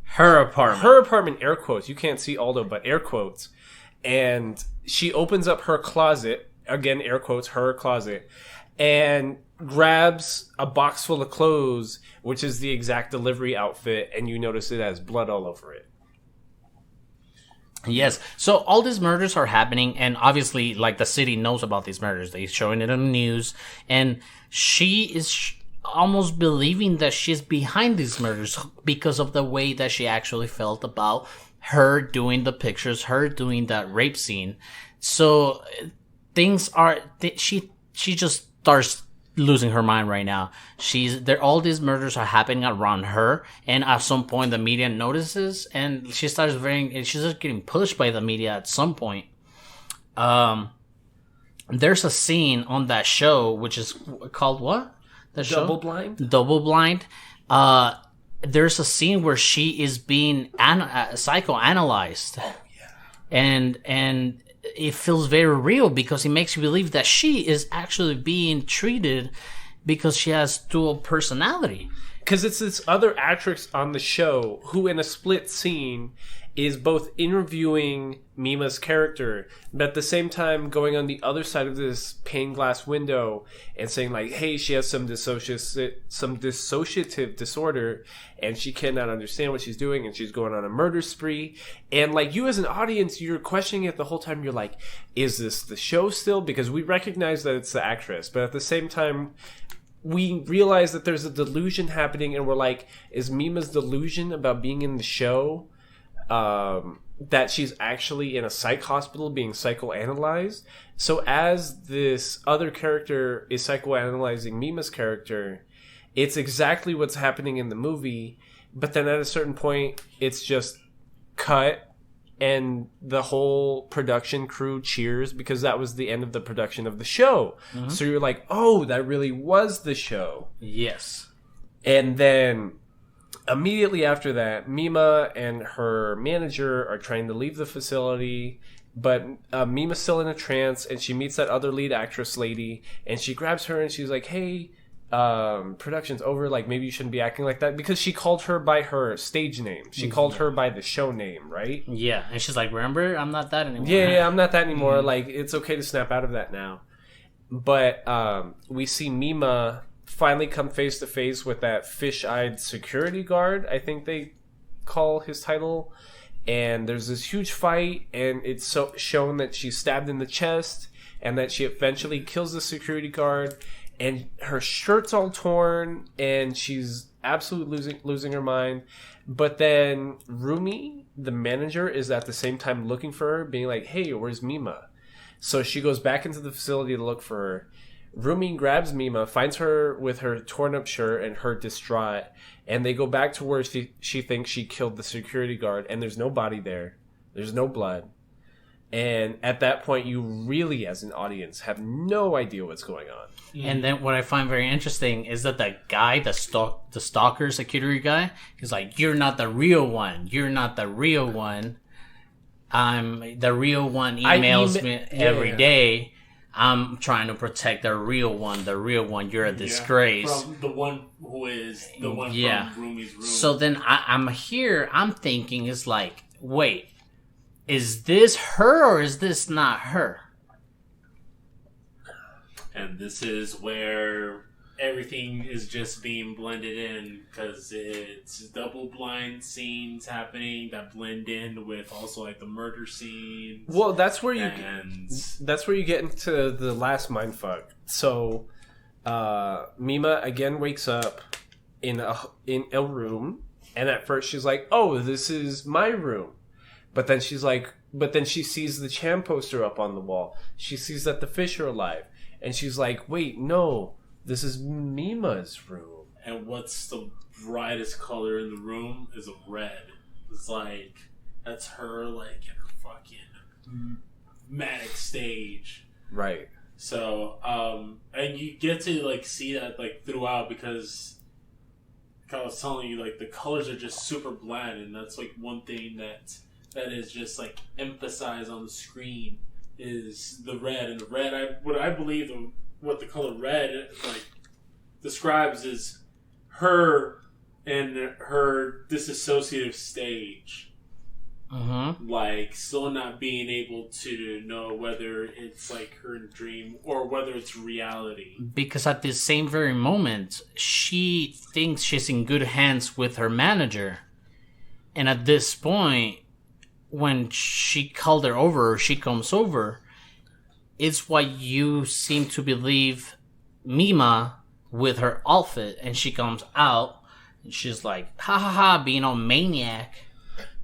her apartment. Her apartment, air quotes. You can't see Aldo, but air quotes. And she opens up her closet, again, air quotes, her closet, and grabs a box full of clothes, which is the exact delivery outfit, and you notice it has blood all over it. Yes. So all these murders are happening, and obviously, like, the city knows about these murders. They're showing it on the news, and she is almost believing that she's behind these murders because of the way that she actually felt about her doing the pictures, her doing that rape scene. So things are, she just starts losing her mind right now. All these murders are happening around her, and at some point the media notices, and she's just getting pushed by the media at some point. There's a scene on that show which is called what? The show? Double Blind? Double Blind. There's a scene where she is being psychoanalyzed. Oh, yeah. And it feels very real because it makes you believe that she is actually being treated because she has dual personality. Because it's this other actress on the show who, in a split scene, is both interviewing Mima's character, but at the same time going on the other side of this pane glass window and saying, like, hey, she has some dissociative disorder, and she cannot understand what she's doing, and she's going on a murder spree. And, like, you as an audience, you're questioning it the whole time. You're like, is this the show still? Because we recognize that it's the actress, but at the same time, we realize that there's a delusion happening, and we're like, is Mima's delusion about being in the show that she's actually in a psych hospital being psychoanalyzed? So as this other character is psychoanalyzing Mima's character, it's exactly what's happening in the movie, but then at a certain point, it's just cut, and the whole production crew cheers because that was the end of the production of the show. Mm-hmm. So you're like, oh, that really was the show. Yes. And then immediately after that, Mima and her manager are trying to leave the facility, but Mima's still in a trance, and she meets that other lead actress lady, and she grabs her and she's like, hey, production's over, like, maybe you shouldn't be acting like that, because she called her by her stage name. She called her by the show name, right? Yeah, and she's like, remember, I'm not that anymore. Yeah, I'm not that anymore. Like, it's okay to snap out of that now. But we see Mima finally come face to face with that fish-eyed security guard, I think they call his title. And there's this huge fight, and it's shown that she's stabbed in the chest, and that she eventually kills the security guard, and her shirt's all torn, and she's absolutely losing her mind. But then Rumi, the manager, is at the same time looking for her, being like, hey, where's Mima? So she goes back into the facility to look for her. Rumi grabs Mima, finds her with her torn up shirt and her distraught, and they go back to where she thinks she killed the security guard, and there's no body there. There's no blood. And at that point, you really, as an audience, have no idea what's going on. And then what I find very interesting is that the guy, the stalker security guy, is like, you're not the real one. You're not the real one. The real one emails me every day. I'm trying to protect the real one. The real one. You're a disgrace. From the one who is the one from Rumi's room. So then I'm here. I'm thinking, it's like, wait, is this her or is this not her? And this is where everything is just being blended in, because it's double blind scenes happening that blend in with also like the murder scenes. Well, that's where you get into the last mindfuck. So Mima again wakes up in a room, and at first she's like, "Oh, this is my room," but then she sees the Cham poster up on the wall. She sees that the fish are alive. And she's like, wait, no, this is Mima's room. And what's the brightest color in the room is a red. It's like, that's her, like, in her fucking manic stage. Right. So, and you get to, like, see that, like, throughout, because, like I was telling you, like, the colors are just super bland, and that's, like, one thing that is just, like, emphasized on the screen. Is the red, and the red, I believe what the color red like describes is her and her disassociative stage, like still not being able to know whether it's like her dream or whether it's reality. Because at this same very moment, she thinks she's in good hands with her manager, and at this point, when she called her over, she comes over, it's why you seem to believe Mima with her outfit, and she comes out, and she's like, ha ha ha, being all maniac.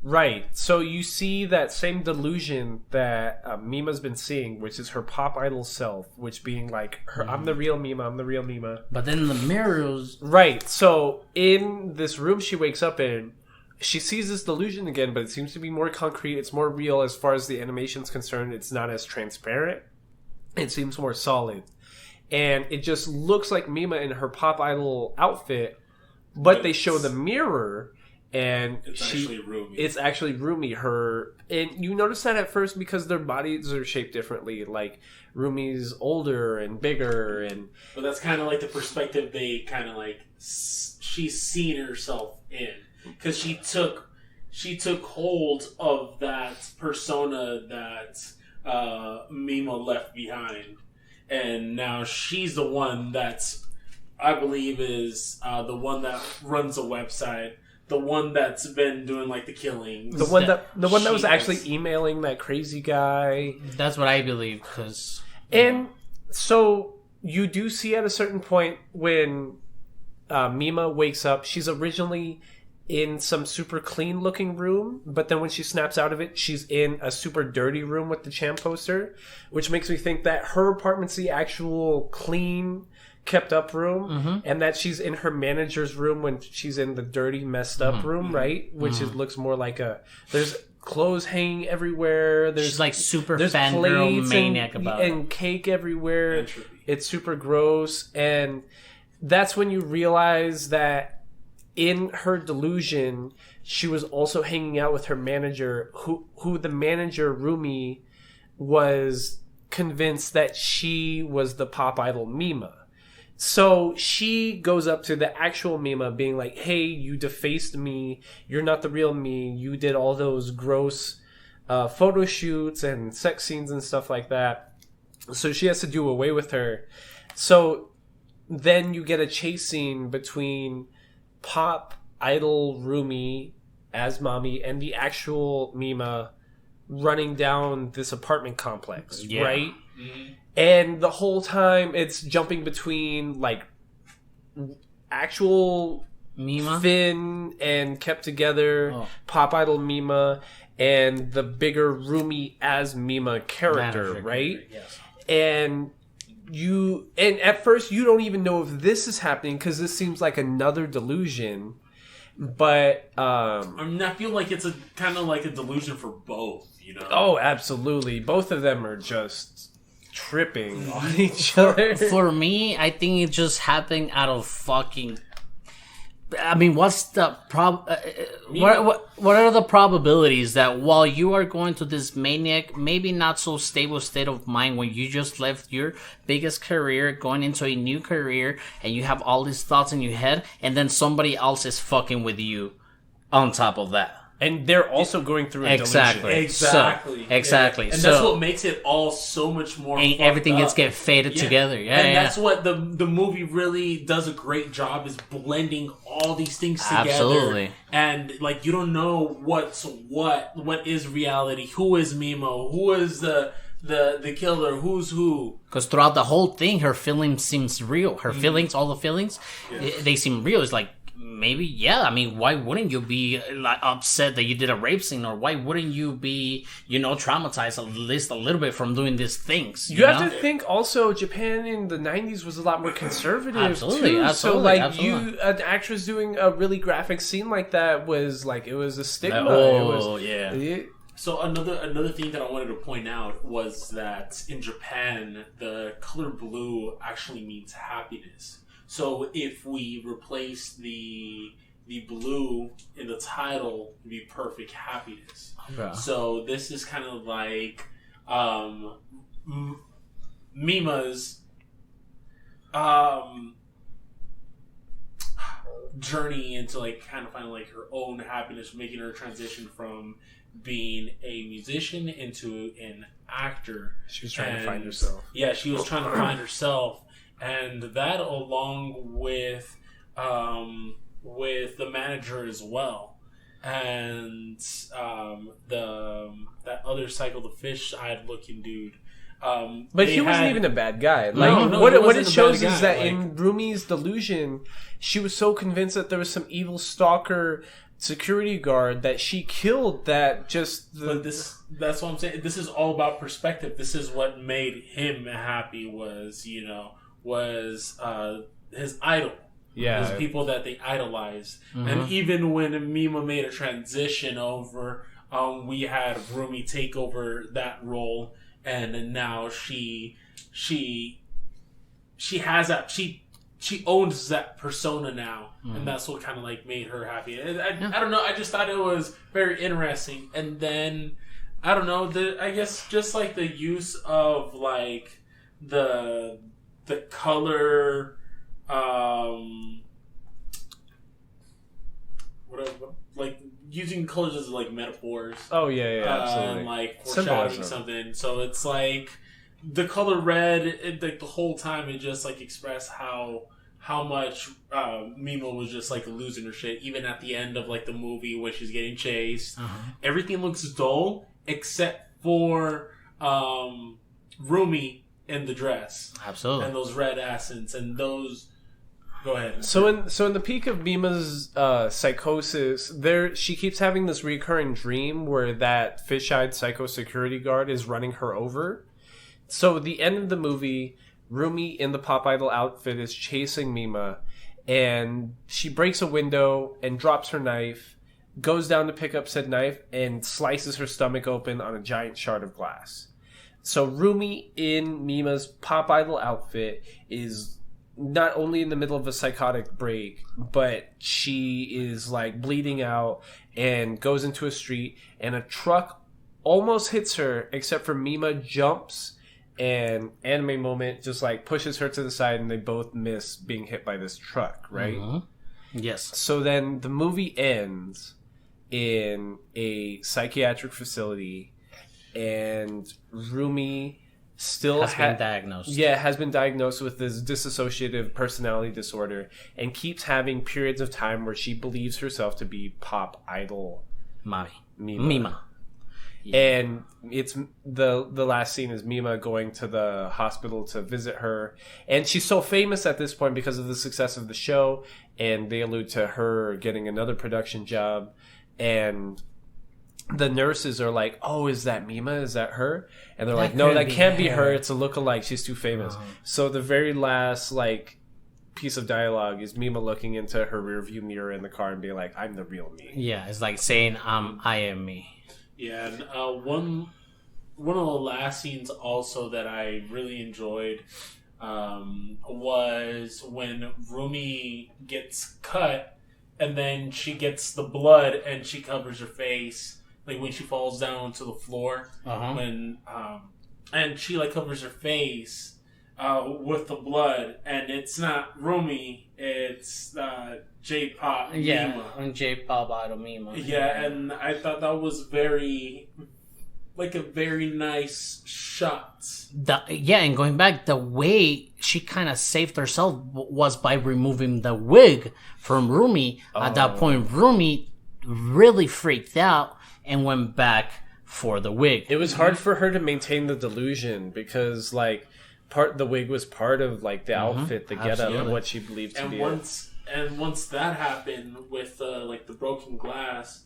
Right. So you see that same delusion that Mima's been seeing, which is her pop idol self, which being like, I'm the real Mima, I'm the real Mima. But then the mirrors... Right. So in this room she wakes up in, she sees this delusion again, but it seems to be more concrete. It's more real as far as the animation's concerned. It's not as transparent. It seems more solid. And it just looks like Mima in her pop idol outfit, but they show the mirror, and it's actually Rumi. And you notice that at first because their bodies are shaped differently. Like, Rumi's older and bigger. But that's kind of like the perspective they kind of like, she's seen herself in. Because she took hold of that persona that Mima left behind, and now she's the one that's, I believe, is the one that runs a website, the one that's been doing like the killings, the one that was actually emailing that crazy guy. That's what I believe. And so you do see at a certain point when Mima wakes up, she's originally in some super clean looking room, but then when she snaps out of it, she's in a super dirty room with the Cham poster, which makes me think that her apartment's the actual clean, kept up room, and that she's in her manager's room when she's in the dirty, messed up room, right? Which it looks more like there's clothes hanging everywhere. She's like super fangirl maniac about it. And cake everywhere. It's super gross. And that's when you realize that in her delusion, she was also hanging out with her manager, who the manager, Rumi, was convinced that she was the pop idol Mima. So she goes up to the actual Mima being like, hey, you defaced me. You're not the real me. You did all those gross photo shoots and sex scenes and stuff like that. So she has to do away with her. So then you get a chase scene between pop idol Rumi as mommy and the actual Mima running down this apartment complex, right? Mm-hmm. And the whole time it's jumping between like actual Mima? thin and kept together pop idol Mima, and the bigger Rumi as Mima character, right? Yes. And at first you don't even know if this is happening because this seems like another delusion. But I mean, I feel like it's a kind of like a delusion for both, you know? oh, absolutely, both of them are just tripping on each other. For me, I think it just happened out of fucking. I mean, what's the what are the probabilities that while you are going to this maniac, maybe not so stable state of mind when you just left your biggest career, going into a new career, and you have all these thoughts in your head, and then somebody else is fucking with you on top of that. And they're also going through a delusion. Exactly. Exactly. And that's what makes it all so much more and everything gets faded together. And that's what the movie really does a great job, is blending all these things together. Absolutely. And like, you don't know what is reality, who is Mimo, who is the killer, who's who. Because throughout the whole thing, her feelings seems real. Her feelings, all the feelings, they seem real. It's like, maybe, yeah. I mean, why wouldn't you be like upset that you did a rape scene, or why wouldn't you be, traumatized at least a little bit from doing these things? You have to think also, Japan in the 90s was a lot more conservative. Absolutely, too. absolutely. So like absolutely. an actress doing a really graphic scene like that was like, it was a stigma. So another thing that I wanted to point out was that in Japan, the color blue actually means happiness. So if we replace the blue in the title, it'd be perfect happiness. Okay. So this is kind of like Mima's journey into like kind of finding like her own happiness, making her transition from being a musician into an actor. She was trying to find herself. Yeah, she was trying to find herself. And that, along with the manager as well, and that other Psycho the fish-eyed looking dude. But he wasn't even a bad guy. Like what it shows is that in Rumi's delusion, she was so convinced that there was some evil stalker security guard that she killed. That's what I'm saying. This is all about perspective. This is what made him happy. Was his idol. Yeah. His people that they idolized. Mm-hmm. And even when Mima made a transition over, we had Rumi take over that role, and now she has that, she owns that persona now, and that's what kind of like made her happy. I don't know, I just thought it was very interesting. And then I don't know, I guess just like the use of like the color, whatever, like using colors as like metaphors. Oh yeah, absolutely. And like foreshadowing something. So it's like the color red. Like the whole time, it just like expressed how much Mimo was just like losing her shit. Even at the end of like the movie when she's getting chased, everything looks dull except for Rumi in the dress. Absolutely. And those red accents and those. Go ahead. So in the peak of Mima's psychosis, she keeps having this recurring dream where that fish-eyed psycho security guard is running her over. So at the end of the movie, Rumi in the pop idol outfit is chasing Mima, and she breaks a window and drops her knife, goes down to pick up said knife, and slices her stomach open on a giant shard of glass. So Rumi in Mima's pop idol outfit is not only in the middle of a psychotic break, but she is like bleeding out and goes into a street, and a truck almost hits her, except for Mima jumps, and Anime Moment just like pushes her to the side, and they both miss being hit by this truck, right? Yes. So then the movie ends in a psychiatric facility, and Rumi still has been diagnosed. Yeah, has been diagnosed with this dissociative personality disorder, and keeps having periods of time where she believes herself to be pop idol Mima. And it's the last scene is Mima going to the hospital to visit her, and she's so famous at this point because of the success of the show, and they allude to her getting another production job, and the nurses are like, "Oh, is that Mima? Is that her?" And they're like, "No, that can't be her. It's a lookalike. She's too famous." So the very last piece of dialogue is Mima looking into her rearview mirror in the car and being like, "I'm the real me." Yeah, it's like saying, "I am me." Yeah, and one of the last scenes also that I really enjoyed was when Rumi gets cut, and then she gets the blood and she covers her face, like when she falls down to the floor. When and she covers her face with the blood, and it's not Rumi, it's J-Pop Mima. Yeah, J-Pop out of Mima. Yeah, and I thought that was a very nice shot. And going back, the way she kind of saved herself was by removing the wig from Rumi. At that point, Rumi really freaked out and went back for the wig. It was hard for her to maintain the delusion because the wig was part of the outfit, the getup, and what she believed to be. Once that happened with the broken glass,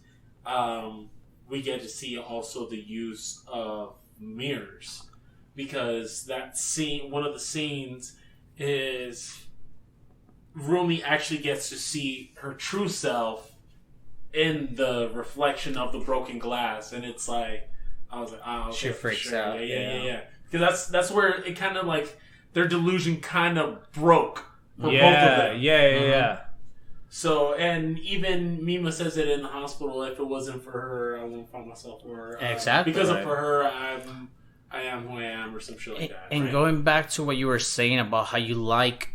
we get to see also the use of mirrors, because that scene, one of the scenes, is Rumi actually gets to see her true self in the reflection of the broken glass, and it's like, I was like, oh, okay, she freaks out. Yeah. Because that's where it kind of their delusion kind of broke for both of them. Yeah. So, and even Mima says it in the hospital, if it wasn't for her, I wouldn't find myself. Or exactly. Because of her, I am who I am, or some shit like that. And going back to what you were saying about how you like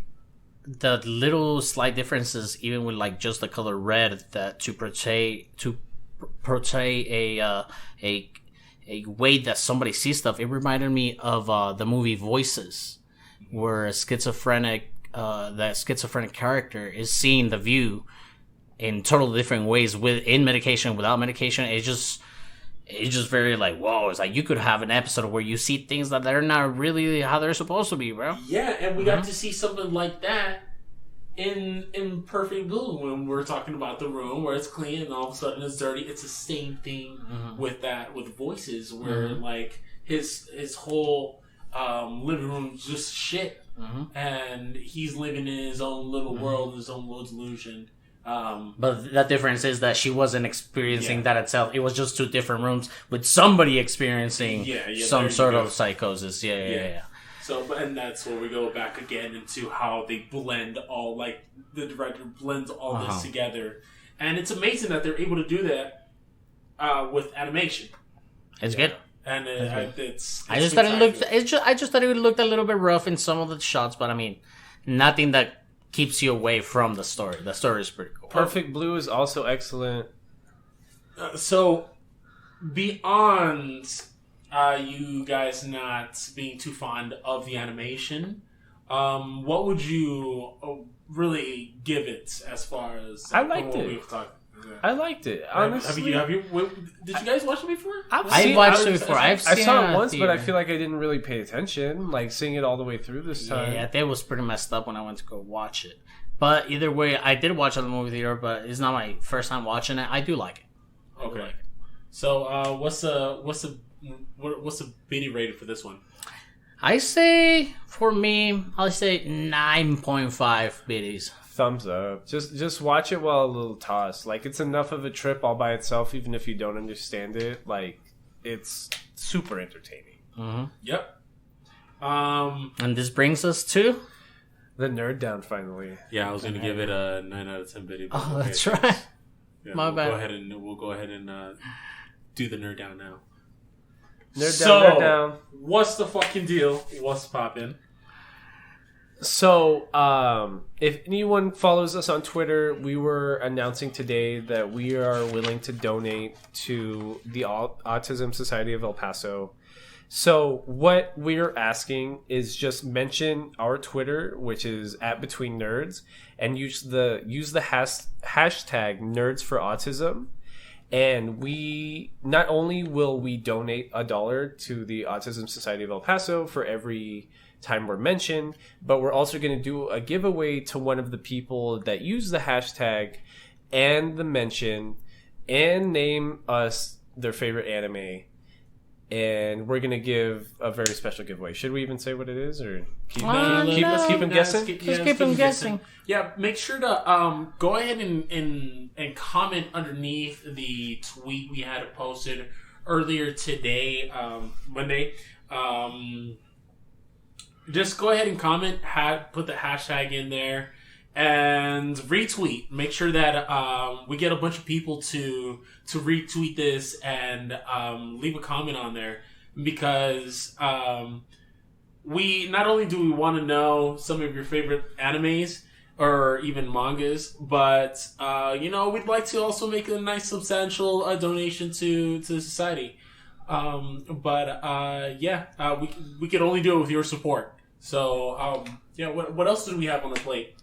the little slight differences, even with just the color red, that to portray a way that somebody sees stuff. It reminded me of the movie Voices, where that schizophrenic character is seeing the view in totally different ways, in medication, without medication. It's just very whoa. It's you could have an episode where you see things that they're not really how they're supposed to be, bro. Yeah, and we got to see something like that in Perfect Blue, when we're talking about the room where it's clean and all of a sudden it's dirty. It's the same thing with Voices, where his whole living room is just shit, and he's living in his own little world, his own little delusion. But the difference is that she wasn't experiencing that itself. It was just two different rooms with somebody experiencing some sort of psychosis. Yeah. So, and that's where we go back again into how they blend all, the director blends all this together. And it's amazing that they're able to do that with animation. It's good. And it's I just thought it looked. I just thought it looked a little bit rough in some of the shots, but I mean, nothing that keeps you away from the story. The story is pretty cool. Perfect Blue is also excellent. So, beyond you guys not being too fond of the animation, what would you really give it as far as I liked it. We've talked? I liked it. Honestly, did you guys watch it before? I've watched it before. I saw it once, but I feel like I didn't really pay attention. Seeing it all the way through this time. Yeah, that was pretty messed up when I went to go watch it. But either way, I did watch it at the movie theater, but it's not my first time watching it. I do like it. Okay. So, what's the biddy rated for this one? I say, for me, I'll say 9.5 biddies. Thumbs up. Just watch it while a little tossed. It's enough of a trip all by itself, even if you don't understand it. It's super entertaining. Mm-hmm. Yep. And this brings us to the Nerd Down finally. Yeah, I was gonna give it a 9 out of 10 biddy. Oh, okay. That's right. Yeah, My bad. We'll go ahead and do the Nerd Down now. Nerd Down. What's the fucking deal? What's poppin'? So, if anyone follows us on Twitter, we were announcing today that we are willing to donate to the Autism Society of El Paso. So, what we're asking is just mention our Twitter, which is @BetweenNerds, and use the hashtag Nerds for Autism. And we not only will we donate $1 to the Autism Society of El Paso for every time we're mentioned, but we're also going to do a giveaway to one of the people that use the hashtag and the mention and name us their favorite anime. And we're going to give a very special giveaway. Should we even say what it is, or keep them guessing? Just keep them guessing. Yeah, make sure to go ahead and comment underneath the tweet we had posted earlier today, Monday. Just go ahead and comment, put the hashtag in there, and retweet. Make sure that we get a bunch of people to retweet this and leave a comment on there, because we not only do we want to know some of your favorite animes or even mangas, but we'd like to also make a nice substantial donation to the society. We could only do it with your support. So what else do we have on the plate?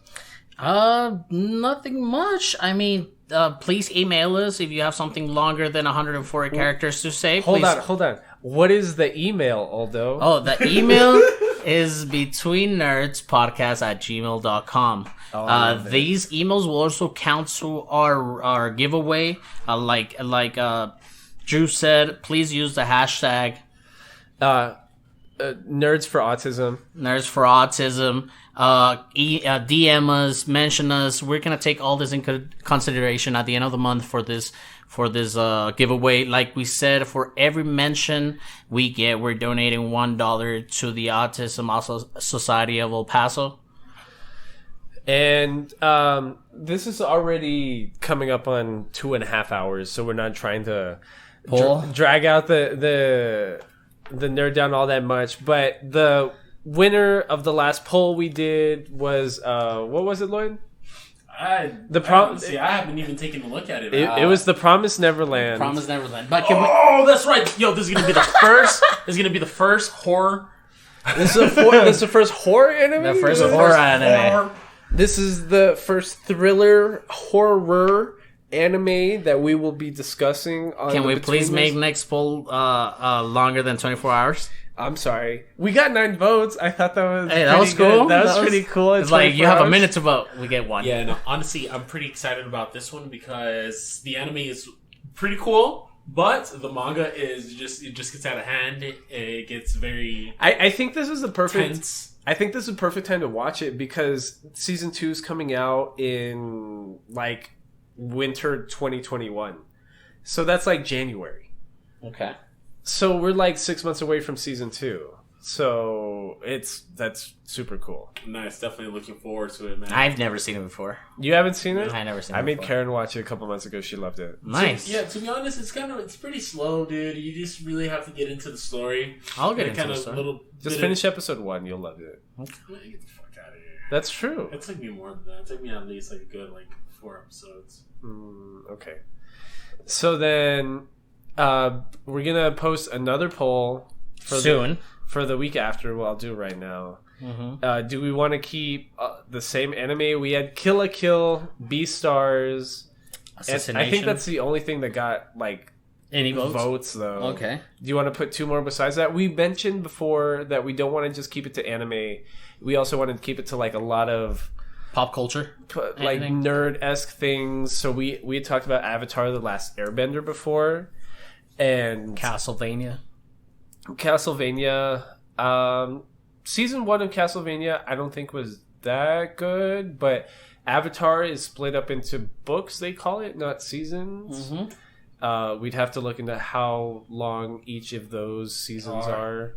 Nothing much. I mean, please email us if you have something longer than 140 characters to say. Hold on. What is the email, Aldo? Oh, the email is betweennerdspodcast@gmail.com. These emails will also count to our giveaway. Like Drew said, please use the hashtag Nerds for Autism. Nerds for Autism. DM us, mention us. We're gonna take all this into consideration at the end of the month for this giveaway. Like we said, for every mention we're donating $1 to the Autism Society of El Paso. And this is already coming up on 2.5 hours, so we're not trying to drag out the nerd down all that much. But the winner of the last poll we did was what was it, Lloyd? I haven't even taken a look at it. It was The Promised Neverland. Promised Neverland. But that's right. Yo, this is gonna be the first. This is gonna be the first horror. This is the first horror anime. The first horror anime. This is the first thriller horror anime that we will be discussing. Can we please make next poll longer than 24 hours? I'm sorry. We got 9 votes. I thought that was that was cool. Good. That was pretty cool. It's like you have a minute to vote. We get 1. Yeah, no, honestly, I'm pretty excited about this one because the anime is pretty cool, but the manga is just gets out of hand. It gets very I think this is the perfect tense. I think this is a perfect time to watch it because season 2 is coming out in like winter 2021. So that's like January. Okay. So we're like 6 months away from season 2. So that's super cool. Nice, definitely looking forward to it, man. I've never seen it before. You haven't seen it? I've never seen it. I made before. Karen watch it a couple months ago. She loved it. Nice. To be honest, it's pretty slow, dude. You just really have to get into the story. I'll get into the story. Just finish episode 1. You'll love it. Get the fuck out of here. That's true. It took me more than that. It took me at least like a good 4 episodes. Okay. So then we're going to post another poll soon. For the week after. Well, I'll do it right now. Mm-hmm. Do we want to keep the same anime? We had Kill la Kill, Beastars. I think that's the only thing that got any votes though. Okay. Do you want to put 2 more besides that? We mentioned before that we don't want to just keep it to anime. We also want to keep it to a lot of pop culture, nerd-esque things. So we had talked about Avatar: The Last Airbender before, and Castlevania. Season 1 of Castlevania I don't think was that good, but Avatar is split up into books, they call it, not seasons. We'd have to look into how long each of those seasons are,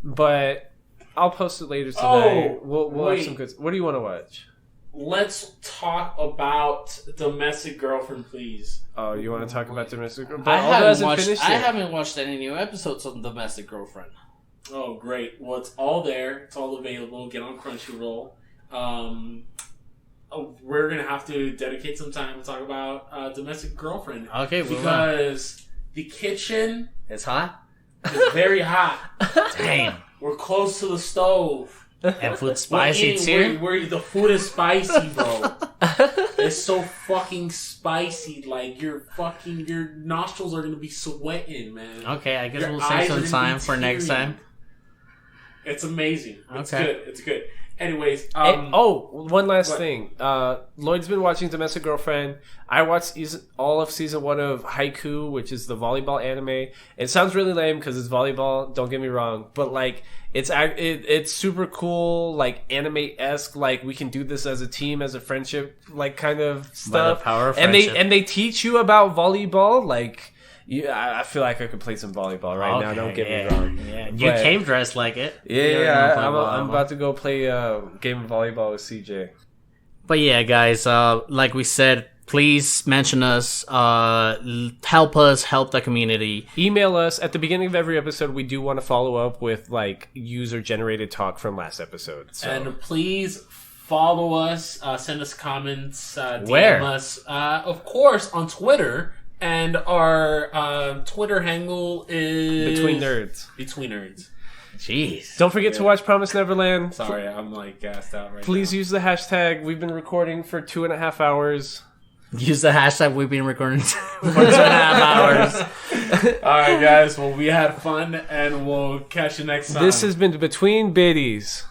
but I'll post it later tonight. We'll have some good. What do you want to watch? Let's talk about Domestic Girlfriend, please. Oh, you want to talk about Domestic Girlfriend? I haven't watched any new episodes of Domestic Girlfriend. Oh, great. Well, it's all there. It's all available. Get on Crunchyroll. We're going to have to dedicate some time to talk about Domestic Girlfriend. Okay, because the kitchen... It's hot? It's very hot. Damn. We're close to the stove. And food spicy too? The food is spicy, bro. is so fucking spicy. Like your nostrils are gonna be sweating, man. Okay, I guess Your we'll eyes save are some gonna time be for next tearing. time. It's amazing. It's Okay. good. It's good. Anyways, one last what? thing. Lloyd's been watching Domestic Girlfriend. I watched all of season 1 of Haiku, which is the volleyball anime. It sounds really lame because it's volleyball. Don't get me wrong, but like it's super cool, like anime-esque. Like we can do this as a team, as a friendship, like kind of stuff. power of and friendship. they teach you about volleyball, like. Yeah, I feel like I could play some volleyball right now. Don't get me wrong. Yeah. You But- came dressed like it. Yeah, I'm volleyball. about to go play a game of volleyball with CJ. But yeah, guys, like we said, please mention us. Help us, help the community. Email us at the beginning of every episode. We do want to follow up with like user generated talk from last episode. So. and please follow us. Send us comments. DM Where? us, of course, on Twitter. And our Twitter handle is Between Nerds. Between Nerds. Jeez. Don't forget to watch Promise Neverland. Sorry, I'm like gassed out right Please now. use the hashtag. We've been recording for 2.5 hours. Use the hashtag we've been recording for 2.5 hours. All right, guys. Well, we had fun, and we'll catch you next time. This has been Between Biddies.